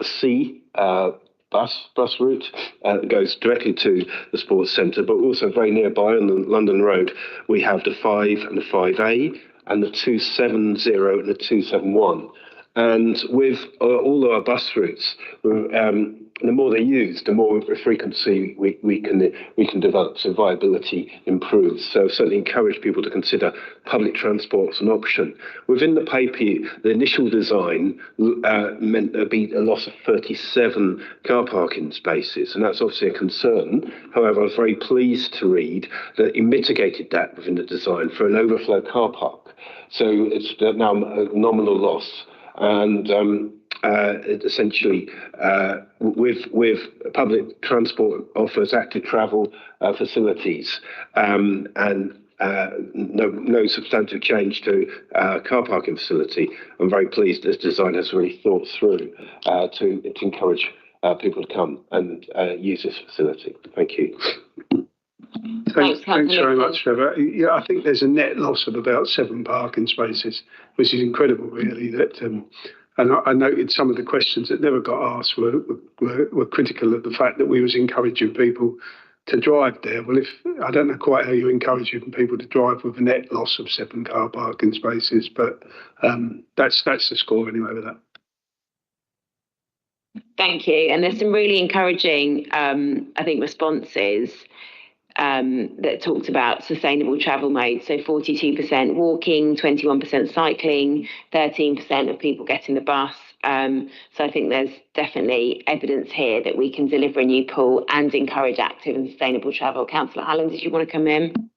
C bus route that goes directly to the sports centre, but also very nearby on the London Road, we have the 5 and the 5A and the 270 and the 271. And with all our bus routes, the more they're used, the more frequency we can develop, so viability improves. So certainly encourage people to consider public transport as an option. Within the paper, the initial design meant there'd be a loss of 37 car parking spaces, and that's obviously a concern. However, I was very pleased to read that you mitigated that within the design for an overflow car park. So it's now a nominal loss. And essentially, with public transport offers active travel facilities and no substantive change to car parking facility. I'm very pleased this design has really thought through to encourage people to come and use this facility. Thank you. Thanks very much, Trevor. Yeah, I think there's a net loss of about 7 parking spaces, which is incredible, really. That and I noted some of the questions that never got asked were critical of the fact that we was encouraging people to drive there. Well, I don't know quite how you encourage people to drive with a net loss of 7 car parking spaces, but that's the score anyway with that. Thank you. And there's some really encouraging, I think, responses that talked about sustainable travel modes. So 42% walking, 21% cycling, 13% of people getting the bus. So I think there's definitely evidence here that we can deliver a new pool and encourage active and sustainable travel. Councillor Allen, did you want to come in?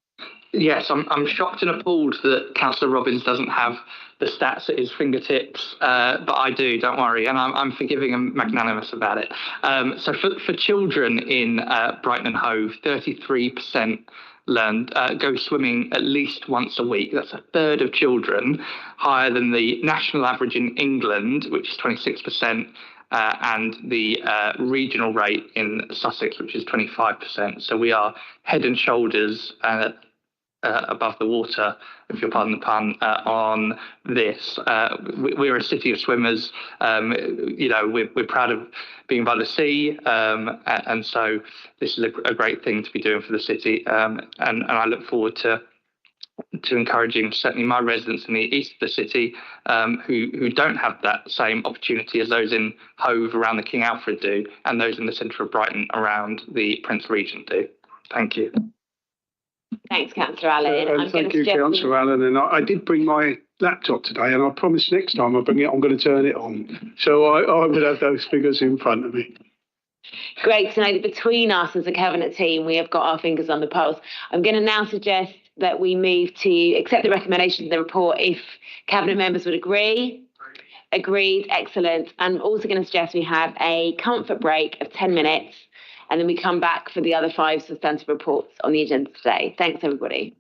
Yes, I'm shocked and appalled that Councillor Robbins doesn't have the stats at his fingertips, but I do, don't worry, and I'm forgiving and magnanimous about it. So for children in Brighton and Hove, 33% go swimming at least once a week. That's a third of children, higher than the national average in England, which is 26%. And the regional rate in Sussex, which is 25%. So we are head and shoulders above the water, if you'll pardon the pun, on this. We're a city of swimmers. We're proud of being by the sea, and so this is a great thing to be doing for the city. And I look forward to encouraging certainly my residents in the east of the city who don't have that same opportunity as those in Hove around the King Alfred do, and those in the centre of Brighton around the Prince Regent do. Thank you. Thanks, Councillor Allen. And thank you, Councillor Allen. And I did bring my laptop today, and I promise next time I bring it, I'm going to turn it on. So I would have those figures in front of me. Great to know that between us as a Cabinet team, we have got our fingers on the pulse. I'm going to now suggest that we move to accept the recommendations of the report if Cabinet members would agree. Agreed, excellent. I'm also going to suggest we have a comfort break of 10 minutes, and then we come back for the other 5 substantive reports on the agenda today. Thanks, everybody.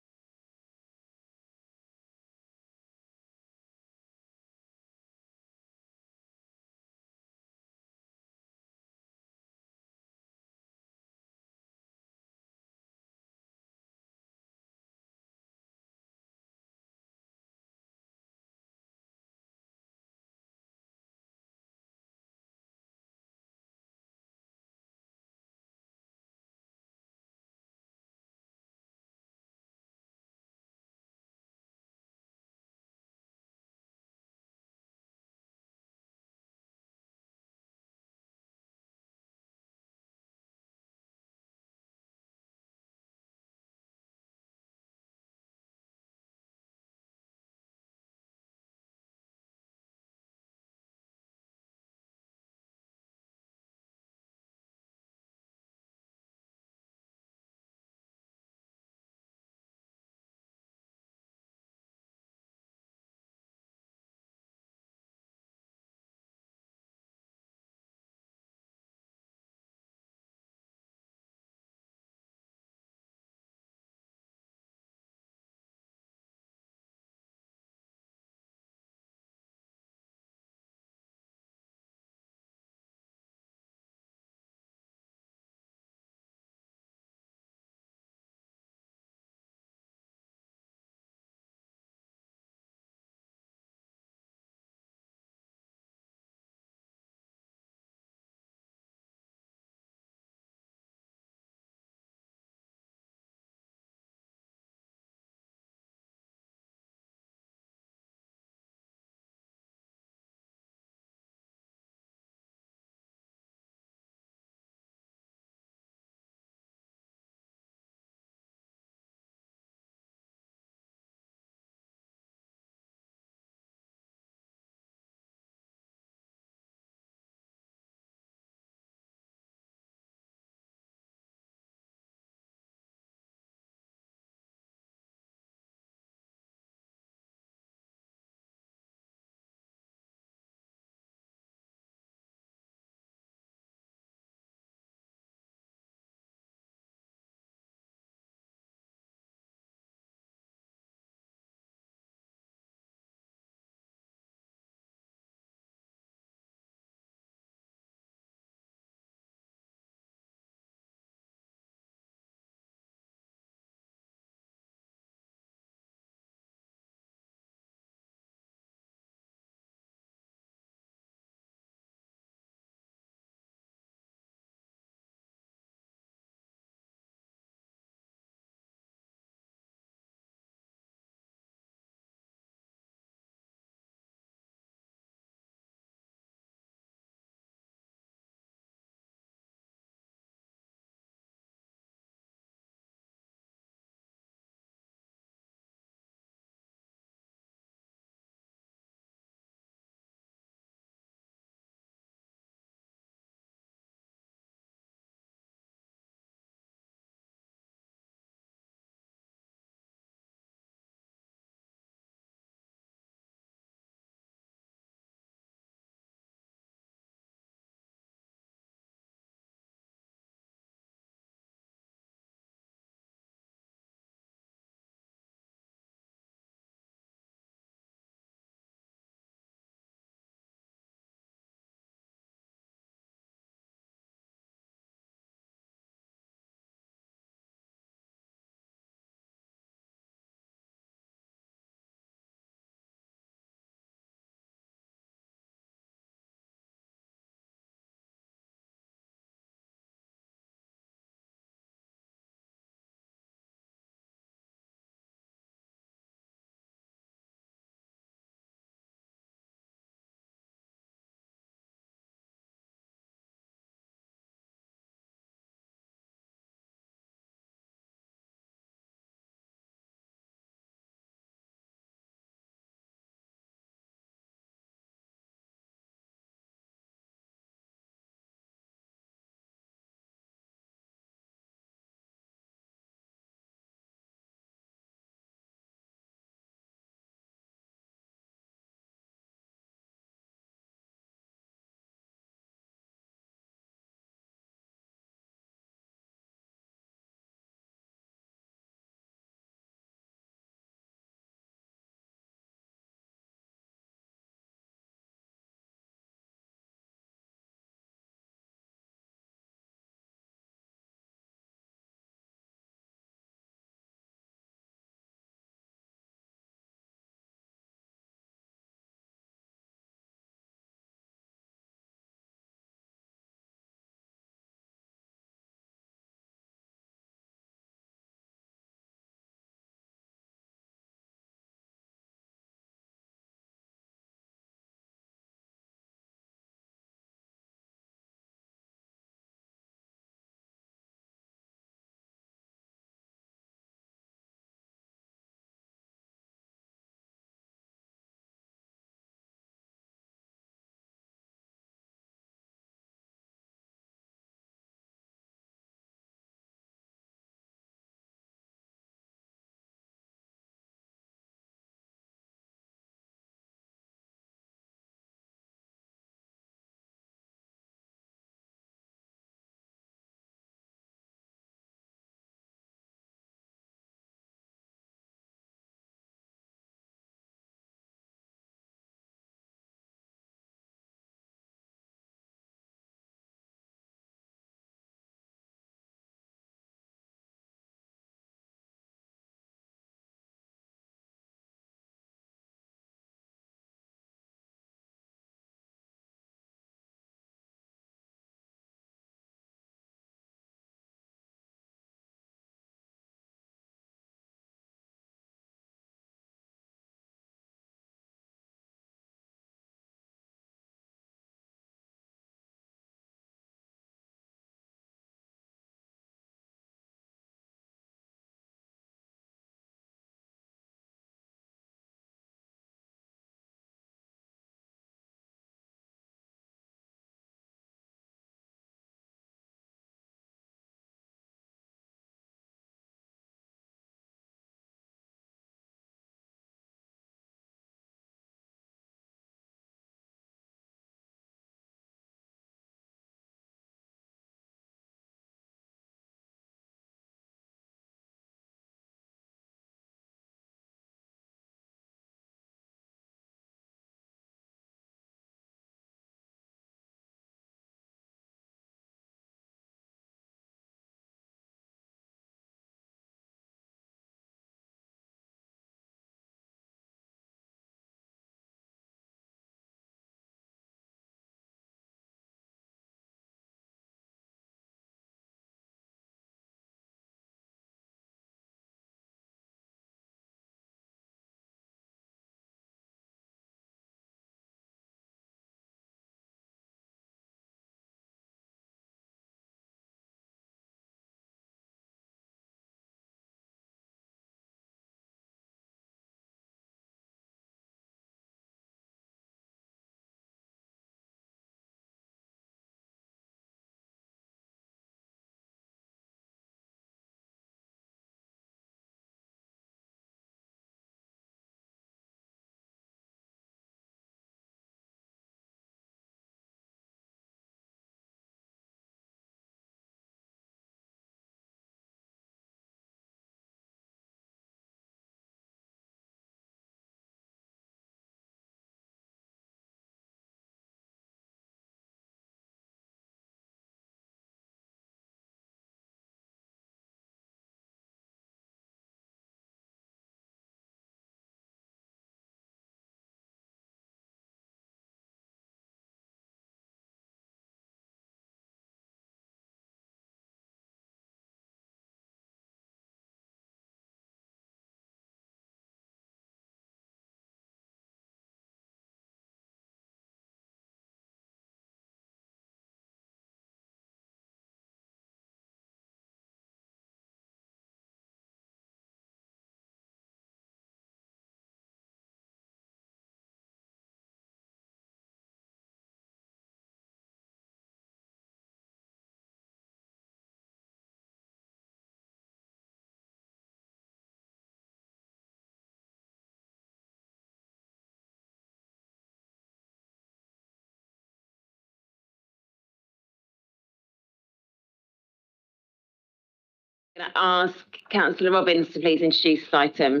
Can I ask Councillor Robbins to please introduce this item?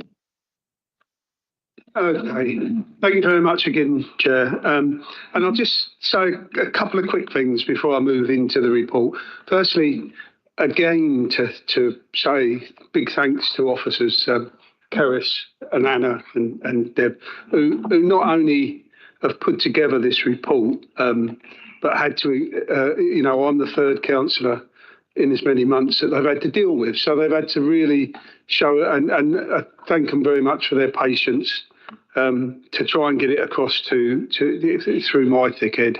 Okay, thank you very much again, Chair. And I'll just say a couple of quick things before I move into the report. Firstly, again, to say big thanks to officers Keris and Anna and Deb, who not only have put together this report, but had to, I'm the third councillor in as many months that they've had to deal with. So they've had to really show, and thank them very much for their patience to try and get it across to through my thick head.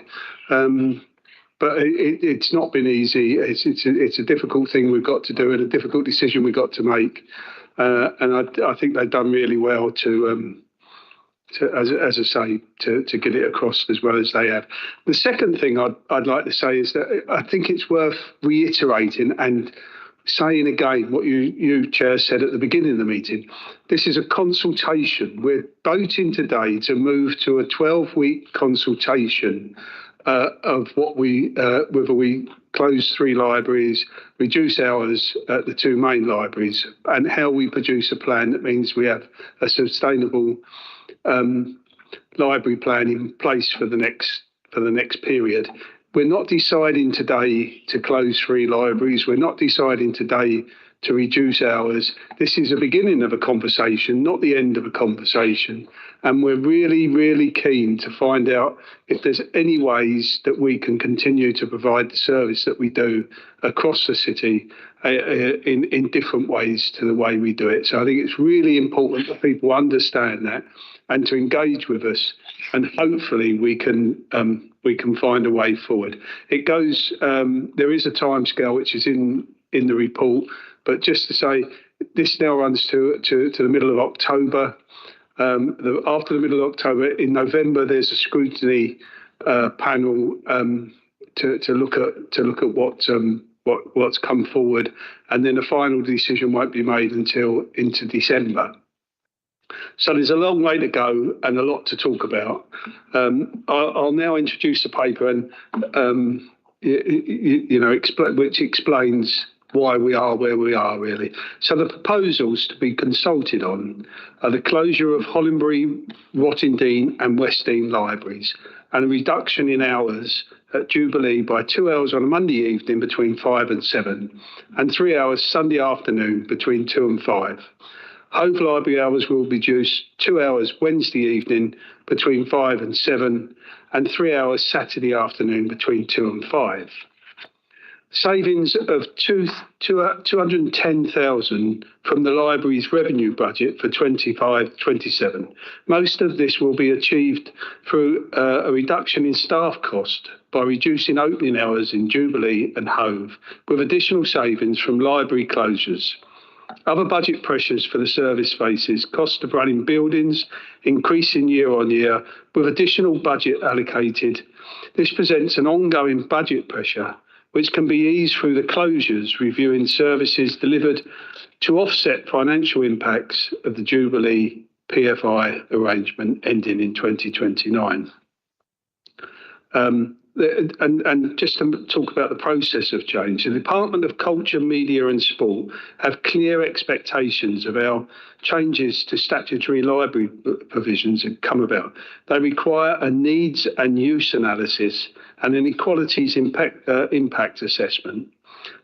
But it's not been easy. It's a difficult thing we've got to do and a difficult decision we've got to make. And I think they've done really well to as I say, to get it across as well as they have. The second thing I'd like to say is that I think it's worth reiterating and saying again what you Chair said at the beginning of the meeting. This is a consultation. We're voting today to move to a 12-week consultation of what whether we close 3 libraries, reduce hours at the 2 main libraries, and how we produce a plan that means we have a sustainable library plan in place for the next period. We're not deciding today to close 3 libraries. We're not deciding today to reduce hours. This is a beginning of a conversation, not the end of a conversation. And we're really, really keen to find out if there's any ways that we can continue to provide the service that we do across the city in different ways to the way we do it. So I think it's really important that people understand that and to engage with us, and hopefully we can find a way forward. It goes. There is a timescale which is in the report, but just to say, this now runs to the middle of October. After the middle of October, in November, there's a scrutiny panel to look at what's come forward, and then a final decision won't be made until into December. So there's a long way to go and a lot to talk about. I'll now introduce the paper and which explains why we are where we are, really. So the proposals to be consulted on are the closure of Hollandbury, Rottingdean and Westdean libraries, and a reduction in hours at Jubilee by 2 hours on a Monday evening between 5 and 7, and 3 hours Sunday afternoon between 2 and 5. Hove library hours will be reduced 2 hours Wednesday evening between 5 and 7, and 3 hours Saturday afternoon between 2 and 5. Savings of 210,000 from the library's revenue budget for 25-27. Most of this will be achieved through a reduction in staff cost by reducing opening hours in Jubilee and Hove, with additional savings from library closures. Other budget pressures for the service faces cost of running buildings, increasing year on year, with additional budget allocated. This presents an ongoing budget pressure, which can be eased through the closures, reviewing services delivered to offset financial impacts of the Jubilee PFI arrangement ending in 2029. And just to talk about the process of change, the Department of Culture, Media and Sport have clear expectations of how changes to statutory library provisions have come about. They require a needs and use analysis and an equalities impact assessment.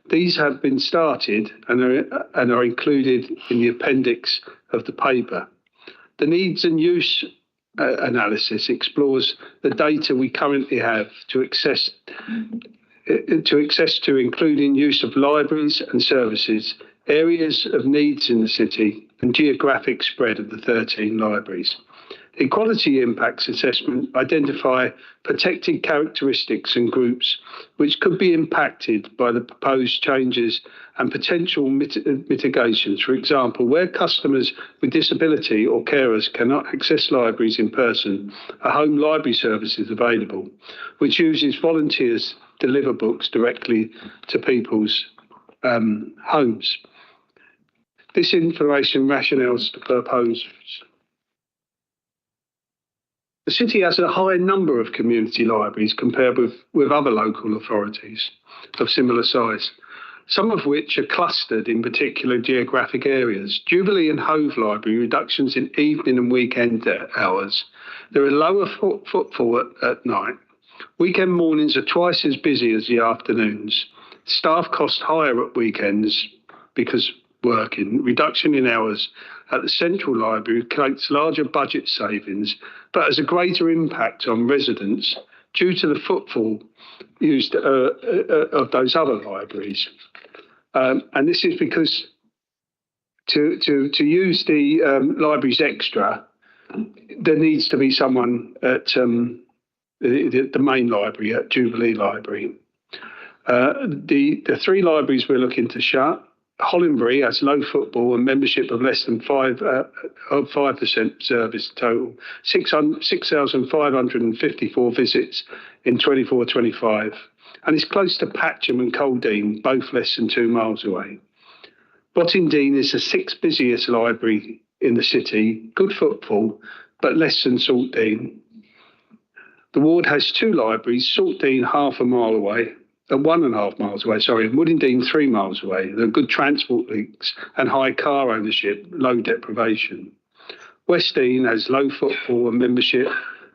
These have been started and are included in the appendix of the paper. The needs and use analysis explores the data we currently have to access to, including use of libraries and services, areas of needs in the city, and geographic spread of the 13 libraries. Equality impacts assessment identify protected characteristics and groups which could be impacted by the proposed changes and potential mitigations. For example, where customers with disability or carers cannot access libraries in person, a home library service is available, which uses volunteers to deliver books directly to people's homes. This information rationales the proposals. The city has a high number of community libraries compared with other local authorities of similar size. some of which are clustered in particular geographic areas. Jubilee and Hove Library, reductions in evening and weekend hours. There are lower footfall at night. Weekend mornings are twice as busy as the afternoons. Staff cost higher at weekends because working. Reduction in hours at the Central Library creates larger budget savings, but has a greater impact on residents due to the footfall used of those other libraries. And this is because to use the libraries extra, there needs to be someone at the main library, at Jubilee Library. The three libraries we're looking to shut. Hollandbury has low football and membership of less than 5% service total, 6,554 visits in 24-25, and it's close to Patcham and Colddean, both less than 2 miles away. Rottingdean is the 6th busiest library in the city, good footfall, but less than Saltdean. The ward has 2 libraries, Saltdean half a mile away, 1.5 miles away, and Woodingdean 3 miles away. There are good transport links and high car ownership, low deprivation. Westdean has low footfall and membership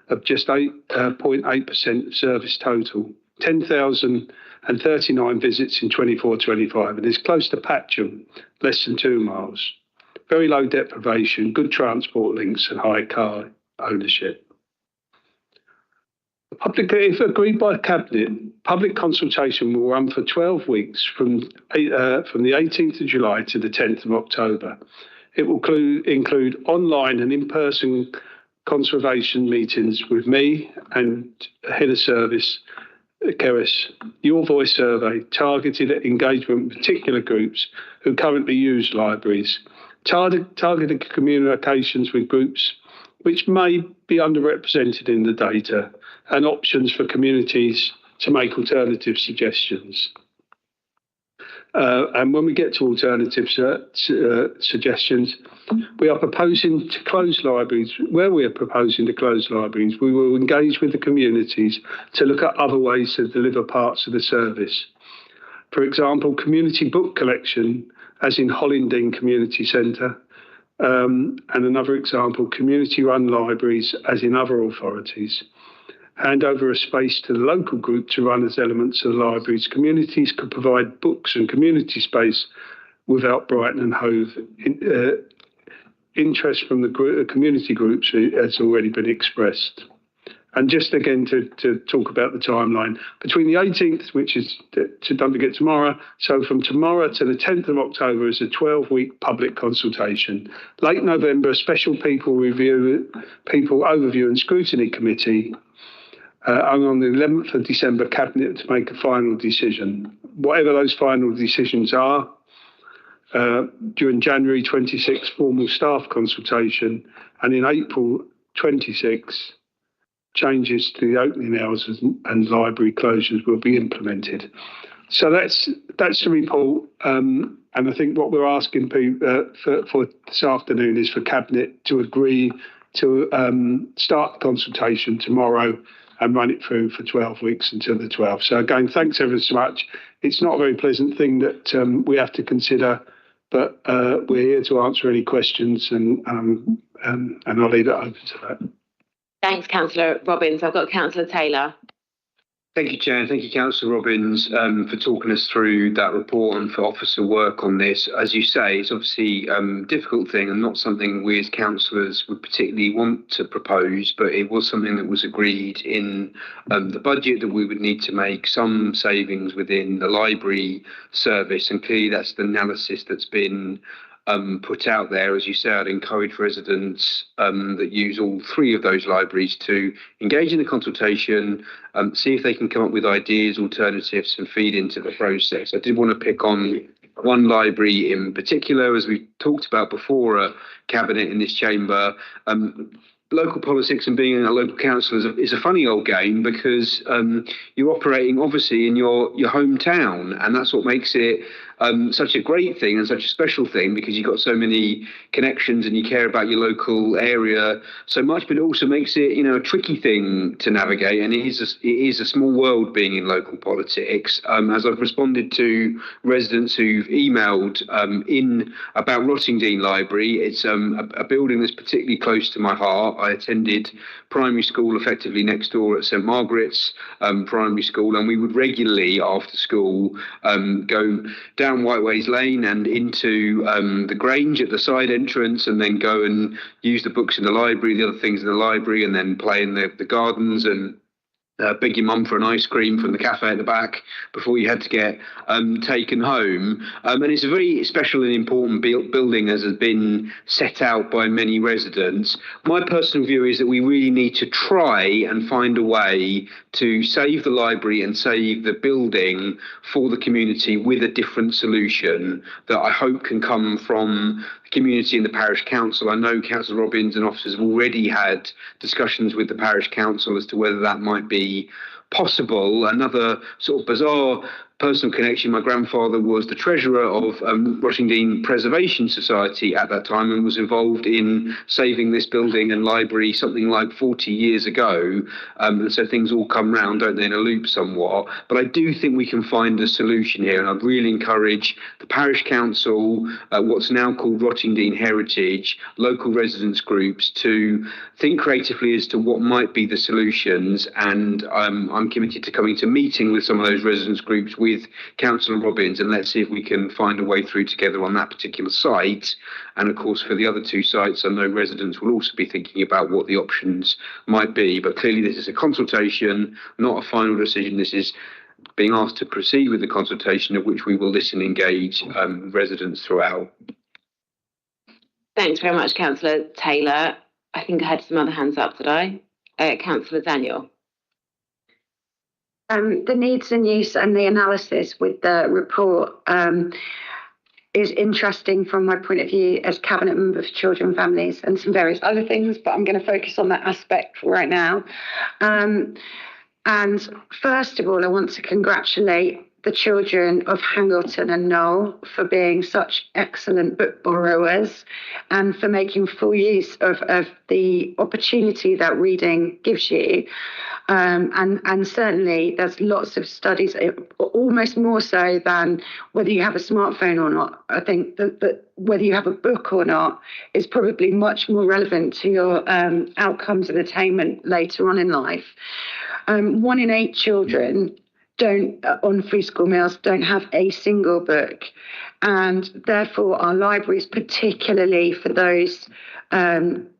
of just 8.8% service total, 10,039 visits in 24-25, and is close to Patcham, less than 2 miles. Very low deprivation, good transport links and high car ownership. If agreed by Cabinet, public consultation will run for 12 weeks from the 18th of July to the 10th of October. It will include online and in-person conservation meetings with me and Head of Service, Keris, Your Voice survey, targeted engagement with particular groups who currently use libraries, targeted communications with groups which may be underrepresented in the data, and options for communities to make alternative suggestions. And when we get to alternative suggestions, we are proposing to close libraries. Where we are proposing to close libraries, we will engage with the communities to look at other ways to deliver parts of the service. For example, community book collection, as in Hollanddean Community Centre, and another example, community-run libraries, as in other authorities. Hand over a space to the local group to run as elements of the libraries. Communities could provide books and community space without Brighton and Hove. Interest from the community groups has already been expressed. And just again to talk about the timeline, between the 18th, which is don't forget tomorrow, so from tomorrow to the 10th of October is a 12-week public consultation. Late November, a special people overview and scrutiny committee. And on the 11th of December, Cabinet to make a final decision. Whatever those final decisions are, during January 26, formal staff consultation, and in April 26, changes to the opening hours and library closures will be implemented. So that's the report, and I think what we're asking for this afternoon is for Cabinet to agree to start the consultation tomorrow and run it through for 12 weeks until the 12th. So again, thanks ever so much. It's not a very pleasant thing that we have to consider, but we're here to answer any questions, and I'll leave it open to that. Thanks, Councillor Robbins. I've got Councillor Taylor. Thank you, Chair. Thank you, Councillor Robbins, for talking us through that report and for officer work on this. As you say, it's obviously a difficult thing and not something we as councillors would particularly want to propose, but it was something that was agreed in the budget that we would need to make some savings within the library service, and clearly that's the analysis that's been put out there. As you say, I'd encourage residents that use all 3 of those libraries to engage in the consultation, see if they can come up with ideas, alternatives, and feed into the process. I did want to pick on one library in particular, as we talked about before, Cabinet in this chamber. Local politics and being a local councillor is a funny old game, because you're operating obviously in your hometown, and that's what makes it such a great thing and such a special thing because you've got so many connections and you care about your local area so much, but it also makes it, a tricky thing to navigate. And it is a small world being in local politics. As I've responded to residents who've emailed in about Rottingdean Library, it's a building that's particularly close to my heart. I attended primary school effectively next door at St Margaret's primary school, and we would regularly after school go down Whiteways Lane and into the Grange at the side entrance, and then go and use the books in the library, the other things in the library, and then play in the gardens and beg your mum for an ice cream from the cafe at the back before you had to get taken home. And it's a very special and important building, as has been set out by many residents. My personal view is that we really need to try and find a way to save the library and save the building for the community with a different solution that I hope can come from the community and the parish council. I know Councillor Robbins and officers have already had discussions with the parish council as to whether that might be possible. Another sort of bizarre personal connection, my grandfather was the treasurer of Rottingdean Preservation Society at that time and was involved in saving this building and library something like 40 years ago. And so things all come round, don't they, in a loop somewhat. But I do think we can find a solution here, and I'd really encourage the parish council, what's now called Rottingdean Heritage, local residents groups to think creatively as to what might be the solutions. And I'm committed to coming to meeting with some of those residents groups with Councillor Robbins, and let's see if we can find a way through together on that particular site. And of course, for the other two sites, I know residents will also be thinking about what the options might be. But clearly, this is a consultation, not a final decision. This is being asked to proceed with the consultation, of which we will listen and engage residents throughout. Thanks very much, Councillor Taylor. I think I had some other hands up, did I? Councillor Daniel. The needs and use and the analysis with the report is interesting from my point of view as Cabinet Member for Children and Families and some various other things, but I'm going to focus on that aspect right now. And first of all, I want to congratulate the children of Hangleton and Knoll for being such excellent book borrowers and for making full use of the opportunity that reading gives you. And certainly there's lots of studies, almost more so than whether you have a smartphone or not. I think that whether you have a book or not is probably much more relevant to your outcomes and attainment later on in life. 1 in 8 children on free school meals don't have a single book, and therefore our libraries, particularly for those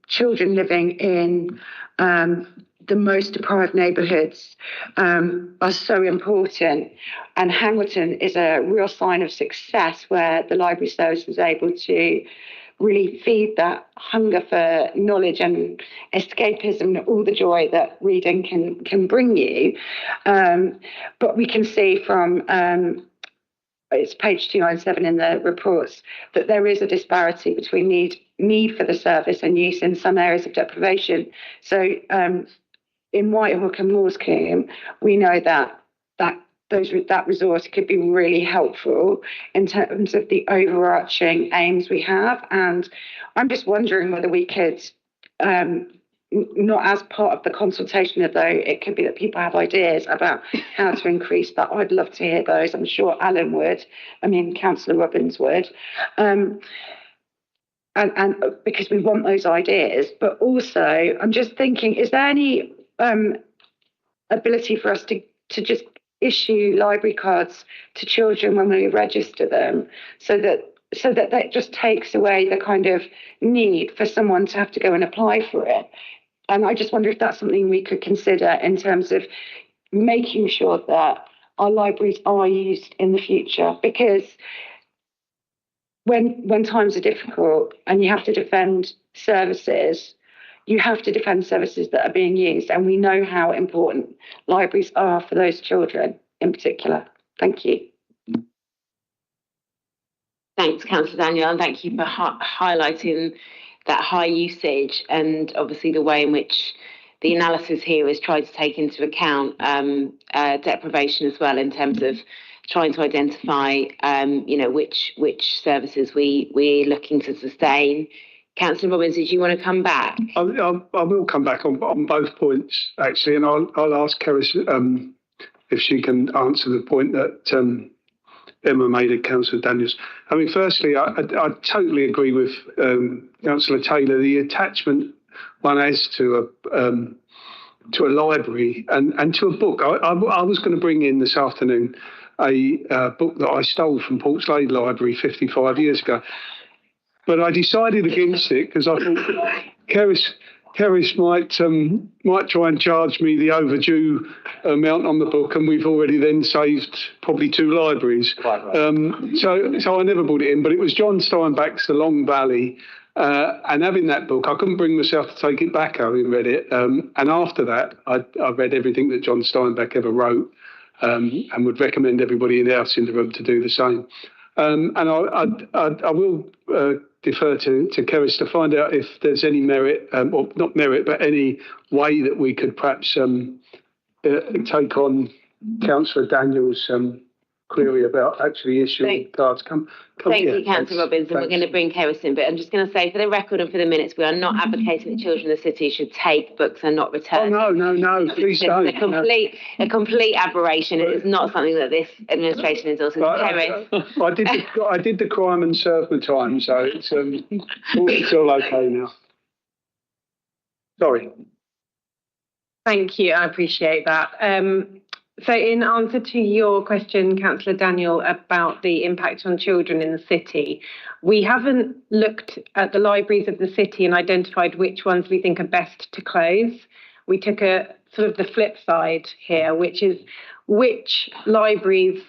children living in the most deprived neighbourhoods, are so important. And Hangleton is a real sign of success where the library service was able to really feed that hunger for knowledge and escapism, all the joy that reading can bring you. But we can see from it's page 297 in the reports that there is a disparity between need for the service and use in some areas of deprivation. So in Whitehawk and Morscombe, we know that resource could be really helpful in terms of the overarching aims we have. And I'm just wondering whether we could, not as part of the consultation, although it could be that people have ideas about how to increase that. I'd love to hear those. I'm sure Alan would. Councillor Robbins would. And because we want those ideas, but also I'm just thinking, is there any ability for us to just issue library cards to children when we register them, so that just takes away the kind of need for someone to have to go and apply for it? And I just wonder if that's something we could consider in terms of making sure that our libraries are used in the future, because when times are difficult and you have to defend services, you have to defend services that are being used, and we know how important libraries are for those children in particular. Thank you. Thanks, Councillor Daniel, and thank you for highlighting that high usage and obviously the way in which the analysis here is tried to take into account deprivation as well, in terms of trying to identify, which services we're looking to sustain. Councillor Robbins, did you want to come back? I will come back on both points, actually, and I'll ask Keris if she can answer the point that Emma made at Councillor Daniels. I mean, firstly, I totally agree with Councillor Taylor. The attachment one has to a library and to a book. I was going to bring in this afternoon a book that I stole from Portslade Library 55 years ago. But I decided against it because I thought Keris might try and charge me the overdue amount on the book, and we've already then saved probably 2 libraries. So I never brought it in, but it was John Steinbeck's The Long Valley, and having that book, I couldn't bring myself to take it back having read it. And after that, I read everything that John Steinbeck ever wrote, and would recommend everybody else in the room to do the same. And I will defer to Keris to find out if there's any merit, or not merit, but any way that we could perhaps take on Councillor Daniels' query about actually issuing cards. Thank you, Councillor Robbins, and we're going to bring Keris in. But I'm just going to say, for the record and for the minutes, we are not advocating that children in the city should take books and not return. Oh no, please don't. It's a complete aberration. It is not something that this administration endorses. Keris. I did the crime and served my time, so it's all okay now. Sorry. Thank you. I appreciate that. So in answer to your question, Councillor Daniel, about the impact on children in the city, we haven't looked at the libraries of the city and identified which ones we think are best to close. We took a sort of the flip side here, which is which libraries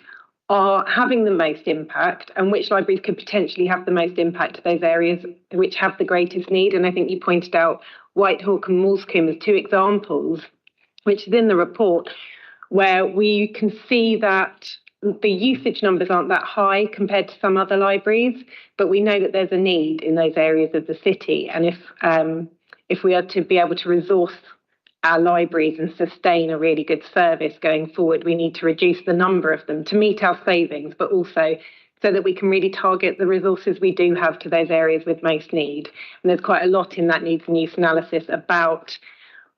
are having the most impact and which libraries could potentially have the most impact to those areas which have the greatest need. And I think you pointed out Whitehawk and Moulsecoomb as 2 examples, which is in the report, where we can see that the usage numbers aren't that high compared to some other libraries, but we know that there's a need in those areas of the city. And if we are to be able to resource our libraries and sustain a really good service going forward, we need to reduce the number of them to meet our savings, but also so that we can really target the resources we do have to those areas with most need. And there's quite a lot in that needs and use analysis about.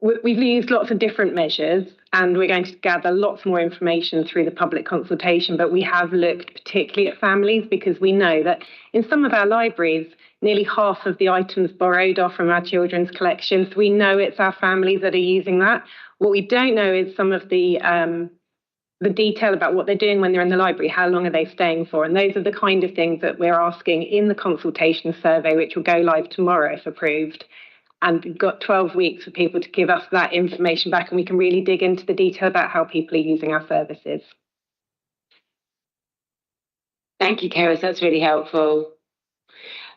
We've used lots of different measures, and we're going to gather lots more information through the public consultation, but we have looked particularly at families because we know that in some of our libraries, nearly half of the items borrowed are from our children's collections. We know it's our families that are using that. What we don't know is some of the detail about what they're doing when they're in the library, how long are they staying for? And those are the kind of things that we're asking in the consultation survey, which will go live tomorrow if approved. And we've got 12 weeks for people to give us that information back, and we can really dig into the detail about how people are using our services. Thank you, Keris. That's really helpful.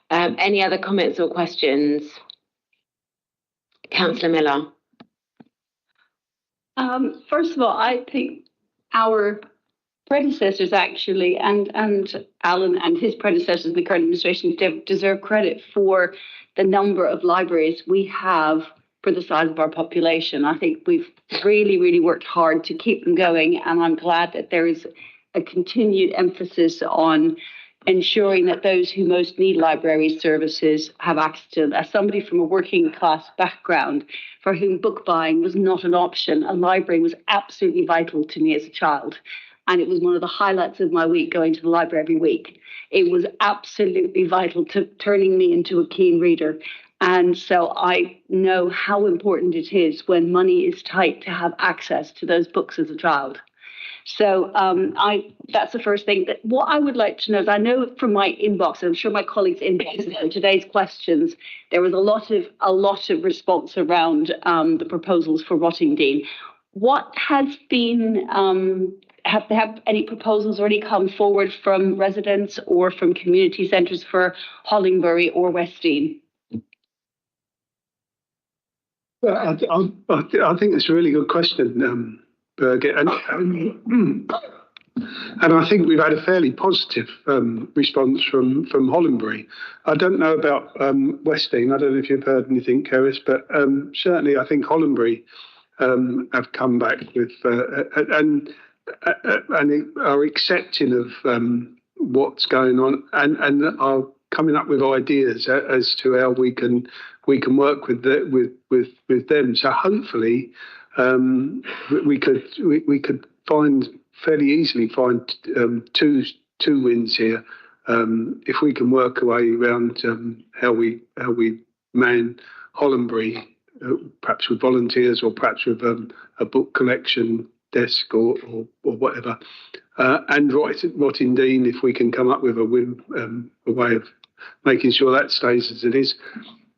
Any other comments or questions? Councillor Miller. First of all, I think our predecessors actually, and Alan and his predecessors in the current administration deserve credit for the number of libraries we have for the size of our population. I think we've really, really worked hard to keep them going, and I'm glad that there is a continued emphasis on ensuring that those who most need library services have access to them. As somebody from a working class background for whom book buying was not an option, a library was absolutely vital to me as a child. And it was one of the highlights of my week, going to the library every week. It was absolutely vital to turning me into a keen reader. And so I know how important it is when money is tight to have access to those books as a child. So that's the first thing. What I would like to know is, I know from my inbox, and I'm sure my colleagues' inbox for today's questions, there was a lot of response around the proposals for Rottingdean. What has been have any proposals already come forward from residents or from community centres for Hollingbury or Westdean? Well, I think it's a really good question, Birgit, and I think we've had a fairly positive response from Hollingbury. I don't know about Westdean. I don't know if you've heard anything, Keris, but certainly I think Hollingbury have come back with and and are accepting of what's going on, and are coming up with ideas as to how we can work with them. So hopefully we could fairly easily find two wins here if we can work a way around how we man Hollandbury, perhaps with volunteers or perhaps with a book collection desk or whatever, and Rotting Dean, if we can come up with a way of making sure that stays as it is,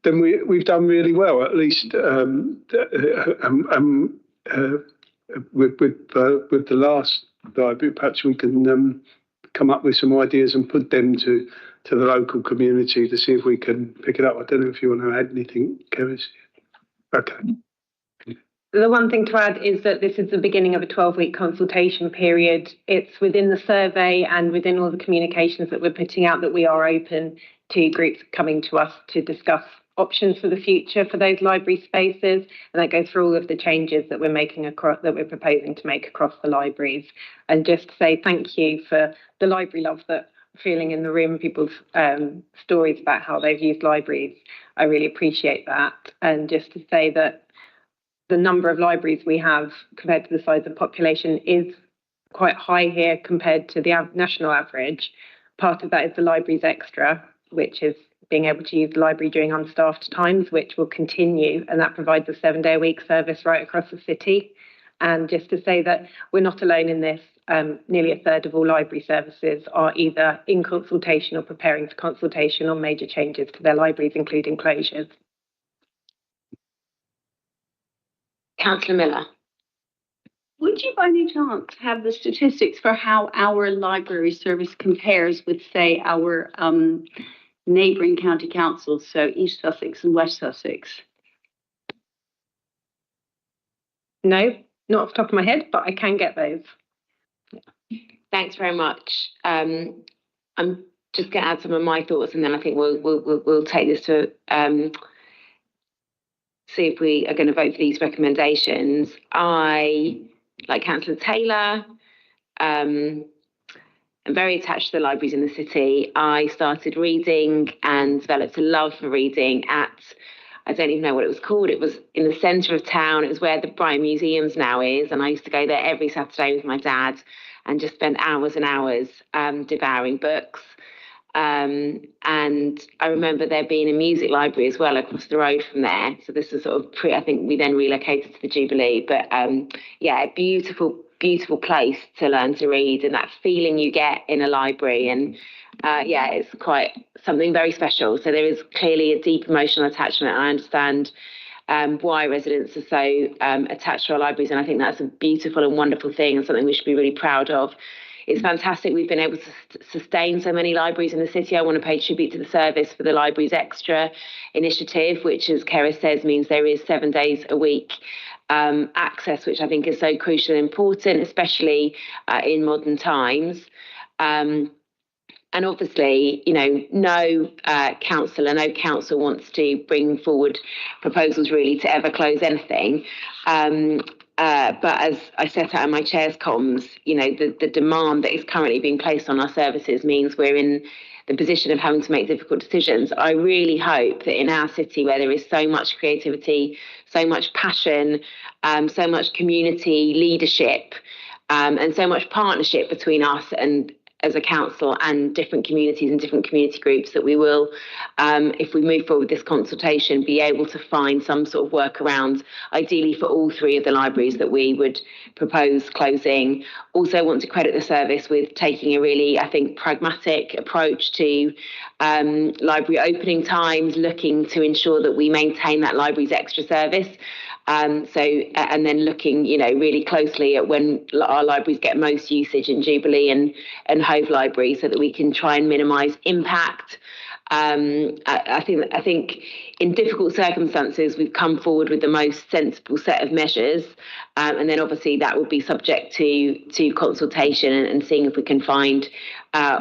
then we've done really well. At least with the last library, perhaps we can come up with some ideas and put them to the local community to see if we can pick it up. I don't know if you want to add anything, Keris. Okay. The one thing to add is that this is the beginning of a 12-week consultation period. It's within the survey and within all the communications that we're putting out that we are open to groups coming to us to discuss options for the future for those library spaces, and that goes through all of the changes that we're proposing to make across the libraries. And just to say thank you for the library love that I'm feeling in the room, people's stories about how they've used libraries. I really appreciate that. And just to say that the number of libraries we have compared to the size of the population is quite high here compared to the national average. Part of that is the libraries extra, which is being able to use the library during unstaffed times, which will continue, and that provides a 7-day-a-week service right across the city. And just to say that we're not alone in this, nearly a third of all library services are either in consultation or preparing for consultation on major changes to their libraries, including closures. Councillor Miller. Would you by any chance have the statistics for how our library service compares with, say, our neighbouring county councils, so East Sussex and West Sussex? No, not off the top of my head, but I can get those. Thanks very much. I'm just going to add some of my thoughts, and then I think we'll take this to see if we are going to vote for these recommendations. I, like Councillor Taylor, I'm very attached to the libraries in the city. I started reading and developed a love for reading at, I don't even know what it was called. It was in the centre of town. It was where the Brighton Museums now is. And I used to go there every Saturday with my dad and just spend hours and hours devouring books. And I remember there being a music library as well across the road from there. So this was sort of I think we then relocated to the Jubilee. But yeah, a beautiful place to learn to read, and that feeling you get in a library. And yeah, it's quite something very special. So there is clearly a deep emotional attachment. I understand why residents are so attached to our libraries, and I think that's a beautiful and wonderful thing and something we should be really proud of. It's fantastic we've been able to sustain so many libraries in the city. I want to pay tribute to the service for the Libraries Extra initiative, which, as Keris says, means there is 7 days a week access, which I think is so crucial and important, especially in modern times. And obviously, you know, no council wants to bring forward proposals really to ever close anything. But as I set out in my chair's comms, you know, the demand that is currently being placed on our services means we're in the position of having to make difficult decisions. I really hope that in our city, where there is so much creativity, so much passion, so much community leadership, and so much partnership between us and as a council and different communities and different community groups, that we will, if we move forward with this consultation, be able to find some sort of workaround, ideally for all 3 of the libraries that we would propose closing. Also want to credit the service with taking a really, I think, pragmatic approach to library opening times, looking to ensure that we maintain that libraries extra service. And then looking, you know, really closely at when our libraries get most usage in Jubilee and Hove Library, so that we can try and minimise impact. I think in difficult circumstances we've come forward with the most sensible set of measures, and then obviously that will be subject to consultation and seeing if we can find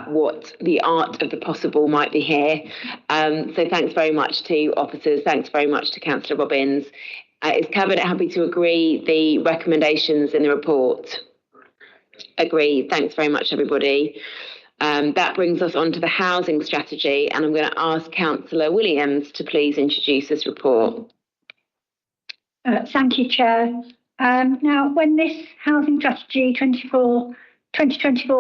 what the art of the possible might be here. So thanks very much to officers. Thanks very much to Councillor Robbins. Is Cabinet happy to agree the recommendations in the report? Agreed. Thanks very much, everybody. That brings us on to the housing strategy, and I'm going to ask Councillor Williams to please introduce this report. Thank you, Chair. Now, when this housing strategy 2024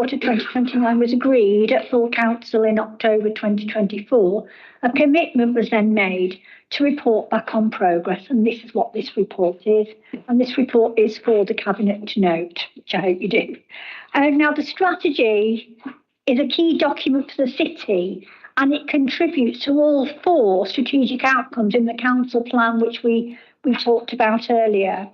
to 2029 was agreed at full council in October 2024, a commitment was then made to report back on progress, and this is what this report is. And this report is for the Cabinet to note, which I hope you do. Now, the strategy is a key document for the city, and it contributes to all 4 strategic outcomes in the council plan, which we talked about earlier.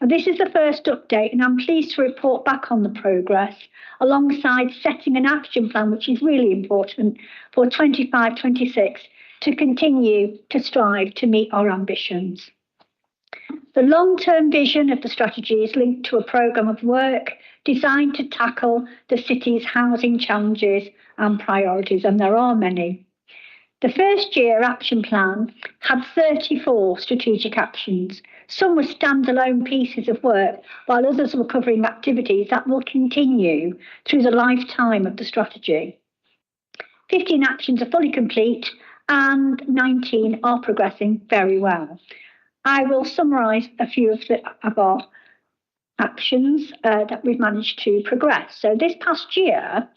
And this is the first update, and I'm pleased to report back on the progress alongside setting an action plan, which is really important for 25-26 to continue to strive to meet our ambitions. The long-term vision of the strategy is linked to a programme of work designed to tackle the city's housing challenges and priorities, and there are many. The first year action plan had 34 strategic actions. Some were standalone pieces of work, while others were covering activities that will continue through the lifetime of the strategy. 15 actions are fully complete and 19 are progressing very well. I will summarise a few of our actions that we've managed to progress. So this past year,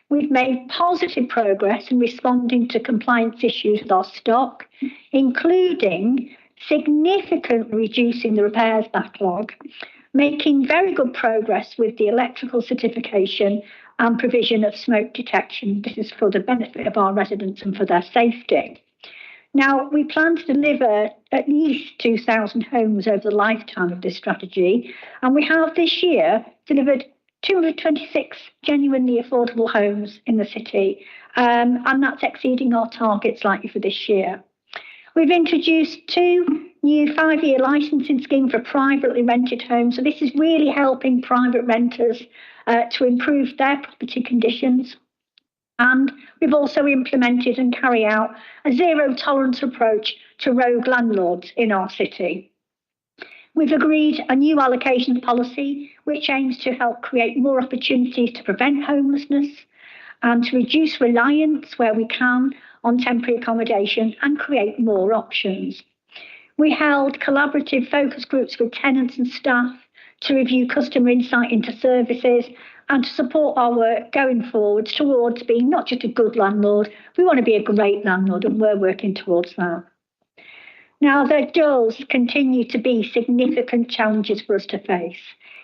we've made positive progress in responding to compliance issues with our stock, including significantly reducing the repairs backlog, making very good progress with the electrical certification and provision of smoke detection. This is for the benefit of our residents and for their safety. Now, we plan to deliver at least 2,000 homes over the lifetime of this strategy, and we have this year delivered 226 genuinely affordable homes in the city, and that's exceeding our targets slightly for this year. We've introduced 2 new 5-year licensing schemes for privately rented homes, so this is really helping private renters to improve their property conditions. And we've also implemented and carry out a zero tolerance approach to rogue landlords in our city. We've agreed a new allocations policy which aims to help create more opportunities to prevent homelessness and to reduce reliance where we can on temporary accommodation and create more options. We held collaborative focus groups with tenants and staff to review customer insight into services and to support our work going forward towards being not just a good landlord, we want to be a great landlord, and we're working towards that. Now, there does continue to be significant challenges for us to face,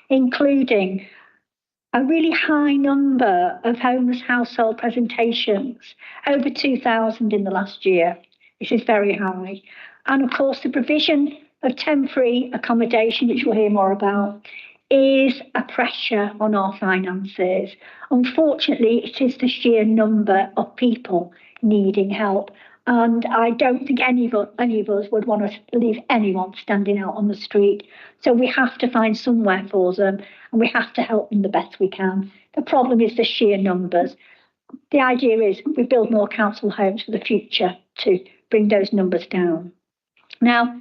including a really high number of homeless household presentations, over 2,000 in the last year. This is very high. And of course, the provision of temporary accommodation, which we'll hear more about, is a pressure on our finances. Unfortunately, it is the sheer number of people needing help. And I don't think any of us would want to leave anyone standing out on the street. So we have to find somewhere for them, and we have to help them the best we can. The problem is the sheer numbers. The idea is we build more council homes for the future to bring those numbers down. Now,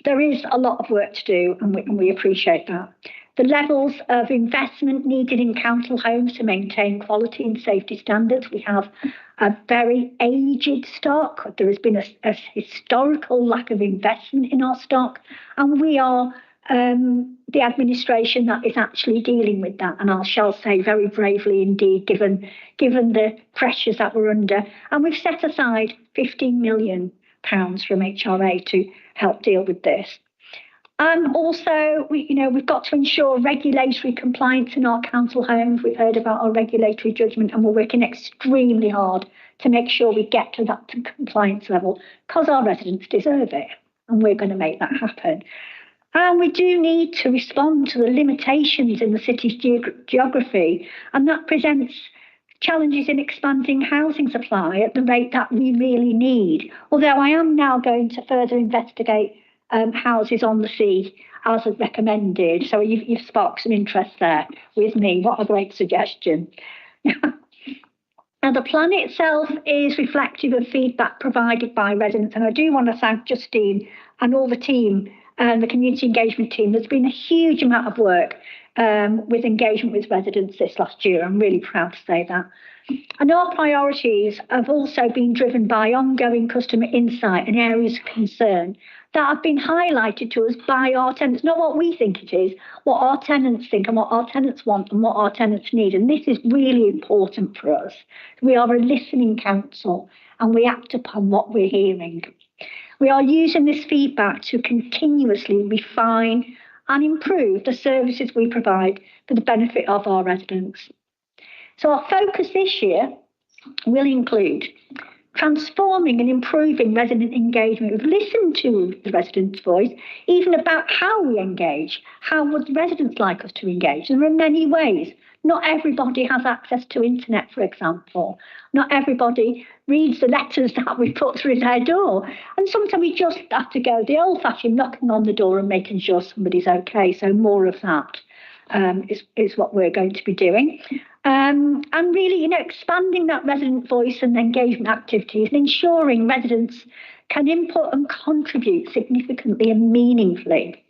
there is a lot of work to do, and we appreciate that. The levels of investment needed in council homes to maintain quality and safety standards. We have a very aged stock. There has been a historical lack of investment in our stock, and we are the administration that is actually dealing with that. And I shall say very bravely indeed, given the pressures that we're under. And we've set aside £15 million from HRA to help deal with this. And also, we've got to ensure regulatory compliance in our council homes. We've heard about our regulatory judgment, and we're working extremely hard to make sure we get to that compliance level, because our residents deserve it, and we're going to make that happen. And we do need to respond to the limitations in the city's geography, and that presents challenges in expanding housing supply at the rate that we really need. Although I am now going to further investigate houses on the sea as recommended. So you've sparked some interest there with me. What a great suggestion. Now, the plan itself is reflective of feedback provided by residents, and I do want to thank Justine and all the team and the community engagement team. There's been a huge amount of work with engagement with residents this last year. I'm really proud to say that. And our priorities have also been driven by ongoing customer insight and areas of concern that have been highlighted to us by our tenants, not what we think it is, what our tenants think and what our tenants want and what our tenants need. And this is really important for us. We are a listening council and we act upon what we're hearing. We are using this feedback to continuously refine and improve the services we provide for the benefit of our residents. So our focus this year will include transforming and improving resident engagement. We've listened to the residents' voice, even about how we engage. How would residents like us to engage? There are many ways. Not everybody has access to internet, for example. Not everybody reads the letters that we put through their door. And sometimes we just have to go the old-fashioned knocking on the door and making sure somebody's okay. So more of that is what we're going to be doing. And really, expanding that resident voice and engagement activities and ensuring residents can input and contribute significantly and meaningfully.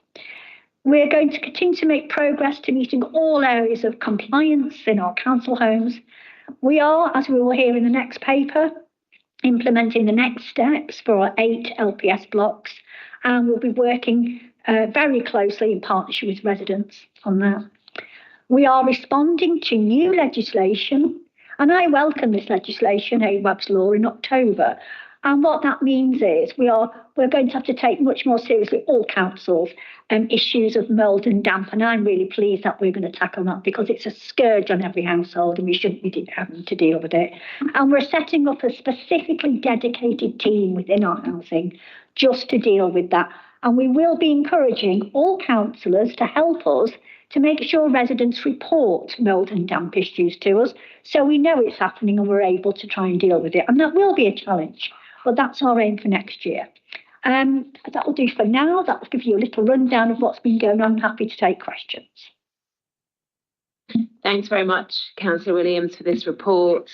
We're going to continue to make progress to meeting all areas of compliance in our council homes. We are, as we will hear in the next paper, implementing the next steps for our 8 LPS blocks, and we'll be working very closely in partnership with residents on that. We are responding to new legislation, and I welcome this legislation, AWAB's law, in October. And what that means is we're going to have to take much more seriously, all councils, issues of mould and damp. And I'm really pleased that we're going to tackle that because it's a scourge on every household and we shouldn't be having to deal with it. And we're setting up a specifically dedicated team within our housing just to deal with that. And we will be encouraging all councillors to help us to make sure residents report mould and damp issues to us so we know it's happening and we're able to try and deal with it. And that will be a challenge, but that's our aim for next year. That will do for now. That will give you a little rundown of what's been going on. I'm happy to take questions. Thanks very much, Councillor Williams, for this report.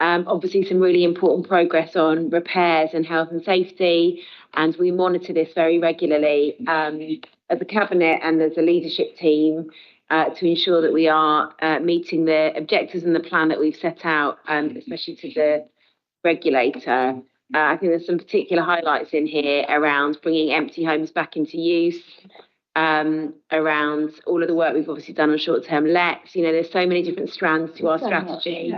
Obviously, some really important progress on repairs and health and safety, and we monitor this very regularly as a cabinet and as a leadership team to ensure that we are meeting the objectives and the plan that we've set out, especially to the regulator. I think there's some particular highlights in here around bringing empty homes back into use, around all of the work we've obviously done on short-term lets. There's so many different strands to our strategy,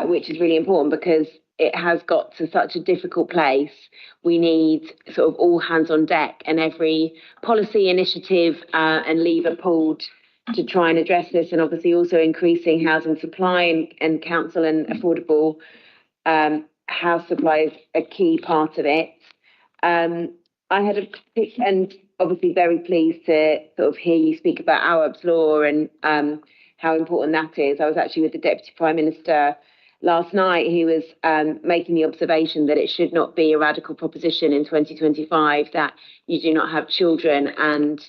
which is really important because it has got to such a difficult place. We need sort of all hands on deck and every policy initiative and lever pulled to try and address this, and obviously also increasing housing supply and council and affordable house supply is a key part of it. I had and obviously very pleased to sort of hear you speak about AWAB's law and how important that is. I was actually with the Deputy Prime Minister last night. He was making the observation that it should not be a radical proposition in 2025 that you do not have children and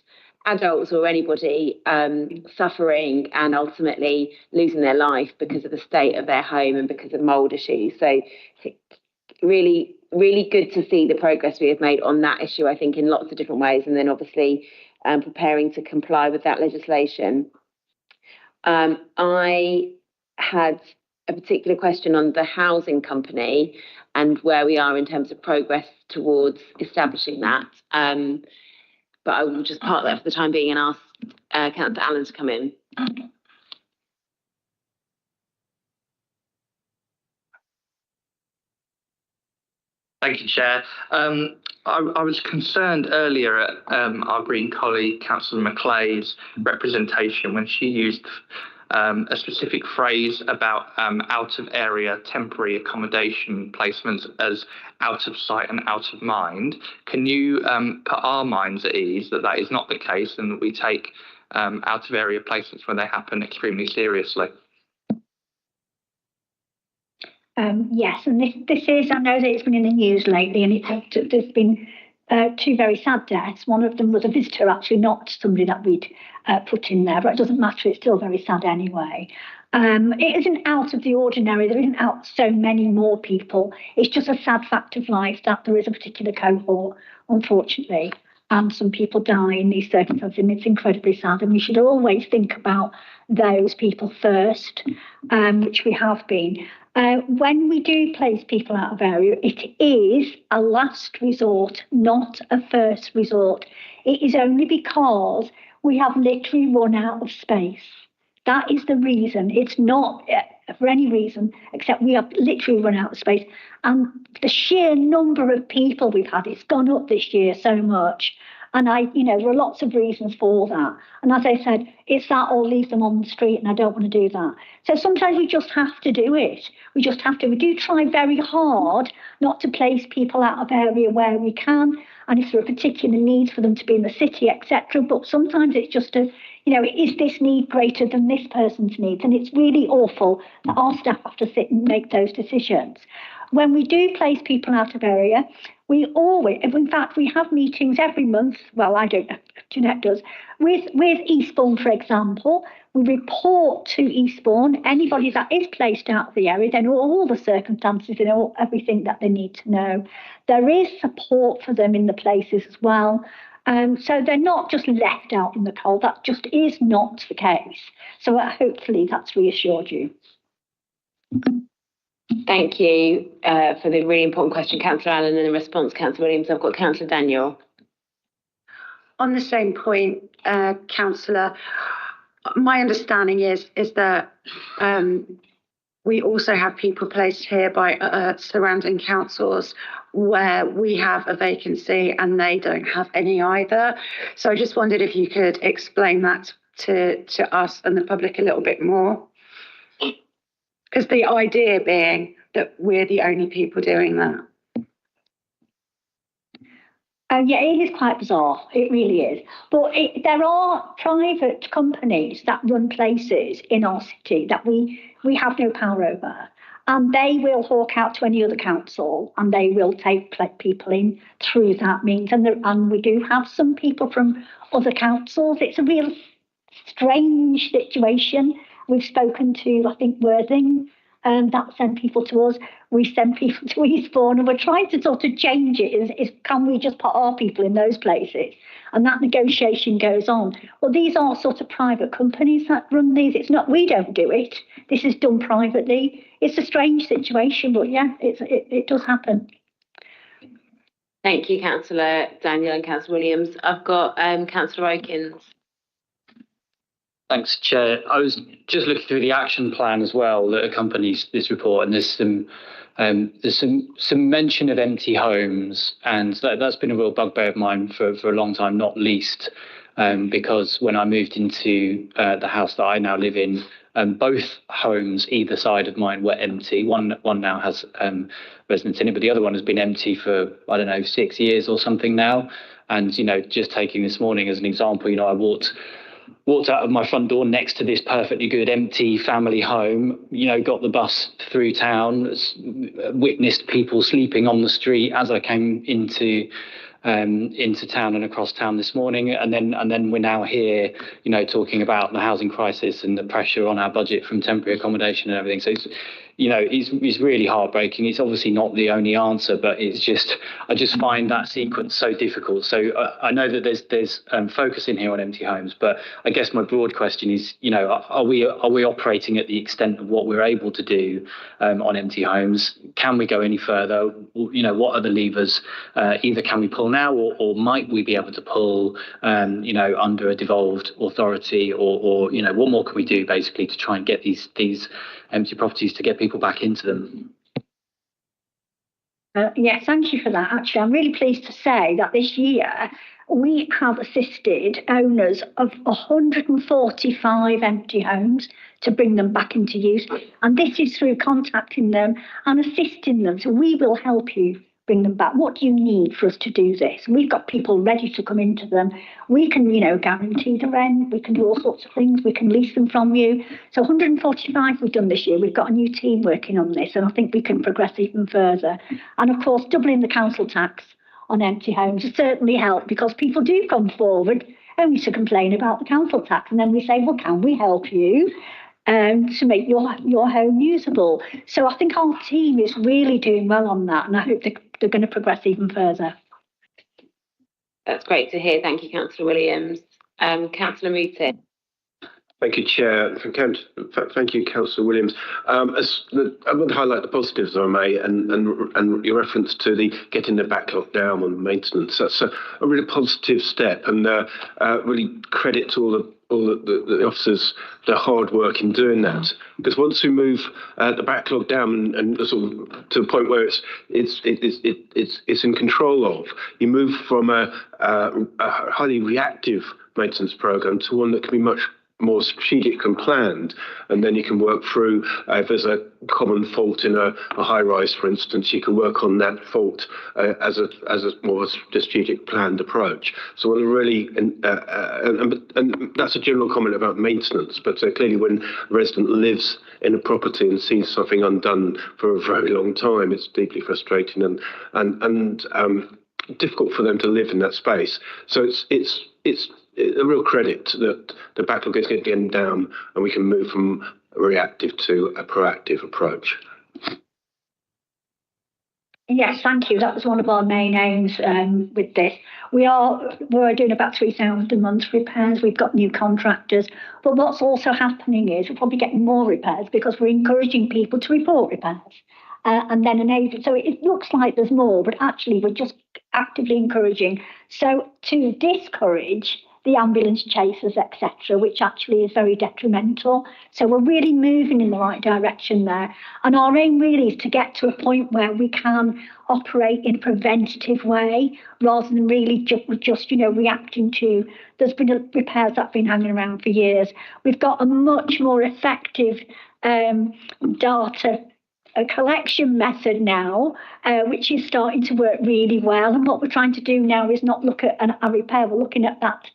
adults or anybody suffering and ultimately losing their life because of the state of their home and because of mould issues. So really, really good to see the progress we have made on that issue, I think, in lots of different ways. And then obviously preparing to comply with that legislation. I had a particular question on the housing company and where we are in terms of progress towards establishing that. But I will just park that for the time being and ask Councillor Allen to come in. Thank you, Chair. I was concerned earlier at our Green colleague, Councillor Macleigh's representation when she used a specific phrase about out of area temporary accommodation placements as out of sight and out of mind. Can you put our minds at ease that that is not the case and that we take out of area placements when they happen extremely seriously? Yes, and this is, I know that it's been in the news lately, and there's been 2 very sad deaths. One of them was a visitor, actually, not somebody that we'd put in there, but it doesn't matter, it's still very sad anyway. It isn't out of the ordinary, there isn't out so many more people. It's just a sad fact of life that there is a particular cohort, unfortunately, and some people die in these circumstances, and it's incredibly sad. And we should always think about those people first, which we have been. When we do place people out of area, it is a last resort, not a first resort. It is only because we have literally run out of space. That is the reason. It's not for any reason except we have literally run out of space. And the sheer number of people we've had, it's gone up this year so much. And there are lots of reasons for that. And as I said, it's that or leave them on the street, and I don't want to do that. So sometimes we just have to do it. We just have to. We do try very hard not to place people out of area where we can, and if there are particular needs for them to be in the city, etc. But sometimes it's just is this need greater than this person's needs? And it's really awful that our staff have to sit and make those decisions. When we do place people out of area, we always, in fact, we have meetings every month. Well, I don't know, Jeanette does. With Eastbourne, for example, we report to Eastbourne anybody that is placed out of the area. They know all the circumstances, they know everything that they need to know. There is support for them in the places as well. So they're not just left out in the cold. That just is not the case. So hopefully that's reassured you. Thank you for the really important question, Councillor Allen, and in response, Councillor Williams, I've got Councillor Daniel. On the same point, Councillor, my understanding is that we also have people placed here by surrounding councils where we have a vacancy and they don't have any either. So I just wondered if you could explain that to us and the public a little bit more. Because the idea being that we're the only people doing that. Yeah, it is quite bizarre. It really is. But there are private companies that run places in our city that we have no power over. And they will hawk out to any other council and they will take people in through that means. And we do have some people from other councils. It's a real strange situation. We've spoken to, I think, Worthing, that send people to us. We send people to Eastbourne, and we're trying to sort of change it. Is can we just put our people in those places? And that negotiation goes on. Well, these are sort of private companies that run these. It's not, we don't do it. This is done privately. It's a strange situation, but yeah, it does happen. Thank you, Councillor Daniel and Councillor Williams. I've got Councillor Okins. Thanks, Chair. I was just looking through the action plan as well that accompanies this report, and there's some mention of empty homes, and that's been a real bugbear of mine for a long time, not least because when I moved into the house that I now live in, both homes either side of mine were empty. One now has residents in it, but the other one has been empty for, I don't know, 6 years or something now. And just taking this morning as an example, I walked out of my front door next to this perfectly good empty family home, got the bus through town, witnessed people sleeping on the street as I came into town and across town this morning, and then we're now here, talking about the housing crisis and the pressure on our budget from temporary accommodation and everything. So it's really heartbreaking. It's obviously not the only answer, but I just find that sequence so difficult. So I know that there's focus in here on empty homes, but I guess my broad question is, are we operating at the extent of what we're able to do on empty homes? Can we go any further? What are the levers? Either can we pull now, or might we be able to pull, under a devolved authority, or what more can we do basically to try and get these empty properties to get people back into them? Yeah, thank you for that. Actually, I'm really pleased to say that this year we have assisted owners of 145 empty homes to bring them back into use. And this is through contacting them and assisting them. So we will help you bring them back. What do you need for us to do this? We've got people ready to come into them. We can, guarantee the rent. We can do all sorts of things. We can lease them from you. So 145 we've done this year. We've got a new team working on this, and I think we can progress even further. And of course, doubling the council tax on empty homes has certainly helped, because people do come forward only to complain about the council tax. And then we say, well, can we help you to make your home usable? So I think our team is really doing well on that, and I hope they're going to progress even further. That's great to hear. Thank you, Councillor Williams. Councillor Mooting. Thank you, Chair. Thank you, Councillor Williams. I want to highlight the positives, if I may, and your reference to the getting the backlog down on maintenance. That's a really positive step, and really credit to all the officers, their hard work in doing that. Because once we move the backlog down and sort of to the point where it's in control of, you move from a highly reactive maintenance program to one that can be much more strategic and planned, and then you can work through if there's a common fault in a high rise, for instance, you can work on that fault as a more strategic planned approach. So we're really and that's a general comment about maintenance, but clearly when a resident lives in a property and sees something undone for a very long time, it's deeply frustrating and difficult for them to live in that space. So it's a real credit that the backlog is getting down and we can move from a reactive to a proactive approach. Yes, thank you. That was one of our main aims with this. We're doing about 3,000 a month repairs. We've got new contractors. But what's also happening is we're probably getting more repairs because we're encouraging people to report repairs. And then enable. So it looks like there's more, but actually we're just actively encouraging. So to discourage the ambulance chasers, etc., which actually is very detrimental. So we're really moving in the right direction there. And our aim really is to get to a point where we can operate in a preventative way rather than really just reacting to. There's been repairs that have been hanging around for years. We've got a much more effective data a collection method now, which is starting to work really well. And what we're trying to do now is not look at a repair. We're looking at that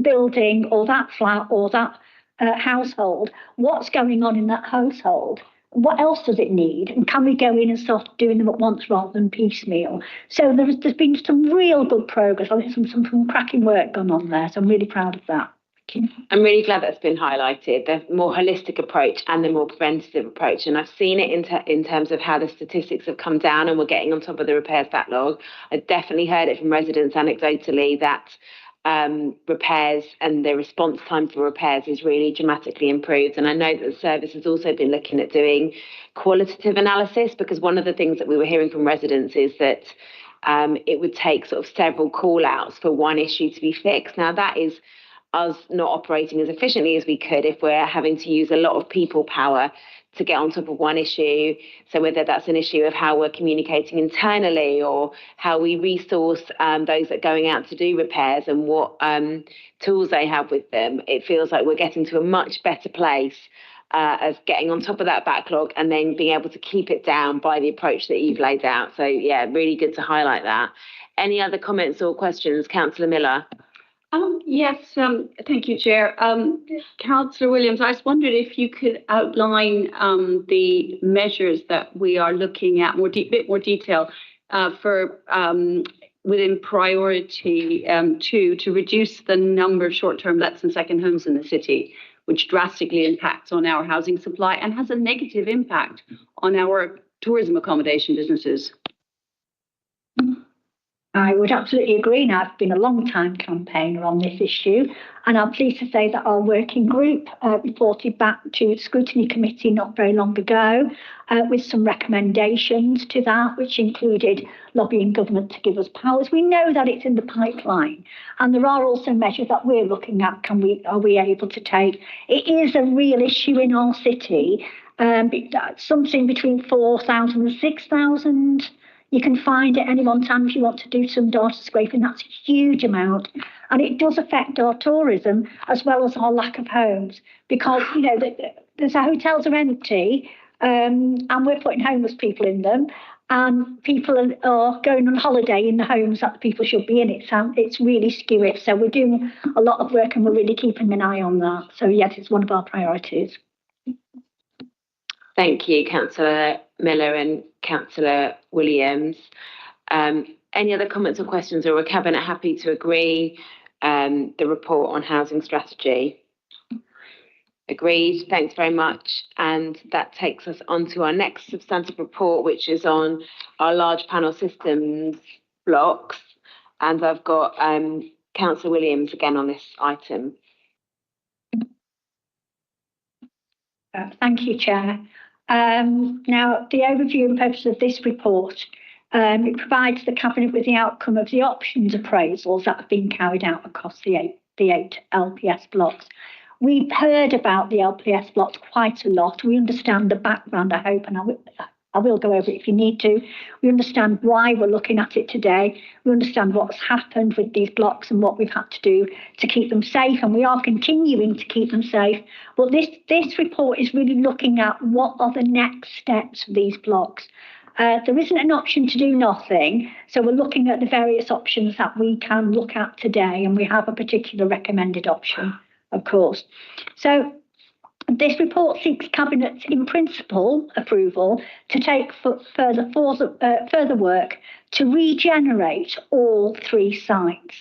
building or that flat or that household. What's going on in that household? What else does it need? And can we go in and start doing them at once rather than piecemeal? So there's been some real good progress. I think some cracking work gone on there. So I'm really proud of that. I'm really glad that's been highlighted, the more holistic approach and the more preventative approach. And I've seen it in terms of how the statistics have come down and we're getting on top of the repairs backlog. I definitely heard it from residents anecdotally that repairs and the response time for repairs is really dramatically improved. And I know that the service has also been looking at doing qualitative analysis, because one of the things that we were hearing from residents is that it would take sort of several call outs for one issue to be fixed. Now that is us not operating as efficiently as we could if we're having to use a lot of people power to get on top of one issue. So whether that's an issue of how we're communicating internally or how we resource those that are going out to do repairs and what tools they have with them, it feels like we're getting to a much better place of getting on top of that backlog and then being able to keep it down by the approach that you've laid out. So yeah, really good to highlight that. Any other comments or questions? Councillor Miller. Yes, thank you, Chair. Councillor Williams, I just wondered if you could outline the measures that we are looking at, bit more detail for within priority 2 to reduce the number of short-term lets and second homes in the city, which drastically impacts on our housing supply and has a negative impact on our tourism accommodation businesses. I would absolutely agree. Now, I've been a long-time campaigner on this issue, and I'm pleased to say that our working group reported back to the Scrutiny Committee not very long ago with some recommendations to that, which included lobbying government to give us powers. We know that it's in the pipeline, and there are also measures that we're looking at. Are we able to take? It is a real issue in our city. Something between 4,000 and 6,000. You can find at any one time if you want to do some data scraping. That's a huge amount. And it does affect our tourism as well as our lack of homes, because, the hotels are empty and we're putting homeless people in them, and people are going on holiday in the homes that the people should be in. It's really skewed. So we're doing a lot of work and we're really keeping an eye on that. So, yes, it's one of our priorities. Thank you, Councillor Miller and Councillor Williams. Any other comments or questions, or are Cabinet happy to agree the report on housing strategy? Agreed. Thanks very much. And that takes us on to our next substantive report, which is on our large panel systems blocks. And I've got Councillor Williams again on this item. Thank you, Chair. Now, the overview and purpose of this report, it provides the Cabinet with the outcome of the options appraisals that have been carried out across the eight LPS blocks. We've heard about the LPS blocks quite a lot. We understand the background, I hope, and I will go over it if you need to. We understand why we're looking at it today. We understand what's happened with these blocks and what we've had to do to keep them safe, and we are continuing to keep them safe. But this report is really looking at what are the next steps for these blocks. There isn't an option to do nothing, so we're looking at the various options that we can look at today, and we have a particular recommended option, of course. So this report seeks Cabinet's in principle approval to take further work to regenerate all 3 sites.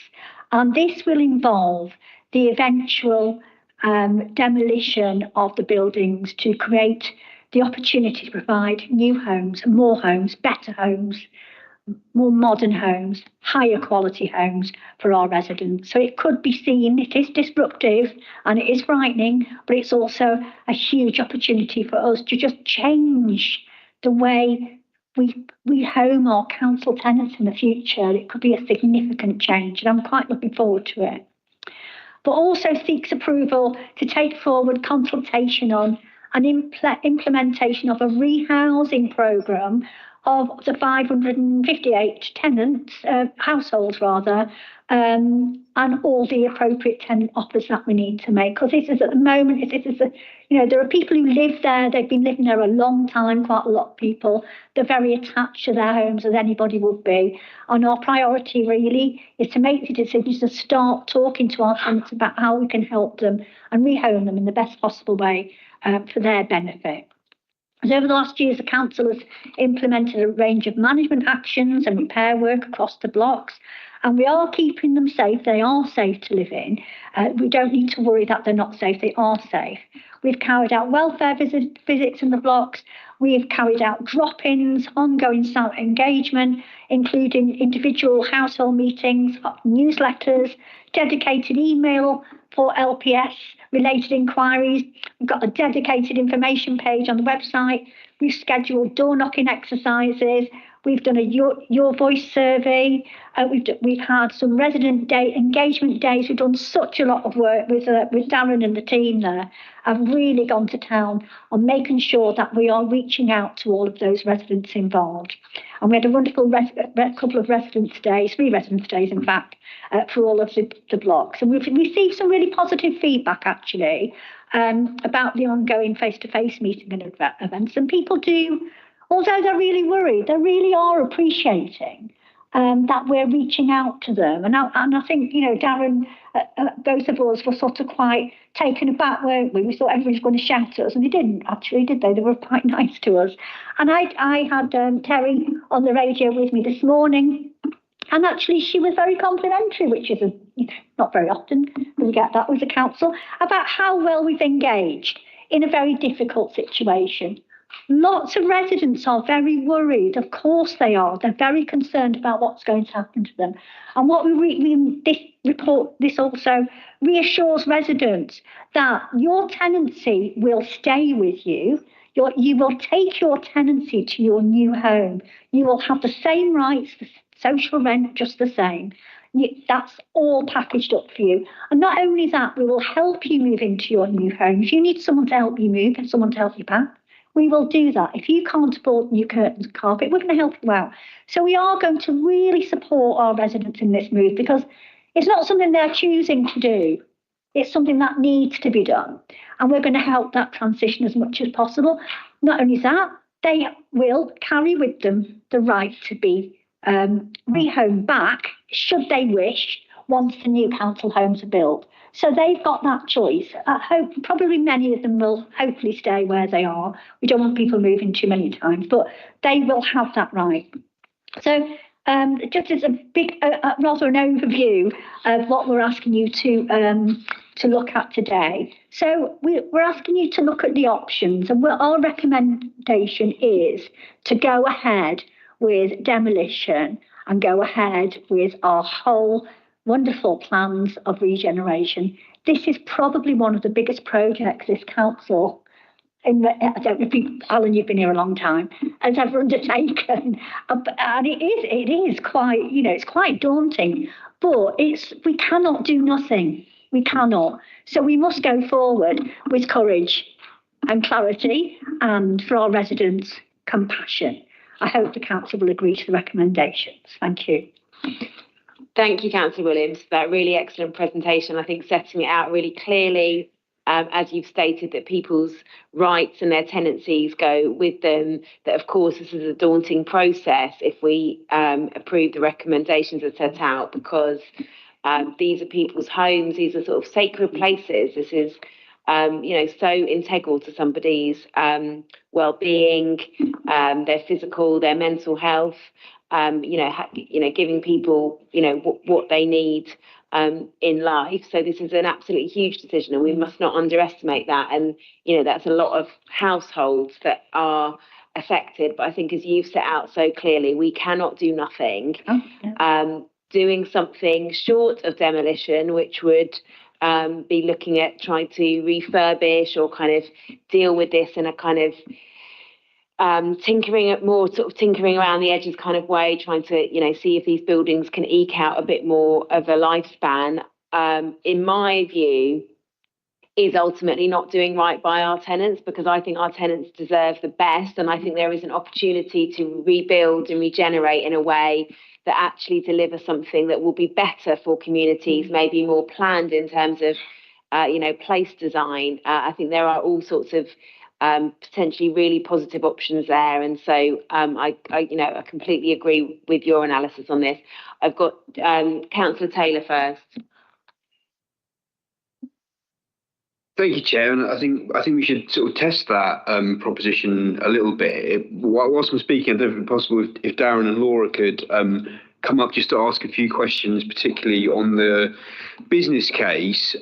And this will involve the eventual demolition of the buildings to create the opportunity to provide new homes, more homes, better homes, more modern homes, higher quality homes for our residents. So it could be seen, it is disruptive and it is frightening, but it's also a huge opportunity for us to just change the way we home our council tenants in the future. It could be a significant change, and I'm quite looking forward to it. But also seeks approval to take forward consultation on an implementation of a rehousing programme of the 558 tenants, households rather, and all the appropriate tenant offers that we need to make. Because this is at the moment, there are people who live there, they've been living there a long time, quite a lot of people. They're very attached to their homes as anybody would be. And our priority really is to make the decisions to start talking to our tenants about how we can help them and rehome them in the best possible way for their benefit. As over the last years, the council has implemented a range of management actions and repair work across the blocks, and we are keeping them safe. They are safe to live in. We don't need to worry that they're not safe. They are safe. We've carried out welfare visits in the blocks. We've carried out drop-ins, ongoing site engagement, including individual household meetings, newsletters, dedicated email for LPS-related inquiries. We've got a dedicated information page on the website. We've scheduled door-knocking exercises. We've done a Your Voice survey. We've had some resident engagement days. We've done such a lot of work with Darren and the team there. I've really gone to town on making sure that we are reaching out to all of those residents involved. And we had a wonderful couple of residents' days, 3 residents' days, in fact, for all of the blocks. And we've received some really positive feedback, actually, about the ongoing face-to-face meeting and events. And people do, although they're really worried, they really are appreciating that we're reaching out to them. And I think, Darren, both of us were sort of quite taken aback, weren't we? We thought everybody was going to shout at us, and they didn't actually, did they? They were quite nice to us. And I had Terry on the radio with me this morning, and actually she was very complimentary, which is not very often we get that with the council, about how well we've engaged in a very difficult situation. Lots of residents are very worried. Of course they are. They're very concerned about what's going to happen to them. And what this also reassures residents that your tenancy will stay with you. You will take your tenancy to your new home. You will have the same rights, the social rent, just the same. That's all packaged up for you. And not only that, we will help you move into your new home. If you need someone to help you move and someone to help you pack, we will do that. If you can't afford new curtains and carpet, we're going to help you out. So we are going to really support our residents in this move, because it's not something they're choosing to do. It's something that needs to be done. And we're going to help that transition as much as possible. Not only that, they will carry with them the right to be rehomed back, should they wish, once the new council homes are built. So they've got that choice. I hope probably many of them will hopefully stay where they are. We don't want people moving too many times, but they will have that right. So just as a big, rather an overview of what we're asking you to look at today. So we're asking you to look at the options, and our recommendation is to go ahead with demolition and go ahead with our whole wonderful plans of regeneration. This is probably one of the biggest projects this council, I don't know if Alan, you've been here a long time, has ever undertaken. And it is quite, it's quite daunting, but we cannot do nothing. We cannot. So we must go forward with courage and clarity, and for our residents, compassion. I hope the council will agree to the recommendations. Thank you. Thank you, Councillor Williams, for that really excellent presentation. I think setting it out really clearly, as you've stated, that people's rights and their tenancies go with them, that of course this is a daunting process if we approve the recommendations that set out, because these are people's homes, these are sort of sacred places. This is so integral to somebody's well-being, their physical, their mental health, giving people, what they need in life. So this is an absolutely huge decision, and we must not underestimate that. And, that's a lot of households that are affected. But I think, as you've set out so clearly, we cannot do nothing. Doing something short of demolition, which would be looking at trying to refurbish or kind of deal with this in a kind of tinkering around the edges kind of way, trying to see if these buildings can eke out a bit more of a lifespan, in my view, is ultimately not doing right by our tenants, because I think our tenants deserve the best, and I think there is an opportunity to rebuild and regenerate in a way that actually deliver something that will be better for communities, maybe more planned in terms of place design. I think there are all sorts of potentially really positive options there, and so I completely agree with your analysis on this. I've got Councillor Taylor first. Thank you, Chair. And I think we should sort of test that proposition a little bit. Whilst I'm speaking, I don't know if it's possible if Darren and Laura could come up just to ask a few questions, particularly on the business case.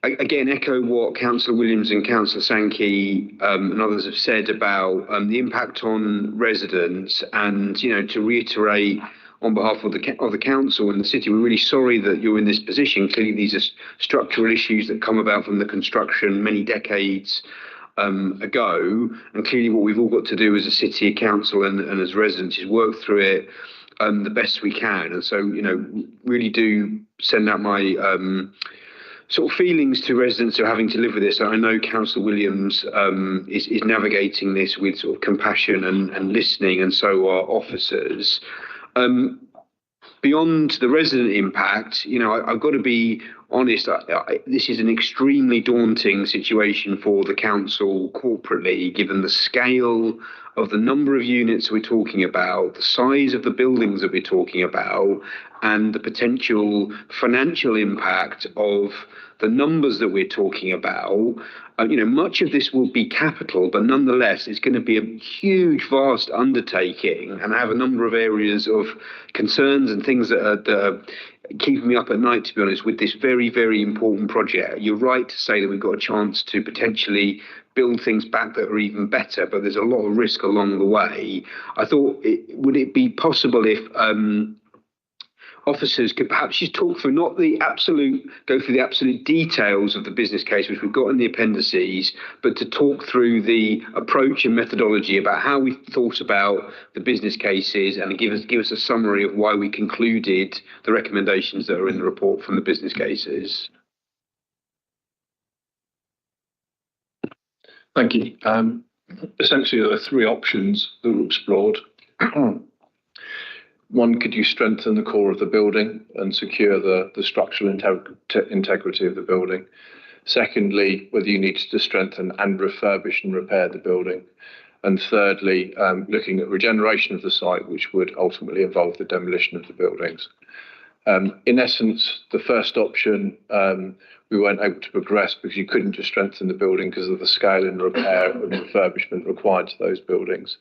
Again, echo what Councillor Williams and Councillor Sankey and others have said about the impact on residents, and to reiterate on behalf of the council and the city, we're really sorry that you're in this position. Clearly, these are structural issues that come about from the construction many decades ago, and clearly what we've all got to do as a city council and as residents is work through it the best we can. And so, really do send out my sort of feelings to residents who are having to live with this. I know Councillor Williams is navigating this with sort of compassion and listening, and so are officers. Beyond the resident impact, I've got to be honest, this is an extremely daunting situation for the council corporately, given the scale of the number of units we're talking about, the size of the buildings that we're talking about, and the potential financial impact of the numbers that we're talking about. Much of this will be capital, but nonetheless, it's going to be a huge, vast undertaking, and I have a number of areas of concerns and things that are keeping me up at night, to be honest, with this very, very important project. You're right to say that we've got a chance to potentially build things back that are even better, but there's a lot of risk along the way. I thought, would it be possible if officers could perhaps just talk through, go through the absolute details of the business case, which we've got in the appendices, but to talk through the approach and methodology about how we thought about the business cases, and give us a summary of why we concluded the recommendations that are in the report from the business cases. Thank you. Essentially, there are three options that were explored. One, could you strengthen the core of the building and secure the structural integrity of the building? Secondly, whether you needed to strengthen and refurbish and repair the building. And thirdly, looking at regeneration of the site, which would ultimately involve the demolition of the buildings. In essence, the first option, we weren't able to progress because you couldn't just strengthen the building because of the scale and repair and refurbishment required to those buildings.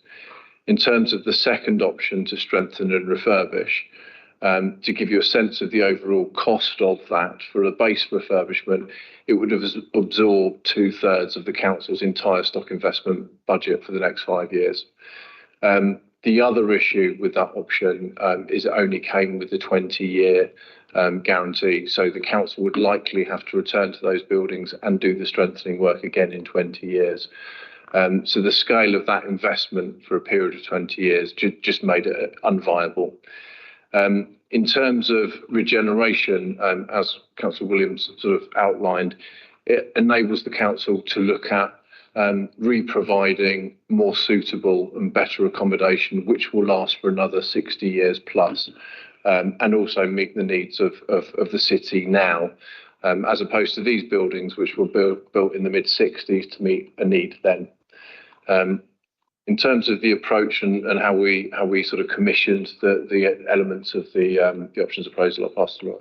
In terms of the second option, to strengthen and refurbish, to give you a sense of the overall cost of that, for a base refurbishment, it would have absorbed 2/3 of the council's entire stock investment budget for the next 5 years. The other issue with that option is it only came with the 20-year guarantee. So the council would likely have to return to those buildings and do the strengthening work again in 20 years. So the scale of that investment for a period of 20 years just made it unviable. In terms of regeneration, as Councillor Williams sort of outlined, it enables the council to look at re-providing more suitable and better accommodation, which will last for another 60 years plus, and also meet the needs of the city now, as opposed to these buildings, which were built in the mid-60s to meet a need then. In terms of the approach and how we sort of commissioned the elements of the options appraisal, I'll pass to Laura.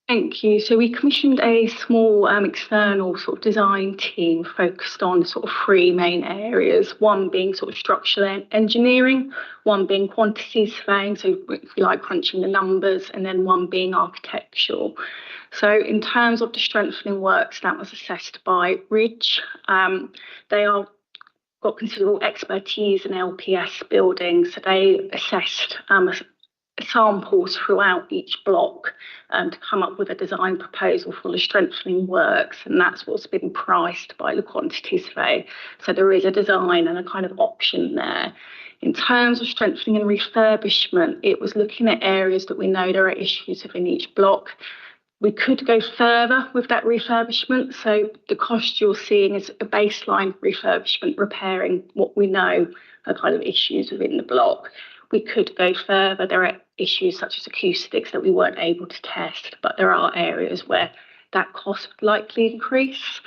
Thank you. So we commissioned a small external sort of design team focused on sort of three main areas, one being sort of structural engineering, one being quantity surveying, so if you like crunching the numbers, and then one being architectural. So in terms of the strengthening works, that was assessed by Ridge. They are got considerable expertise in LPS buildings, so they assessed samples throughout each block to come up with a design proposal for the strengthening works, and that's what's been priced by the quantity survey. So there is a design and a kind of option there. In terms of strengthening and refurbishment, it was looking at areas that we know there are issues within each block. We could go further with that refurbishment. So the cost you're seeing is a baseline refurbishment, repairing what we know are kind of issues within the block. We could go further. There are issues such as acoustics that we weren't able to test, but there are areas where that cost would likely increase.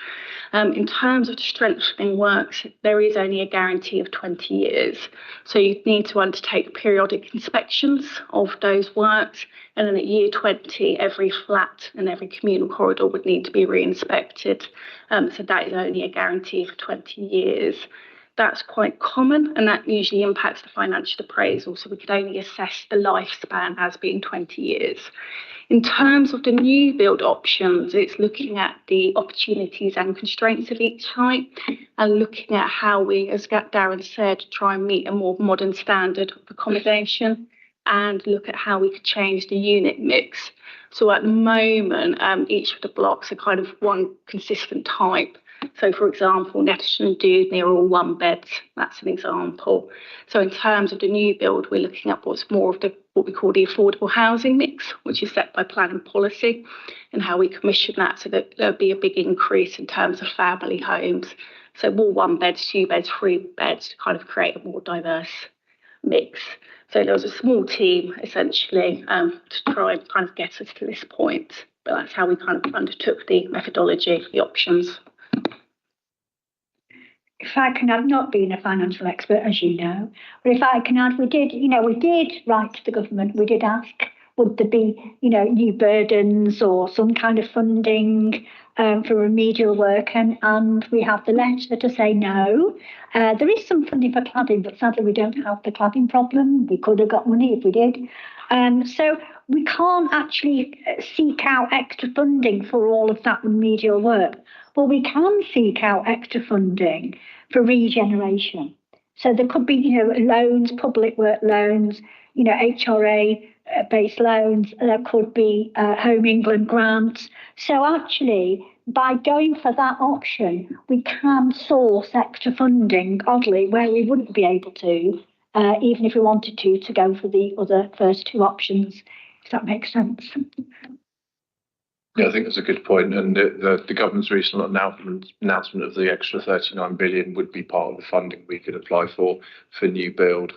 In terms of the strengthening works, there is only a guarantee of 20 years. So you need to undertake periodic inspections of those works. And then at year 20, every flat and every communal corridor would need to be re-inspected. So that is only a guarantee for 20 years. That's quite common, and that usually impacts the financial appraisal. So we could only assess the lifespan as being 20 years. In terms of the new build options, it's looking at the opportunities and constraints of each site and looking at how we, as Darren said, try and meet a more modern standard of accommodation and look at how we could change the unit mix. So at the moment, each of the blocks are kind of one consistent type. So, for example, Netterton and Dewdney are all one beds. That's an example. So in terms of the new build, we're looking at what's more of what we call the affordable housing mix, which is set by plan and policy, and how we commission that so that there'll be a big increase in terms of family homes. So more one beds, two beds, three beds to kind of create a more diverse mix. So there was a small team essentially to try and kind of get us to this point. But that's how we kind of undertook the methodology, the options. If I can add, not being a financial expert, as you know, but if I can add, we did write to the government. We did ask, would there be, new burdens or some kind of funding for remedial work, and we have the letter to say no. There is some funding for cladding, but sadly we don't have the cladding problem. We could have got money if we did. So we can't actually seek out extra funding for all of that remedial work. But we can seek out extra funding for regeneration. So there could be, loans, public work loans, HRA-based loans. There could be Home England grants. So actually, by going for that option, we can source extra funding, oddly, where we wouldn't be able to, even if we wanted to go for the other first two options, if that makes sense. Yeah, I think that's a good point. And the government's recent announcement of the extra 39 billion would be part of the funding we could apply for new build.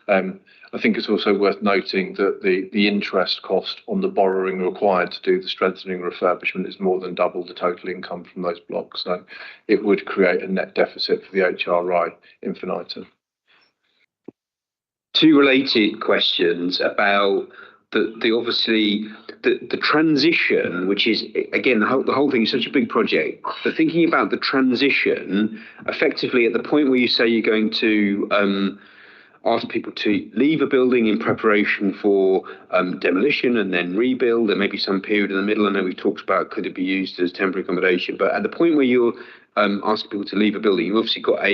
I think it's also worth noting that the interest cost on the borrowing required to do the strengthening refurbishment is more than double the total income from those blocks. So it would create a net deficit for the HRI infinitum. Two related questions about the transition, which is, again, the whole thing is such a big project. But thinking about the transition, effectively at the point where you say you're going to ask people to leave a building in preparation for demolition and then rebuild, there may be some period in the middle. I know we've talked about could it be used as temporary accommodation, but at the point where you're asking people to leave a building. You've obviously got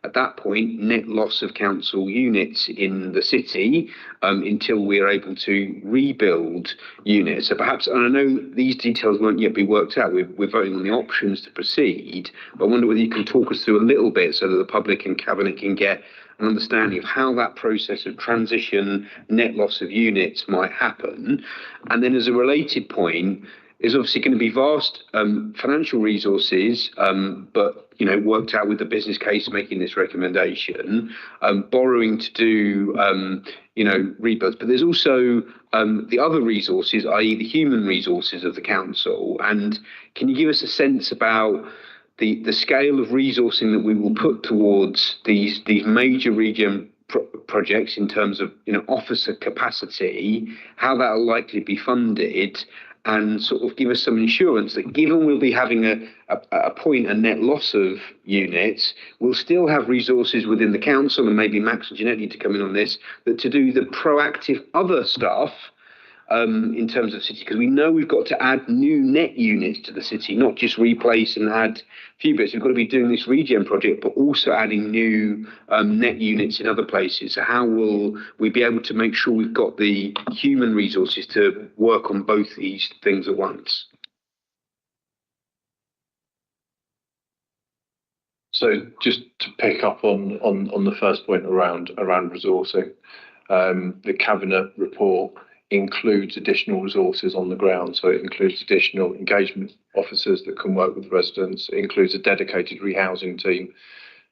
at that point, net loss of council units in the city until we're able to rebuild units. So perhaps, and I know these details won't yet be worked out, we're voting on the options to proceed, but I wonder whether you can talk us through a little bit so that the public and Cabinet can get an understanding of how that process of transition, net loss of units might happen. And then as a related point, is obviously going to be vast financial resources, but worked out with the business case making this recommendation, borrowing to do rebuilds. But there's also the other resources, i.e. the human resources of the council. And can you give us a sense about the scale of resourcing that we will put towards these major regen projects in terms of officer capacity, how that will likely be funded, and sort of give us some assurance that given we'll be having a net loss of units, we'll still have resources within the council, and maybe Max and Jeanette need to come in on this, that to do the proactive other stuff in terms of city, because we know we've got to add new net units to the city, not just replace and add a few bits. We've got to be doing this regen project, but also adding new net units in other places. So how will we be able to make sure we've got the human resources to work on both these things at once? So just to pick up on the first point around resourcing, the Cabinet report includes additional resources on the ground. So it includes additional engagement officers that can work with residents. It includes a dedicated rehousing team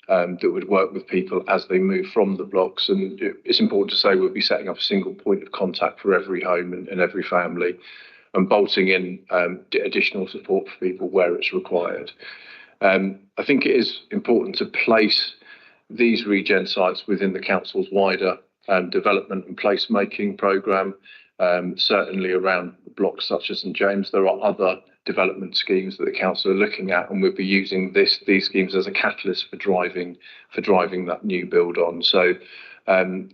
that would work with people as they move from the blocks. And it's important to say we'll be setting up a single point of contact for every home and every family, and bolting in additional support for people where it's required. I think it is important to place these regen sites within the council's wider development and placemaking programme. Certainly around blocks such as St James, there are other development schemes that the council are looking at, and we'll be using these schemes as a catalyst for driving that new build on. So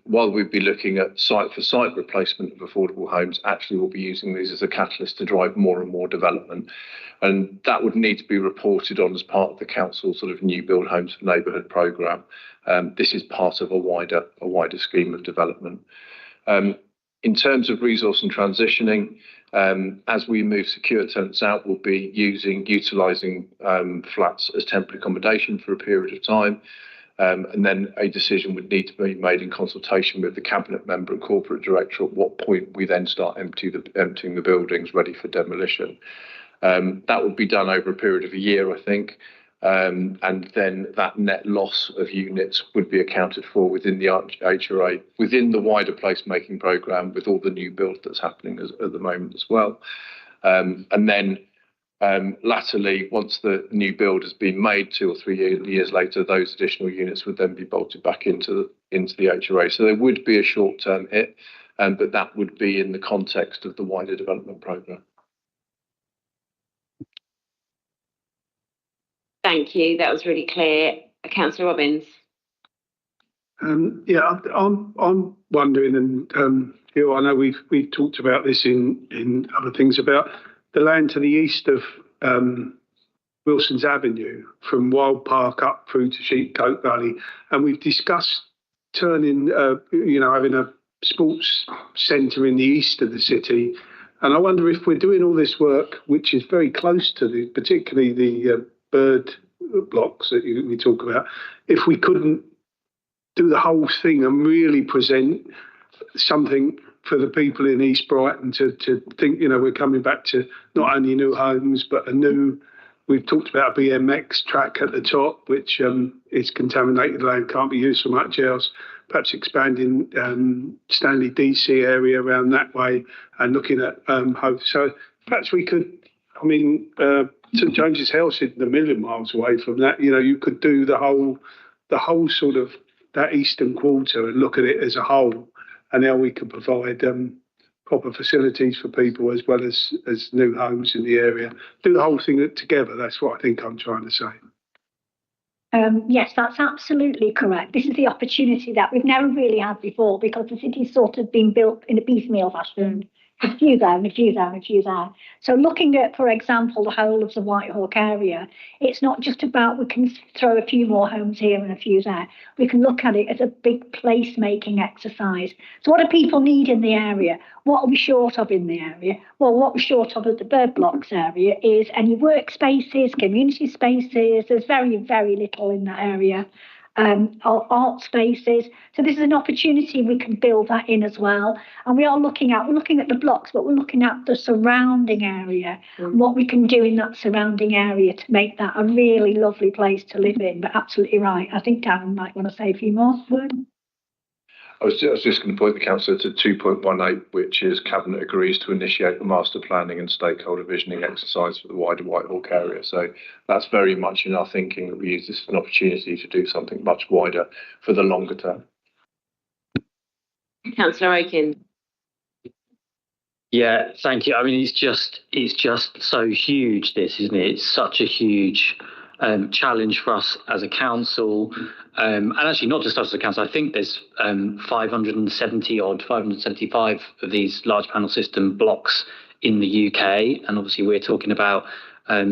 while we'd be looking at site-for-site replacement of affordable homes, actually we'll be using these as a catalyst to drive more and more development. And that would need to be reported on as part of the council's sort of new build homes for neighbourhood programme. This is part of a wider scheme of development. In terms of resource and transitioning, as we move secure tenants out, we'll be utilising flats as temporary accommodation for a period of time. And then a decision would need to be made in consultation with the Cabinet member and corporate director at what point we then start emptying the buildings ready for demolition. That would be done over a period of a year, I think. And then that net loss of units would be accounted for within the HRA, within the wider placemaking programme, with all the new build that's happening at the moment as well. And then latterly, once the new build has been made 2 or 3 years later, those additional units would then be bolted back into the HRA. So there would be a short-term hit, but that would be in the context of the wider development programme. Thank you. That was really clear. Councillor Robbins. Yeah, I'm wondering, and I know we've talked about this in other things, about the land to the east of Wilson's Avenue, from Wild Park up through to Sheepcote Valley, and we've discussed turning, having a sports centre in the east of the city. And I wonder if we're doing all this work, which is very close to particularly the bird blocks that we talk about, if we couldn't do the whole thing and really present something for the people in East Brighton to think, we're coming back to not only new homes, but we've talked about a BMX track at the top, which is contaminated land, can't be used for much else. Perhaps expanding Stanley DC area around that way and looking at Hove. So perhaps we could, St James's House isn't a million miles away from that. You could do the whole sort of that eastern quarter and look at it as a whole, and how we could provide proper facilities for people as well as new homes in the area. Do the whole thing together. That's what I think I'm trying to say. Yes, that's absolutely correct. This is the opportunity that we've never really had before, because the city's sort of been built in a piecemeal fashion a few there and a few there and a few there. So looking at, for example, the whole of the White Hawk area, it's not just about we can throw a few more homes here and a few there. We can look at it as a big place-making exercise. So what do people need in the area? What are we short of in the area? Well, what we're short of at the bird blocks area is any workspaces, community spaces. There's very, very little in that area. Art spaces. So this is an opportunity we can build that in as well. And we're looking at the blocks, but we're looking at the surrounding area, and what we can do in that surrounding area to make that a really lovely place to live in. But absolutely right. I think Darren might want to say a few more words. I was just going to point the councillor to 2.18, which is Cabinet agrees to initiate the master planning and stakeholder visioning exercise for the wider White Hawk area. So that's very much in our thinking that we use this as an opportunity to do something much wider for the longer term. Councillor Oaken. Yeah, thank you. I mean, it's just so huge, this, isn't it? It's such a huge challenge for us as a council, and actually not just us as a council. I think there's 575 of these large panel system blocks in the UK, and obviously we're talking about I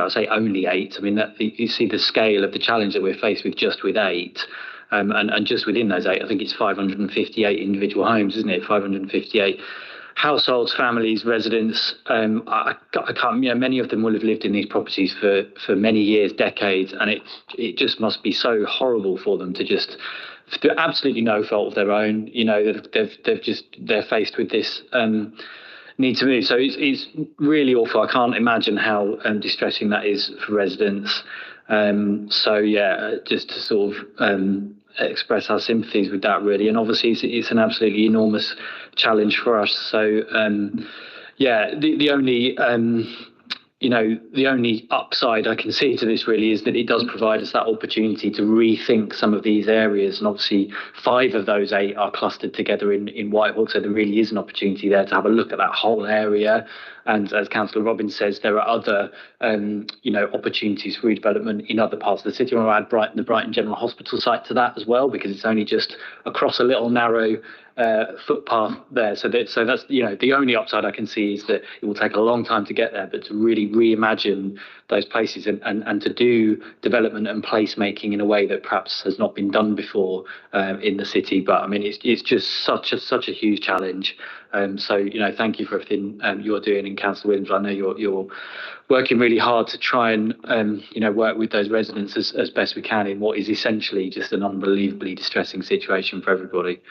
say only 8. I mean, that you see the scale of the challenge that we're faced with just with 8. And just within those 8, I think it's 558 individual homes, isn't it? 558 households, families, residents. I can't. Many of them will have lived in these properties for many years, decades, and it just must be so horrible for them to just, through absolutely no fault of their own, they're faced with this need to move. So it's really awful. I can't imagine how distressing that is for residents. So yeah, just to sort of express our sympathies with that, really. And obviously it's an absolutely enormous challenge for us. So the only upside I can see to this really is that it does provide us that opportunity to rethink some of these areas. And obviously 5 of those 8 are clustered together in White Hawk, so there really is an opportunity there to have a look at that whole area. And as Councillor Robbins says, there are other opportunities for redevelopment in other parts of the city. I want to add the Brighton General Hospital site to that as well, because it's only just across a little narrow footpath there. So that's the only upside I can see is that it will take a long time to get there, but to really reimagine those places and to do development and placemaking in a way that perhaps has not been done before in the city. But I mean, it's just such a huge challenge. So thank you for everything you're doing. And Councillor Williams, I know you're working really hard to try and work with those residents as best we can in what is essentially just an unbelievably distressing situation for everybody.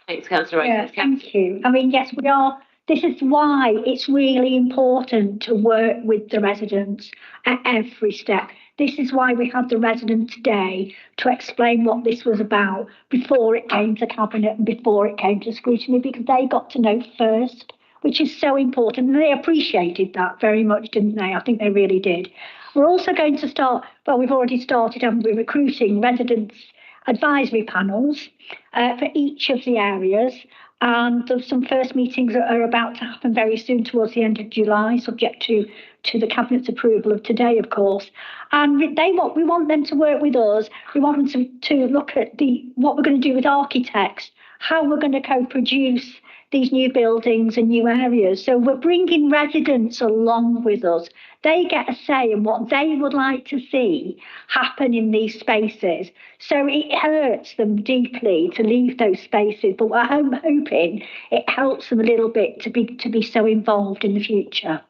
Thanks, Councillor. Yeah, thank you. I mean, yes, we are. This is why it's really important to work with the residents at every step. This is why we had the resident today to explain what this was about before it came to Cabinet and before it came to scrutiny, because they got to know first, which is so important. And they appreciated that very much, didn't they? I think they really did. We're also going to start, well, we've already started, and we're recruiting residents advisory panels for each of the areas. And there's some first meetings that are about to happen very soon towards the end of July, subject to the Cabinet's approval of today, of course. And we want them to work with us. We want them to look at what we're going to do with architects, how we're going to co-produce these new buildings and new areas. So we're bringing residents along with us. They get a say in what they would like to see happen in these spaces. So it hurts them deeply to leave those spaces, but I'm hoping it helps them a little bit to be so involved in the future.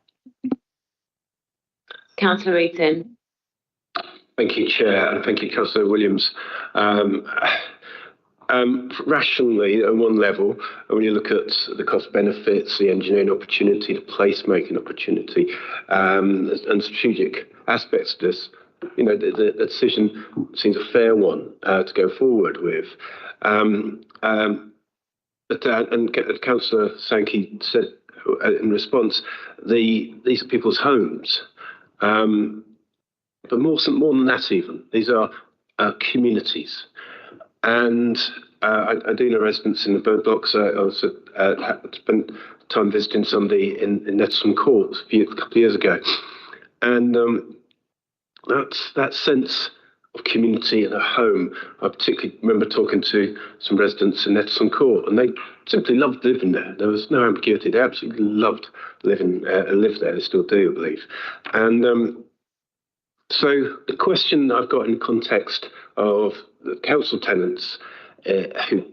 Councillor Eaton. Thank you, Chair, and thank you, Councillor Williams. Rationally, at one level, when you look at the cost benefits, the engineering opportunity, the placemaking opportunity, and strategic aspects of this, the decision seems a fair one to go forward with. And Councillor Sankey said in response, these are people's homes. But more than that, even, these are communities. And I do know residents in the bird blocks. I also spent time visiting somebody in Nettlesham Court a couple of years ago. And that sense community and a home. I particularly remember talking to some residents in Edson Court, and they simply loved living there. There was no ambiguity. They absolutely loved live there. They still do, I believe. And so the question I've got in context of the council tenants who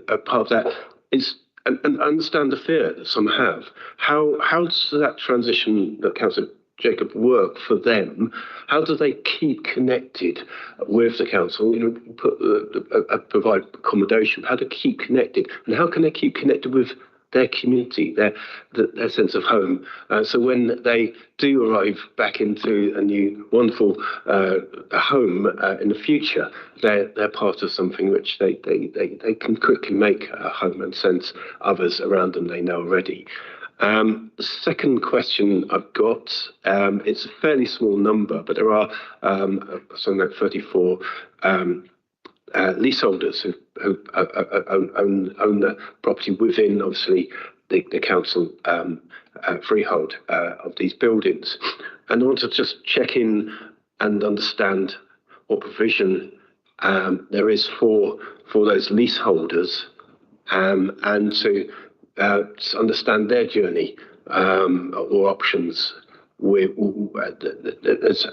are part of that is, and I understand the fear that some have. How does that transition that Councillor Jacob work for them? How do they keep connected with the council? Provide accommodation. How to keep connected, and how can they keep connected with their community, their sense of home? So when they do arrive back into a new wonderful home in the future, they're part of something which they can quickly make a home and sense others around them they know already. The second question I've got, it's a fairly small number, but there are something like 34 leaseholders who own the property within, obviously, the council freehold of these buildings. And I want to just check in and understand what provision there is for those leaseholders, and to understand their journey or options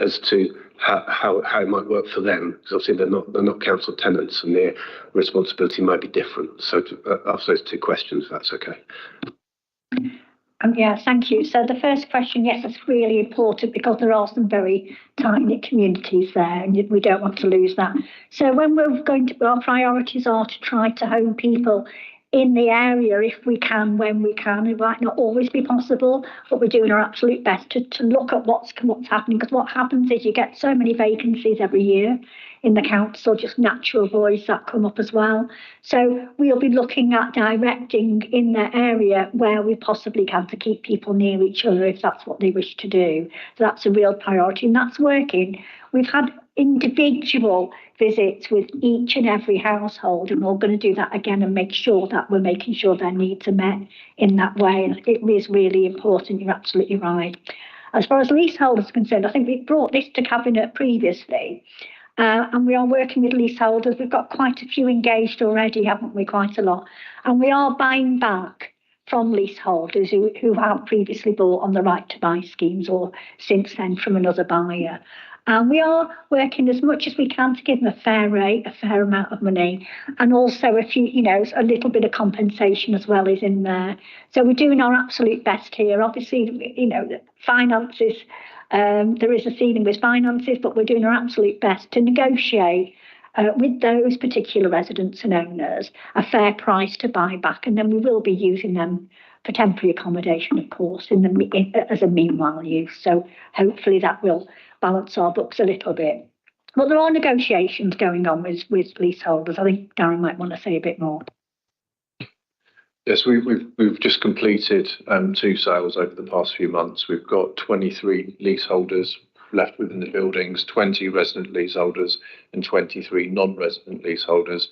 as to how it might work for them, because obviously they're not council tenants and their responsibility might be different. So to ask those two questions, if that's okay. Yeah, thank you. So the first question, yes, it's really important because there are some very tight-knit communities there, and we don't want to lose that. So when we're going to, our priorities are to try to home people in the area if we can, when we can. It might not always be possible, but we're doing our absolute best to look at what's happening, because what happens is you get so many vacancies every year in the council, just natural voids that come up as well. So we'll be looking at directing in the area where we possibly can to keep people near each other if that's what they wish to do. So that's a real priority, and that's working. We've had individual visits with each and every household, and we're going to do that again and make sure that we're making sure their needs are met in that way. And it is really important. You're absolutely right. As far as leaseholders are concerned, I think we brought this to Cabinet previously, and we are working with leaseholders. We've got quite a few engaged already, haven't we? Quite a lot. And we are buying back from leaseholders who have previously bought on the right to buy schemes or since then from another buyer. And we are working as much as we can to give them a fair rate, a fair amount of money, and also a few, a little bit of compensation as well is in there. So we're doing our absolute best here. Obviously, finances, there is a ceiling with finances, but we're doing our absolute best to negotiate with those particular residents and owners a fair price to buy back, and then we will be using them for temporary accommodation, of course, as a meanwhile use. So hopefully that will balance our books a little bit. But there are negotiations going on with leaseholders. I think Darren might want to say a bit more. Yes, we've just completed 2 sales over the past few months. We've got 23 leaseholders left within the buildings, 20 resident leaseholders and 23 non-resident leaseholders.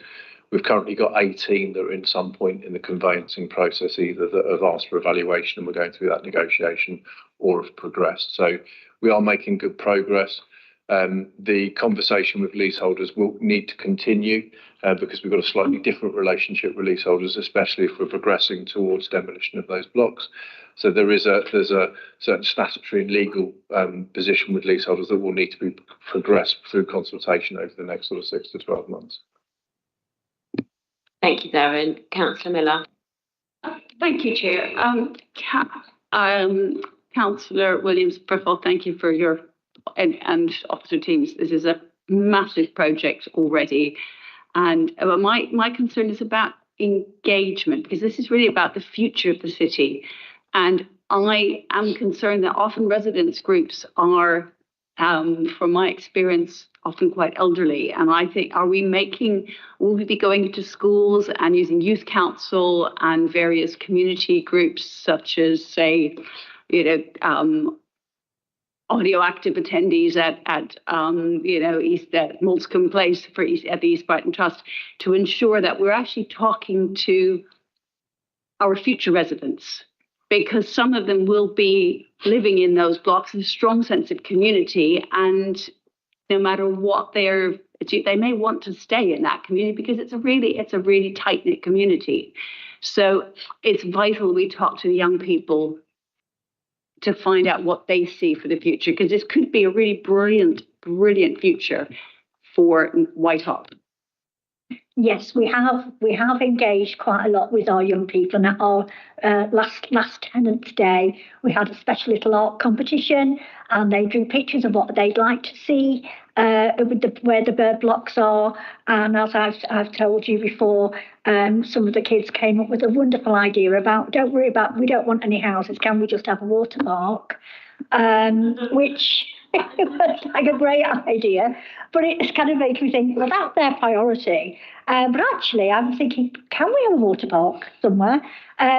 We've currently got 18 that are in some point in the conveyancing process, either that have asked for evaluation and we're going through that negotiation, or have progressed. So we are making good progress. The conversation with leaseholders will need to continue because we've got a slightly different relationship with leaseholders, especially if we're progressing towards demolition of those blocks. So there's a certain statutory and legal position with leaseholders that will need to be progressed through consultation over the next sort of 6 to 12 months. Thank you, Darren. Councillor Miller. Thank you, Chair. Councillor Williams, first of all, thank you for your and officer teams. This is a massive project already, and my concern is about engagement, because this is really about the future of the city, and I am concerned that often residents groups are, from my experience, often quite elderly, and I think, will we be going into schools and using youth council and various community groups such as, say, audio active attendees at Moulscombe Place at the East Brighton Trust, to ensure that we're actually talking to our future residents, because some of them will be living in those blocks with a strong sense of community, and no matter what their They may want to stay in that community because it's a really tight-knit community. So it's vital we talk to the young people to find out what they see for the future, because this could be a really brilliant future for Whitehall. Yes, we have engaged quite a lot with our young people. And at our last Tenants' Day, we had a special little art competition, and they drew pictures of what they'd like to see where the bird blocks are. And as I've told you before, some of the kids came up with a wonderful idea about, we don't want any houses, can we just have a water park? Which was like a great idea, but it's kind of making me think, well, that's their priority. But actually, I'm thinking, can we have a water park somewhere?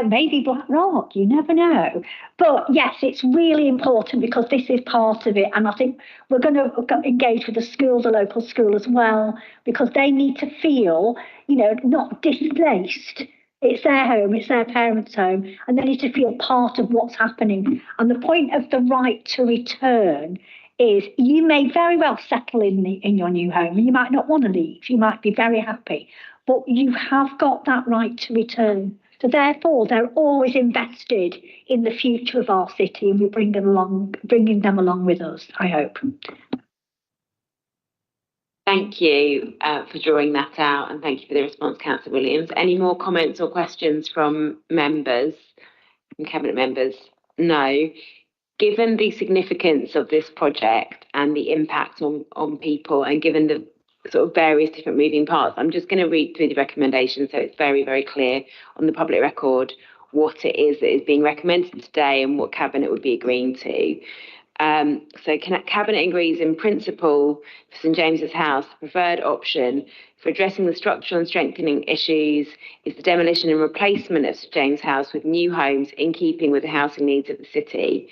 Maybe Black Rock, you never know. But yes, it's really important because this is part of it. And I think we're going to engage with the school, the local school as well, because they need to feel, not displaced. It's their home, it's their parents' home, and they need to feel part of what's happening. And the point of the right to return is you may very well settle in your new home, and you might not want to leave. You might be very happy, but you have got that right to return. So therefore, they're always invested in the future of our city, and we're bringing them along with us, I hope. Thank you for drawing that out, and thank you for the response, Councillor Williams. Any more comments or questions from members, from Cabinet members? No. Given the significance of this project and the impact on people, and given the sort of various different moving parts, I'm just going to read through the recommendations so it's very, very clear on the public record what it is that is being recommended today and what Cabinet would be agreeing to. So Cabinet agrees in principle for St James's House, the preferred option for addressing the structural and strengthening issues is the demolition and replacement of St James's House with new homes in keeping with the housing needs of the city.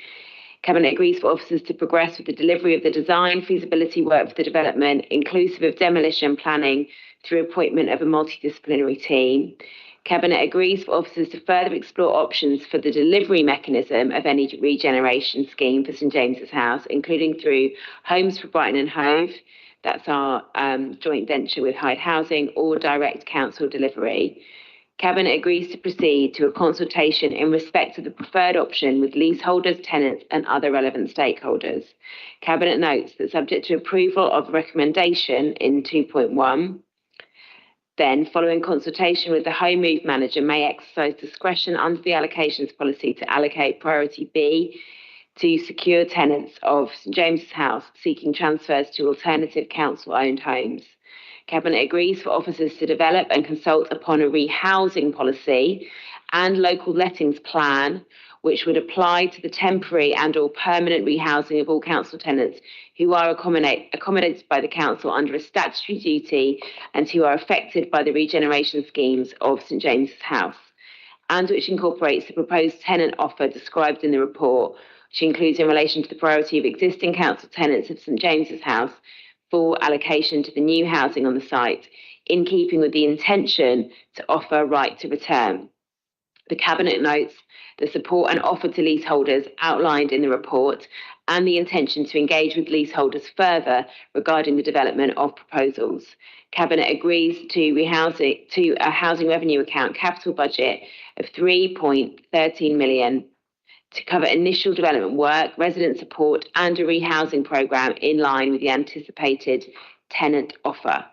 Cabinet agrees for officers to progress with the delivery of the design feasibility work for the development, inclusive of demolition planning, through appointment of a multidisciplinary team. Cabinet agrees for officers to further explore options for the delivery mechanism of any regeneration scheme for St James's House, including through Homes for Brighton and Hove, that's our joint venture with Hyde Housing, or direct council delivery. Cabinet agrees to proceed to a consultation in respect of the preferred option with leaseholders, tenants and other relevant stakeholders. Cabinet notes that subject to approval of recommendation in 2.1, then, following consultation with the Home Move manager, may exercise discretion under the allocations policy to allocate priority B to secure tenants of St James's House seeking transfers to alternative council-owned homes. Cabinet agrees for officers to develop and consult upon a rehousing policy and local lettings plan, which would apply to the temporary and or permanent rehousing of all council tenants who are accommodated by the council under a statutory duty and who are affected by the regeneration schemes of St James's House, and which incorporates the proposed tenant offer described in the report, which includes in relation to the priority of existing council tenants of St James's House for allocation to the new housing on the site, in keeping with the intention to offer a right to return. The Cabinet notes the support and offer to leaseholders outlined in the report and the intention to engage with leaseholders further regarding the development of proposals. Cabinet agrees to a housing revenue account capital budget of 3.13 million to cover initial development work, resident support and a rehousing programme in line with the anticipated tenant offer.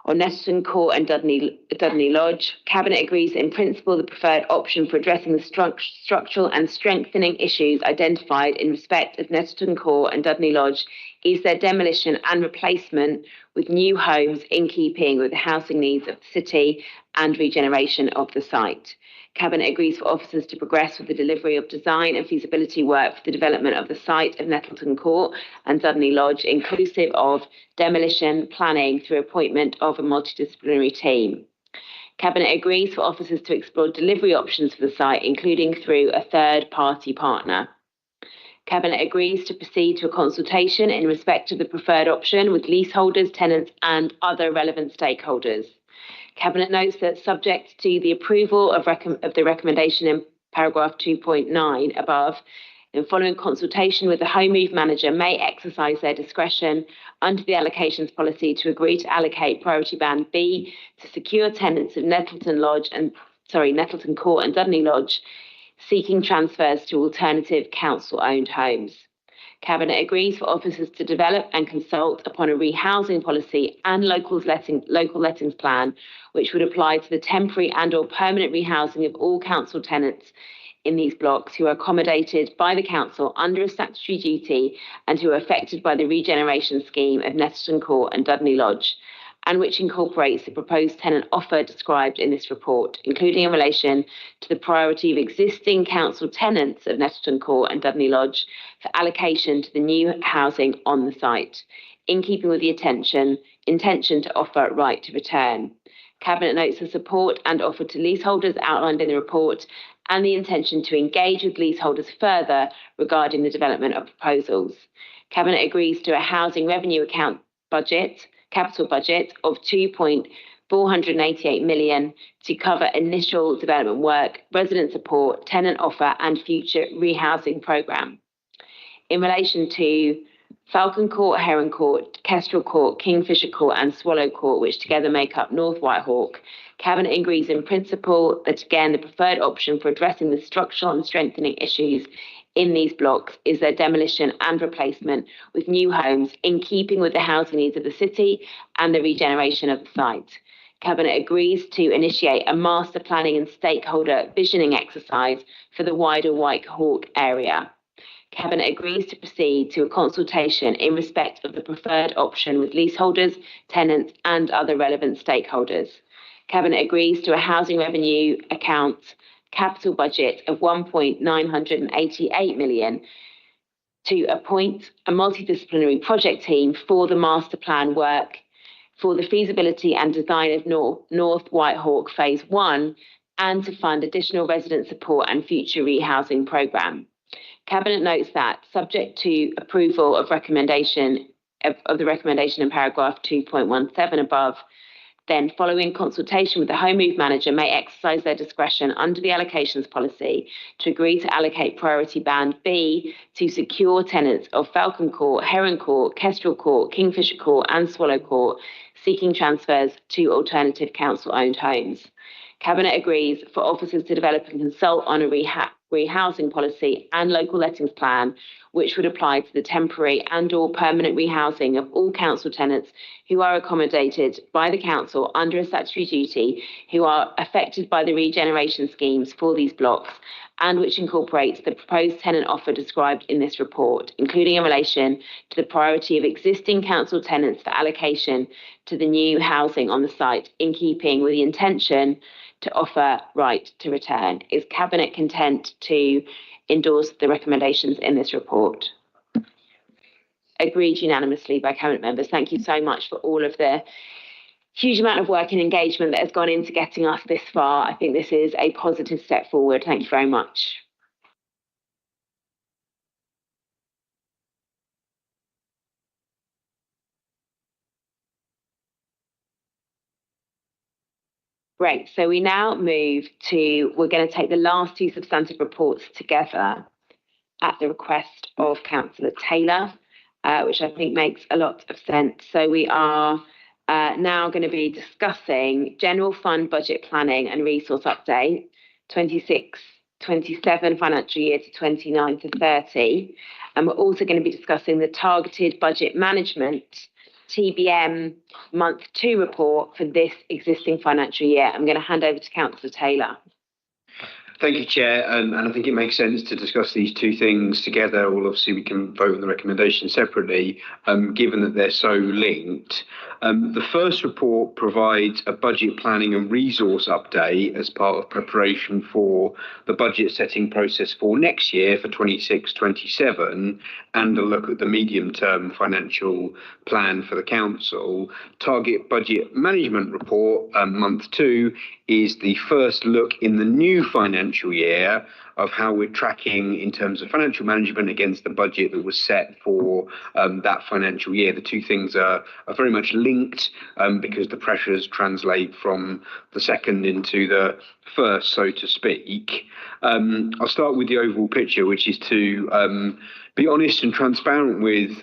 On Netterton Court and Dudney Lodge, Cabinet agrees in principle the preferred option for addressing the structural and strengthening issues identified in respect of Netterton Court and Dudney Lodge is their demolition and replacement with new homes in keeping with the housing needs of the city and regeneration of the site. Cabinet agrees for officers to progress with the delivery of design and feasibility work for the development of the site of Nettleton Court and Dudney Lodge, inclusive of demolition planning through appointment of a multidisciplinary team. Cabinet agrees for officers to explore delivery options for the site, including through a third-party partner. Cabinet agrees to proceed to a consultation in respect of the preferred option with leaseholders, tenants and other relevant stakeholders. Cabinet notes that subject to the approval of the recommendation in paragraph 2.9 above, Then following consultation with the Home Move manager may exercise their discretion under the allocations policy to agree to allocate priority band B to secure tenants of Nettleton Court and Dudley Lodge seeking transfers to alternative council-owned homes. Cabinet agrees for officers to develop and consult upon a rehousing policy and local lettings plan, which would apply to the temporary and/or permanent rehousing of all council tenants in these blocks who are accommodated by the council under a statutory duty and who are affected by the regeneration scheme of Nettleton Court and Dudley Lodge, and which incorporates the proposed tenant offer described in this report, including in relation to the priority of existing council tenants of Nettleton Court and Dudley Lodge for allocation to the new housing on the site, in keeping with the intention to offer right to return. Cabinet notes the support and offer to leaseholders outlined in the report and the intention to engage with leaseholders further regarding the development of proposals. Cabinet agrees to a housing revenue account capital budget of £2.488 million to cover initial development work, resident support, tenant offer and future rehousing programme. In relation to Falcon Court, Heron Court, Kestrel Court, Kingfisher Court and Swallow Court, which together make up North Whitehawk, Cabinet agrees in principle that, again, the preferred option for addressing the structural and strengthening issues in these blocks is their demolition and replacement with new homes in keeping with the housing needs of the city and the regeneration of the site. Cabinet agrees to initiate a master planning and stakeholder visioning exercise for the wider Whitehawk area. Cabinet agrees to proceed to a consultation in respect of the preferred option with leaseholders, tenants and other relevant stakeholders. Cabinet agrees to a housing revenue account capital budget of £1.988 million to appoint a multidisciplinary project team for the master plan work for the feasibility and design of North Whitehawk Phase 1 and to fund additional resident support and future rehousing programme. Cabinet notes that, subject to approval of the recommendation in paragraph 2.17 above, then following consultation with the Home Move manager may exercise their discretion under the allocations policy to agree to allocate priority band B to secure tenants of Falcon Court, Heron Court, Kestrel Court, Kingfisher Court and Swallow Court seeking transfers to alternative council-owned homes. Cabinet agrees for officers to develop and consult on a rehousing policy and local lettings plan, which would apply to the temporary and/or permanent rehousing of all council tenants who are accommodated by the council under a statutory duty who are affected by the regeneration schemes for these blocks, and which incorporates the proposed tenant offer described in this report, including in relation to the priority of existing council tenants for allocation to the new housing on the site, in keeping with the intention to offer right to return. Is Cabinet content to endorse the recommendations in this report? Agreed unanimously by Cabinet members. Thank you so much for all of the huge amount of work and engagement that has gone into getting us this far. I think this is a positive step forward. Thank you very much. Great, so we now move to, we're going to take the last two substantive reports together at the request of Councillor Taylor, which I think makes a lot of sense. So we are now going to be discussing General Fund Budget Planning and Resource Update, 26-27 financial year to 29-30. And we're also going to be discussing the Targeted Budget Management TBM month 2 report for this existing financial year. I'm going to hand over to Councillor Taylor. Thank you, Chair, and I think it makes sense to discuss these two things together. Well, obviously we can vote on the recommendation separately, given that they're so linked. The first report provides a budget planning and resource update as part of preparation for the budget setting process for next year for 26-27, and a look at the medium-term financial plan for the council. Target Budget Management Report, month 2, is the first look in the new financial year of how we're tracking in terms of financial management against the budget that was set for that financial year. The two things are very much linked because the pressures translate from the second into the first, so to speak. I'll start with the overall picture, which is to be honest and transparent with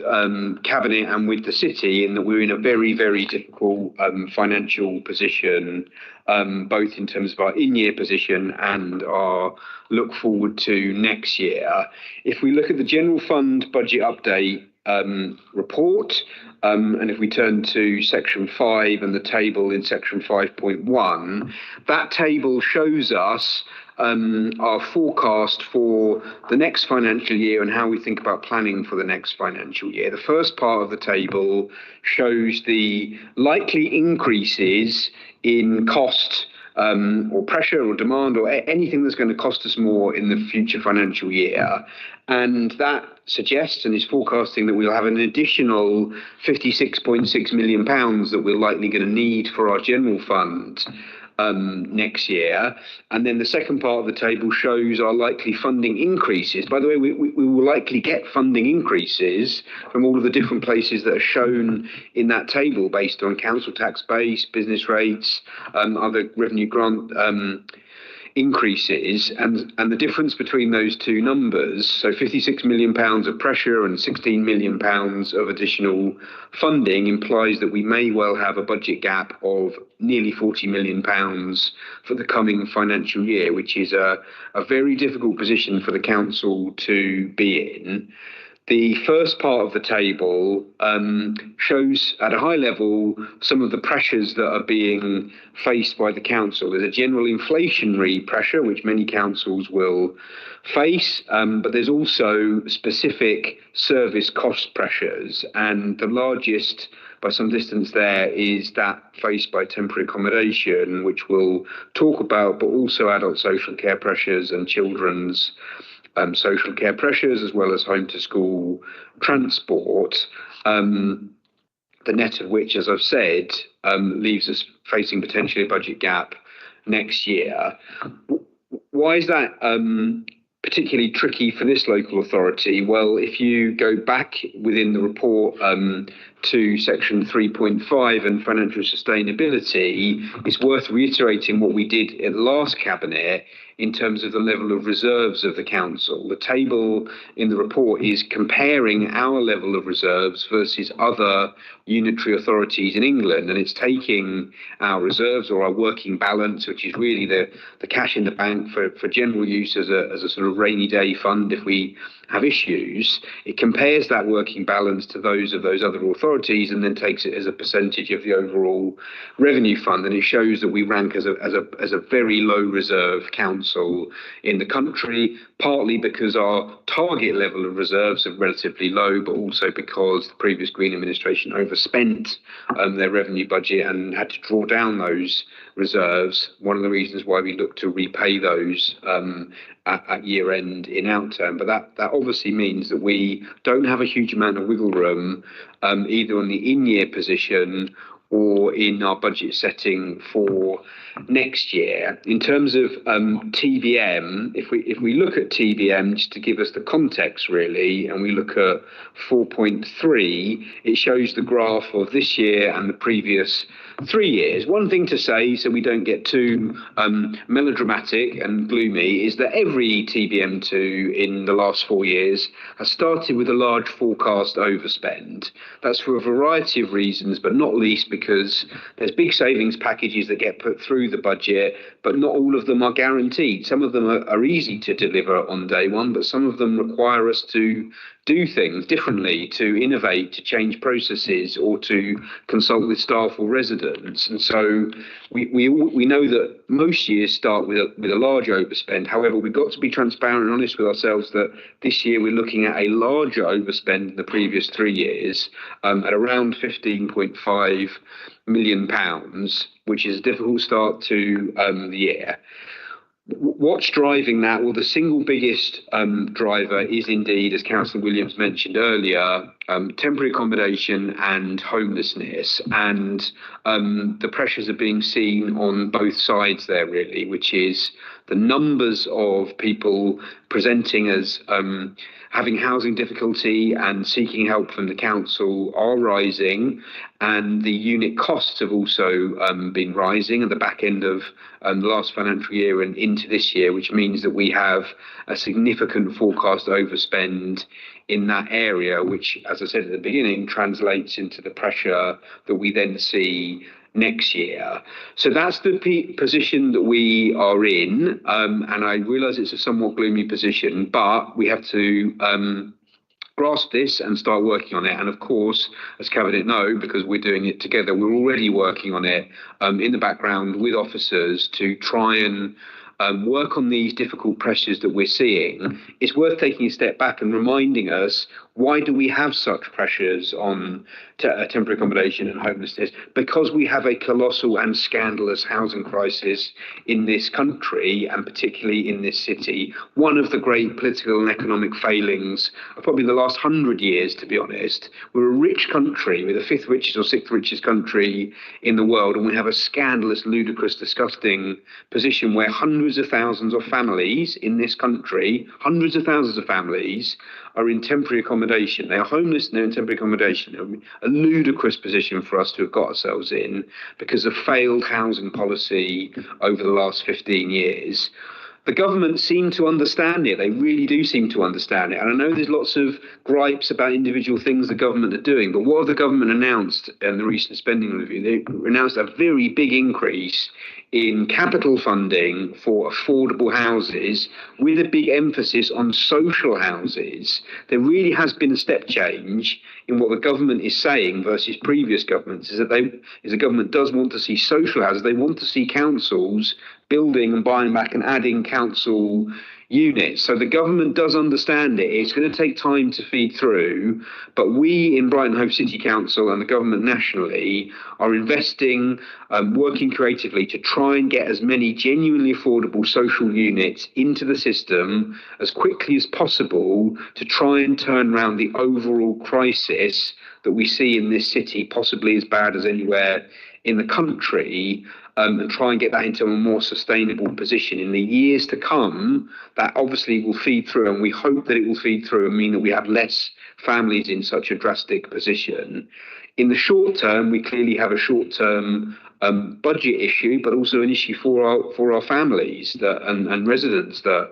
Cabinet and with the city in that we're in a very, very difficult financial position, both in terms of our in-year position and our look forward to next year. If we look at the general fund budget update report, and if we turn to section 5 and the table in section 5.1, that table shows us our forecast for the next financial year and how we think about planning for the next financial year. The first part of the table shows the likely increases in cost or pressure or demand or anything that's going to cost us more in the future financial year. And that suggests and is forecasting that we'll have an additional £56.6 million that we're likely going to need for our general fund next year. And then the second part of the table shows our likely funding increases. By the way, we will likely get funding increases from all of the different places that are shown in that table based on council tax base, business rates, other revenue grant increases, and the difference between those two numbers, so £56 million of pressure and £16 million of additional funding, implies that we may well have a budget gap of nearly £40 million for the coming financial year, which is a very difficult position for the council to be in. The first part of the table shows at a high level some of the pressures that are being faced by the council. There's a general inflationary pressure, which many councils will face, but there's also specific service cost pressures. And the largest by some distance there is that faced by temporary accommodation, which we'll talk about, but also adult social care pressures and children's social care pressures, as well as home to school transport, the net of which, as I've said, leaves us facing potentially a budget gap next year. Why is that particularly tricky for this local authority? Well, if you go back within the report to section 3.5 and financial sustainability, it's worth reiterating what we did at the last cabinet in terms of the level of reserves of the council. The table in the report is comparing our level of reserves versus other unitary authorities in England, and it's taking our reserves or our working balance, which is really the cash in the bank for general use as a sort of rainy day fund if we have issues. It compares that working balance to those of those other authorities and then takes it as a percentage of the overall revenue fund, and it shows that we rank as a very low reserve council in the country, partly because our target level of reserves are relatively low, but also because the previous Green administration overspent their revenue budget and had to draw down those reserves. One of the reasons why we look to repay those at year end in outturn, but that obviously means that we don't have a huge amount of wiggle room either on the in-year position or in our budget setting for next year. In terms of TBM, if we look at TBM, just to give us the context really, and we look at 4.3, it shows the graph of this year and the previous 3 years. One thing to say, so we don't get too melodramatic and gloomy, is that every TBM2 in the last 4 years has started with a large forecast overspend. That's for a variety of reasons, but not least because there's big savings packages that get put through the budget, but not all of them are guaranteed. Some of them are easy to deliver on day one, but some of them require us to do things differently, to innovate, to change processes, or to consult with staff or residents. And so we know that most years start with a large overspend. However, we've got to be transparent and honest with ourselves that this year we're looking at a larger overspend than the previous 3 years, at around £15.5 million, which is a difficult start to the year. What's driving that? Well, the single biggest driver is indeed, as Councillor Williams mentioned earlier, temporary accommodation and homelessness, and the pressures are being seen on both sides there, really, which is the numbers of people presenting as having housing difficulty and seeking help from the council are rising, and the unit costs have also been rising at the back end of the last financial year and into this year, which means that we have a significant forecast overspend in that area, which, as I said at the beginning, translates into the pressure that we then see next year. So that's the position that we are in, and I realise it's a somewhat gloomy position, but we have to grasp this and start working on it. And of course, as Cabinet know, because we're doing it together, we're already working on it in the background with officers to try and work on these difficult pressures that we're seeing. It's worth taking a step back and reminding us, why do we have such pressures on temporary accommodation and homelessness? Because we have a colossal and scandalous housing crisis in this country, and particularly in this city. One of the great political and economic failings of probably the last 100 years, to be honest. We're a rich country, we're the 5th richest or 6th richest country in the world, and we have a scandalous, ludicrous, disgusting position where hundreds of thousands of families in this country, hundreds of thousands of families, are in temporary accommodation. They are homeless and they're in temporary accommodation. It would be a ludicrous position for us to have got ourselves in because of failed housing policy over the last 15 years. The government seem to understand it. They really do seem to understand it. And I know there's lots of gripes about individual things the government are doing, but what the government announced in the recent spending review, they announced a very big increase in capital funding for affordable houses with a big emphasis on social houses. There really has been a step change in what the government is saying versus previous governments, is that the government does want to see social houses. They want to see councils building and buying back and adding council units. So the government does understand it. It's going to take time to feed through, but we in Brighton Hove City Council and the government nationally are investing, working creatively to try and get as many genuinely affordable social units into the system as quickly as possible to try and turn around the overall crisis that we see in this city, possibly as bad as anywhere in the country, and try and get that into a more sustainable position in the years to come. That obviously will feed through, and we hope that it will feed through and mean that we have less families in such a drastic position. In the short term, we clearly have a short-term budget issue, but also an issue for our families and residents that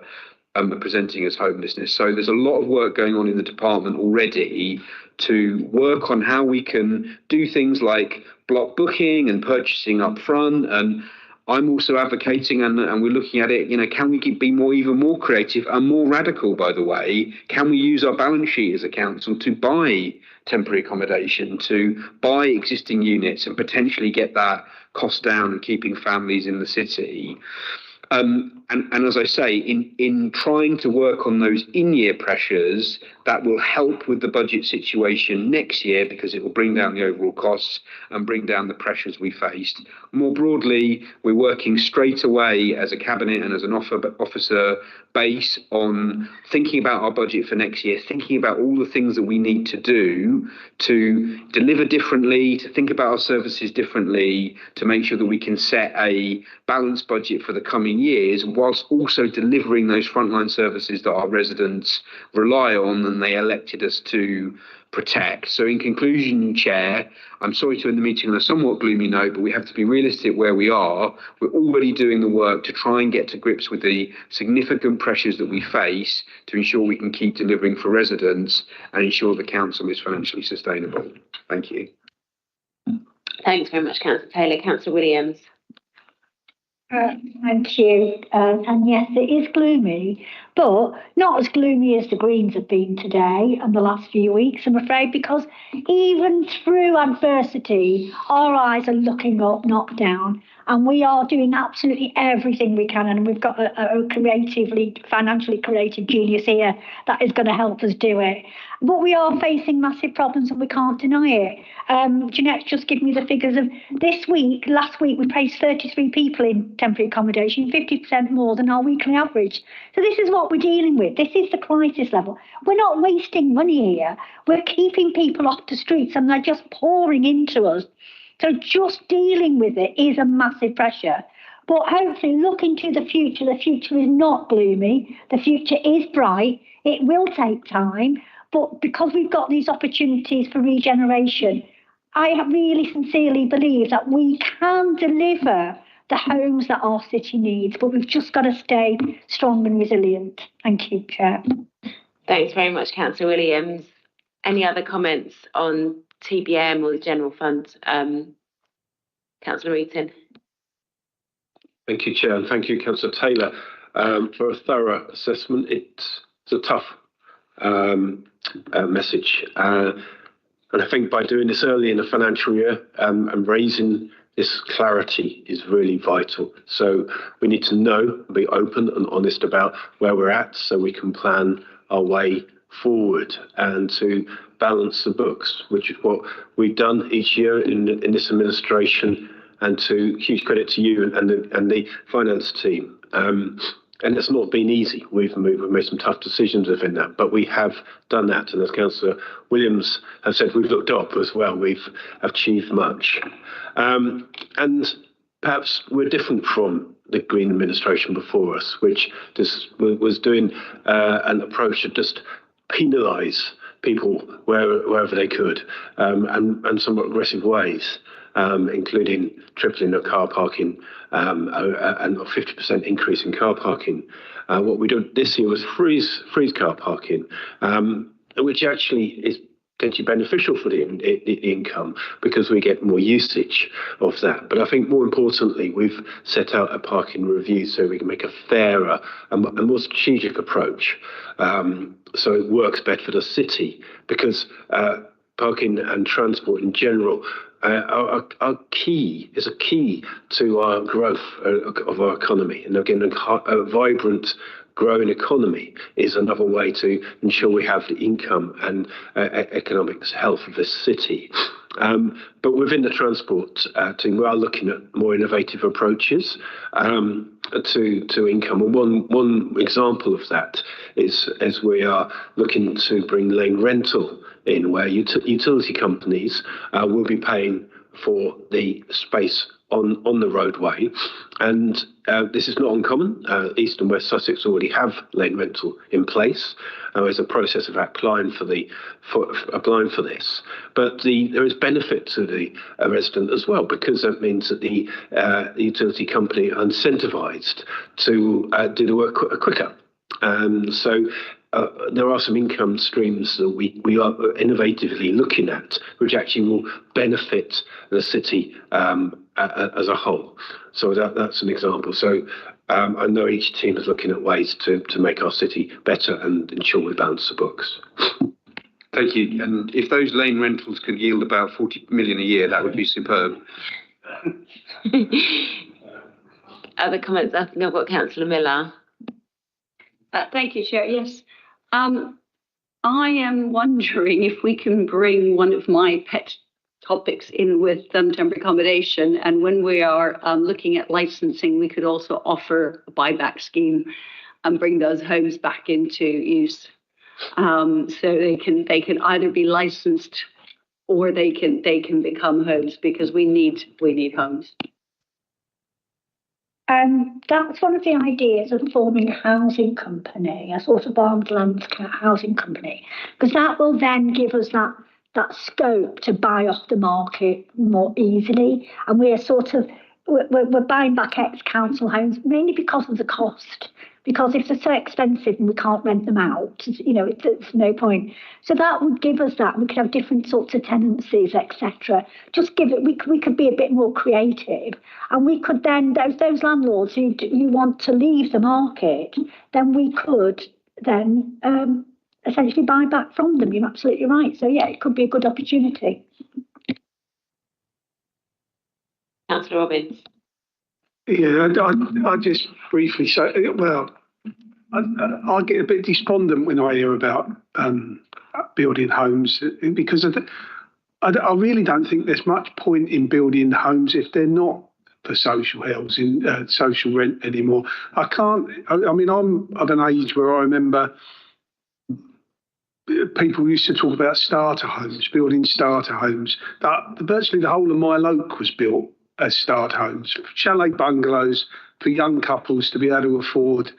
are presenting as homelessness. So there's a lot of work going on in the department already to work on how we can do things like block booking and purchasing up front. And I'm also advocating, and we're looking at it, can we be even more creative and more radical, by the way? Can we use our balance sheet as a council to buy temporary accommodation, to buy existing units and potentially get that cost down and keeping families in the city? And as I say, in trying to work on those in-year pressures, that will help with the budget situation next year because it will bring down the overall costs and bring down the pressures we faced. More broadly, we're working straight away as a cabinet and as an officer base on thinking about our budget for next year, thinking about all the things that we need to do to deliver differently, to think about our services differently, to make sure that we can set a balanced budget for the coming years, whilst also delivering those frontline services that our residents rely on and they elected us to protect. So in conclusion, Chair, I'm sorry to end the meeting on a somewhat gloomy note, but we have to be realistic where we are. We're already doing the work to try and get to grips with the significant pressures that we face to ensure we can keep delivering for residents and ensure the council is financially sustainable. Thank you. Thanks very much, Councillor Taylor. Councillor Williams. Thank you. And yes, it is gloomy, but not as gloomy as the Greens have been today and the last few weeks, I'm afraid, because even through adversity, our eyes are looking up, not down. And we are doing absolutely everything we can. And we've got a financially creative genius here that is going to help us do it. But we are facing massive problems and we can't deny it. Jeanette's just given me the figures of last week we placed 33 people in temporary accommodation, 50% more than our weekly average. So this is what we're dealing with. This is the crisis level. We're not wasting money here. We're keeping people off the streets and they're just pouring into us. So just dealing with it is a massive pressure. But hopefully looking to the future is not gloomy. The future is bright. It will take time. But because we've got these opportunities for regeneration, I really sincerely believe that we can deliver the homes that our city needs, but we've just got to stay strong and resilient. Thank you, Chair. Thanks very much, Councillor Williams. Any other comments on TBM or the General Fund? Councillor Eaton. Thank you, Chair, and thank you, Councillor Taylor, for a thorough assessment. It's a tough message. And I think by doing this early in the financial year and raising this clarity is really vital. So we need to know, be open and honest about where we're at so we can plan our way forward and to balance the books, which is what we've done each year in this administration, and to huge credit to you and the finance team. And it's not been easy. We've made some tough decisions within that, but we have done that. And as Councillor Williams has said, we've looked up as well. We've achieved much. And perhaps we're different from the Green administration before us, which just was doing an approach to just penalise people wherever they could, and somewhat aggressive ways, including tripling the car parking and a 50% increase in car parking. What we did this year was freeze car parking, which actually is potentially beneficial for the income because we get more usage of that. But I think more importantly, we've set out a parking review so we can make a fairer and more strategic approach, so it works better for the city, because parking and transport in general are key to our growth of our economy. And again, a vibrant, growing economy is another way to ensure we have the income and economic health of this city. But within the transport team, we are looking at more innovative approaches to income. And one example of that is as we are looking to bring lane rental in, where utility companies will be paying for the space on the roadway. And this is not uncommon. East and West Sussex already have lane rental in place. There's a process of applying for this. But there is benefit to the resident as well, because that means that the utility company are incentivised to do the work quicker. So there are some income streams that we are innovatively looking at, which actually will benefit the city as a whole. So that's an example. So I know each team is looking at ways to make our city better and ensure we balance the books. Thank you. And if those lane rentals could yield about 40 million a year, that would be superb. Other comments? I think I've got Councillor Miller. Thank you, Chair. Yes. I am wondering if we can bring one of my pet topics in with temporary accommodation, and when we are looking at licensing, we could also offer a buyback scheme and bring those homes back into use, so they can either be licensed or they can become homes, because we need homes. That's one of the ideas of forming a housing company, a sort of arm's length housing company, because that will then give us that scope to buy off the market more easily. And we're buying back ex-council homes mainly because of the cost. Because if they're so expensive and we can't rent them out, it's no point. So that would give us that. We could have different sorts of tenancies, etc. Just give it. We could be a bit more creative, and we could then those landlords who want to leave the market, then we could then essentially buy back from them. You're absolutely right. So yeah, it could be a good opportunity. Councillor Robbins. Yeah, I just briefly say, well, I get a bit despondent when I hear about building homes because I really don't think there's much point in building homes if they're not for social housing, social rent anymore. I mean, I'm at an age where I remember people used to talk about starter homes, building starter homes. Virtually the whole of my loc was built as starter homes, chalet bungalows for young couples to be able to afford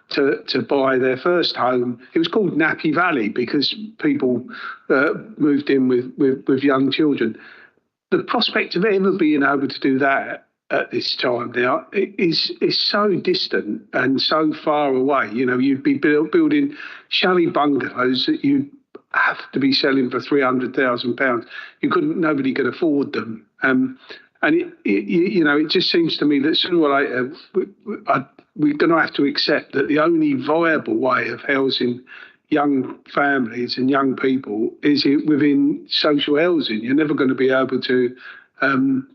to buy their first home. It was called Nappy Valley because people moved in with young children. The prospect of ever being able to do that at this time now is so distant and so far away. You know, you'd be building chalet bungalows that you'd have to be selling for £300,000. Nobody could afford them. And it just seems to me that sooner or later we're going to have to accept that the only viable way of housing young families and young people is within social housing. You're never going to be able to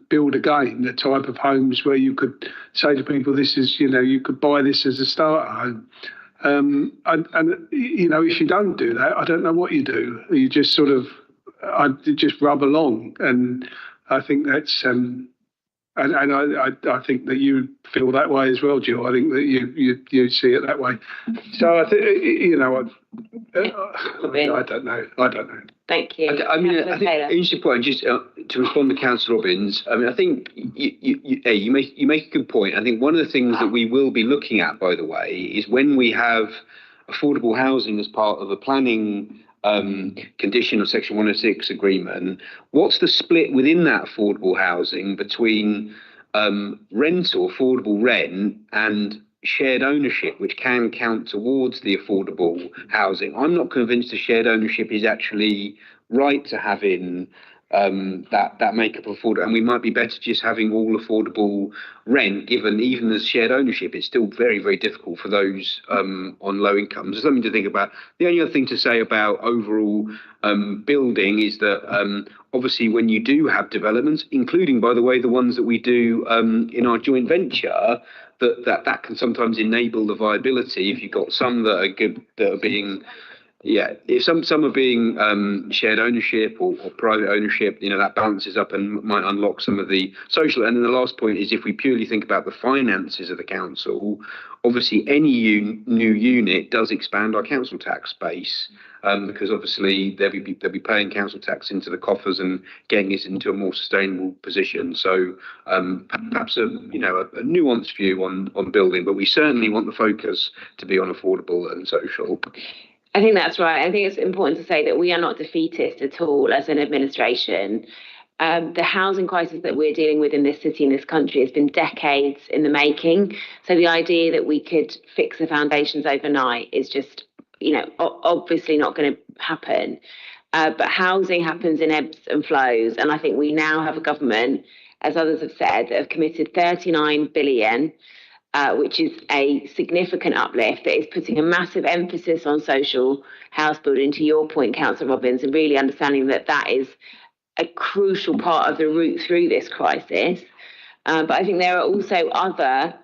build again the type of homes where you could say to people, this is, you could buy this as a starter home. And if you don't do that, I don't know what you do. You just just rub along. And I think that's, I think that you feel that way as well, Jill. I think that you see it that way. So I think, I don't know. Thank you. I think interesting point. Just to respond to Councillor Robbins. I mean, I think you make a good point. I think one of the things that we will be looking at, by the way, is when we have affordable housing as part of a planning condition of Section 106 agreement, what's the split within that affordable housing between rental, affordable rent, and shared ownership, which can count towards the affordable housing? I'm not convinced the shared ownership is actually right to have in that makeup of affordable, and we might be better just having all affordable rent, given even as shared ownership, it's still very, very difficult for those on low incomes. There's something to think about. The only other thing to say about overall building is that obviously when you do have developments, including, by the way, the ones that we do in our joint venture, that can sometimes enable the viability. If you've got some that are good, that are being if some are being shared ownership or private ownership, that balances up and might unlock some of the social. And then the last point is, if we purely think about the finances of the council, obviously any new unit does expand our council tax base, because obviously they'll be paying council tax into the coffers and getting us into a more sustainable position. So perhaps a nuanced view on building, but we certainly want the focus to be on affordable and social. I think that's right. I think it's important to say that we are not defeatist at all as an administration. The housing crisis that we're dealing with in this city, in this country, has been decades in the making. So the idea that we could fix the foundations overnight is just, obviously not going to happen. But housing happens in ebbs and flows. And I think we now have a government, as others have said, that have committed 39 billion which is a significant uplift that is putting a massive emphasis on social house building, to your point, Councillor Robbins, and really understanding that is a crucial part of the route through this crisis. But I think there are also other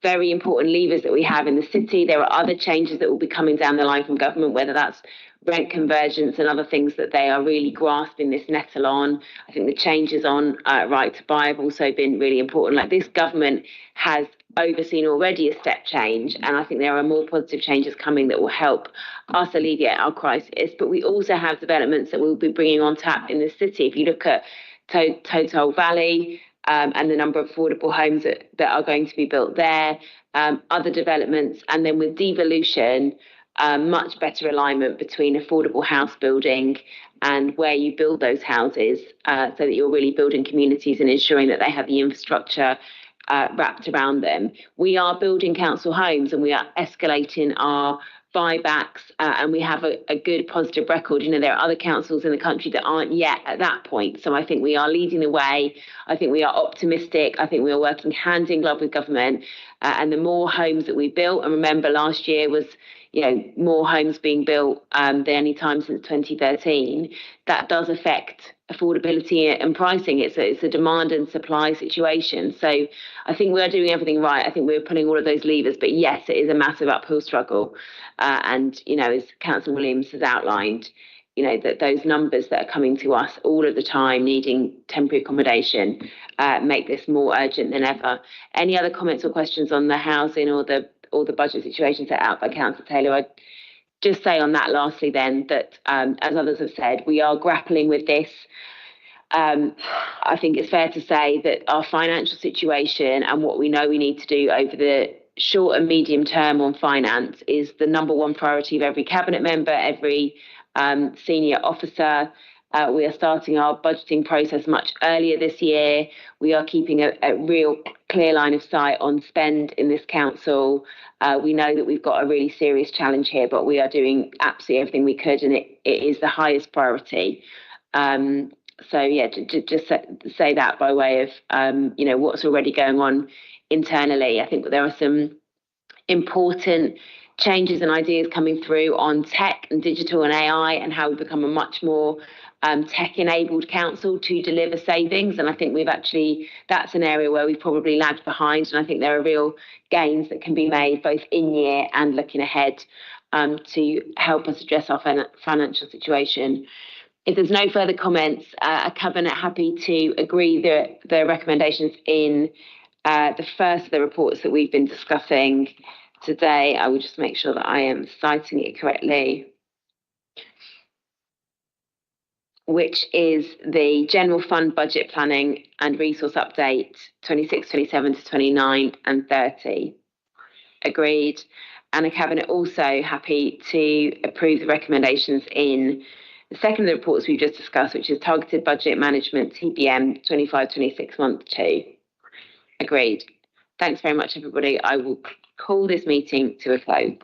very important levers that we have in the city. There are other changes that will be coming down the line from government, whether that's rent convergence and other things that they are really grasping this nettle on. I think the changes on right to buy have also been really important. Like, this government has overseen already a step change, and I think there are more positive changes coming that will help us alleviate our crisis. But we also have developments that we'll be bringing on tap in the city. If you look at Total Valley and the number of affordable homes that are going to be built there, other developments, and then with devolution, much better alignment between affordable house building and where you build those houses, so that you're really building communities and ensuring that they have the infrastructure wrapped around them. We are building council homes and we are escalating our buybacks, and we have a good positive record. There are other councils in the country that aren't yet at that point. So I think we are leading the way. I think we are optimistic. I think we are working hand in glove with government, and the more homes that we built, and remember last year was more homes being built than any time since 2013, that does affect affordability and pricing. It's a demand and supply situation. So I think we are doing everything right. I think we're pulling all of those levers. But yes, it is a massive uphill struggle. And, as Councillor Williams has outlined, that those numbers that are coming to us all of the time needing temporary accommodation make this more urgent than ever. Any other comments or questions on the housing or the budget situation set out by Councillor Taylor? I'd just say on that lastly then that, as others have said, we are grappling with this. I think it's fair to say that our financial situation and what we know we need to do over the short and medium term on finance is the number one priority of every cabinet member, every senior officer. We are starting our budgeting process much earlier this year. We are keeping a real clear line of sight on spend in this council. We know that we've got a really serious challenge here, but we are doing absolutely everything we could, and it is the highest priority. So yeah, to just say that by way of what's already going on internally. I think there are some important changes and ideas coming through on tech and digital and AI and how we become a much more tech-enabled council to deliver savings. And I think that's an area where we've probably lagged behind. And I think there are real gains that can be made both in year and looking ahead to help us address our financial situation. If there's no further comments, a cabinet happy to agree the recommendations in the first of the reports that we've been discussing today. I will just make sure that I am citing it correctly, which is the General Fund Budget Planning and Resource Update 26, 27 to 29 and 30. Agreed. And a cabinet also happy to approve the recommendations in the second of the reports we've just discussed, which is Targeted Budget Management, TBM 25-26 month 2. Agreed. Thanks very much, everybody. I will call this meeting to a close.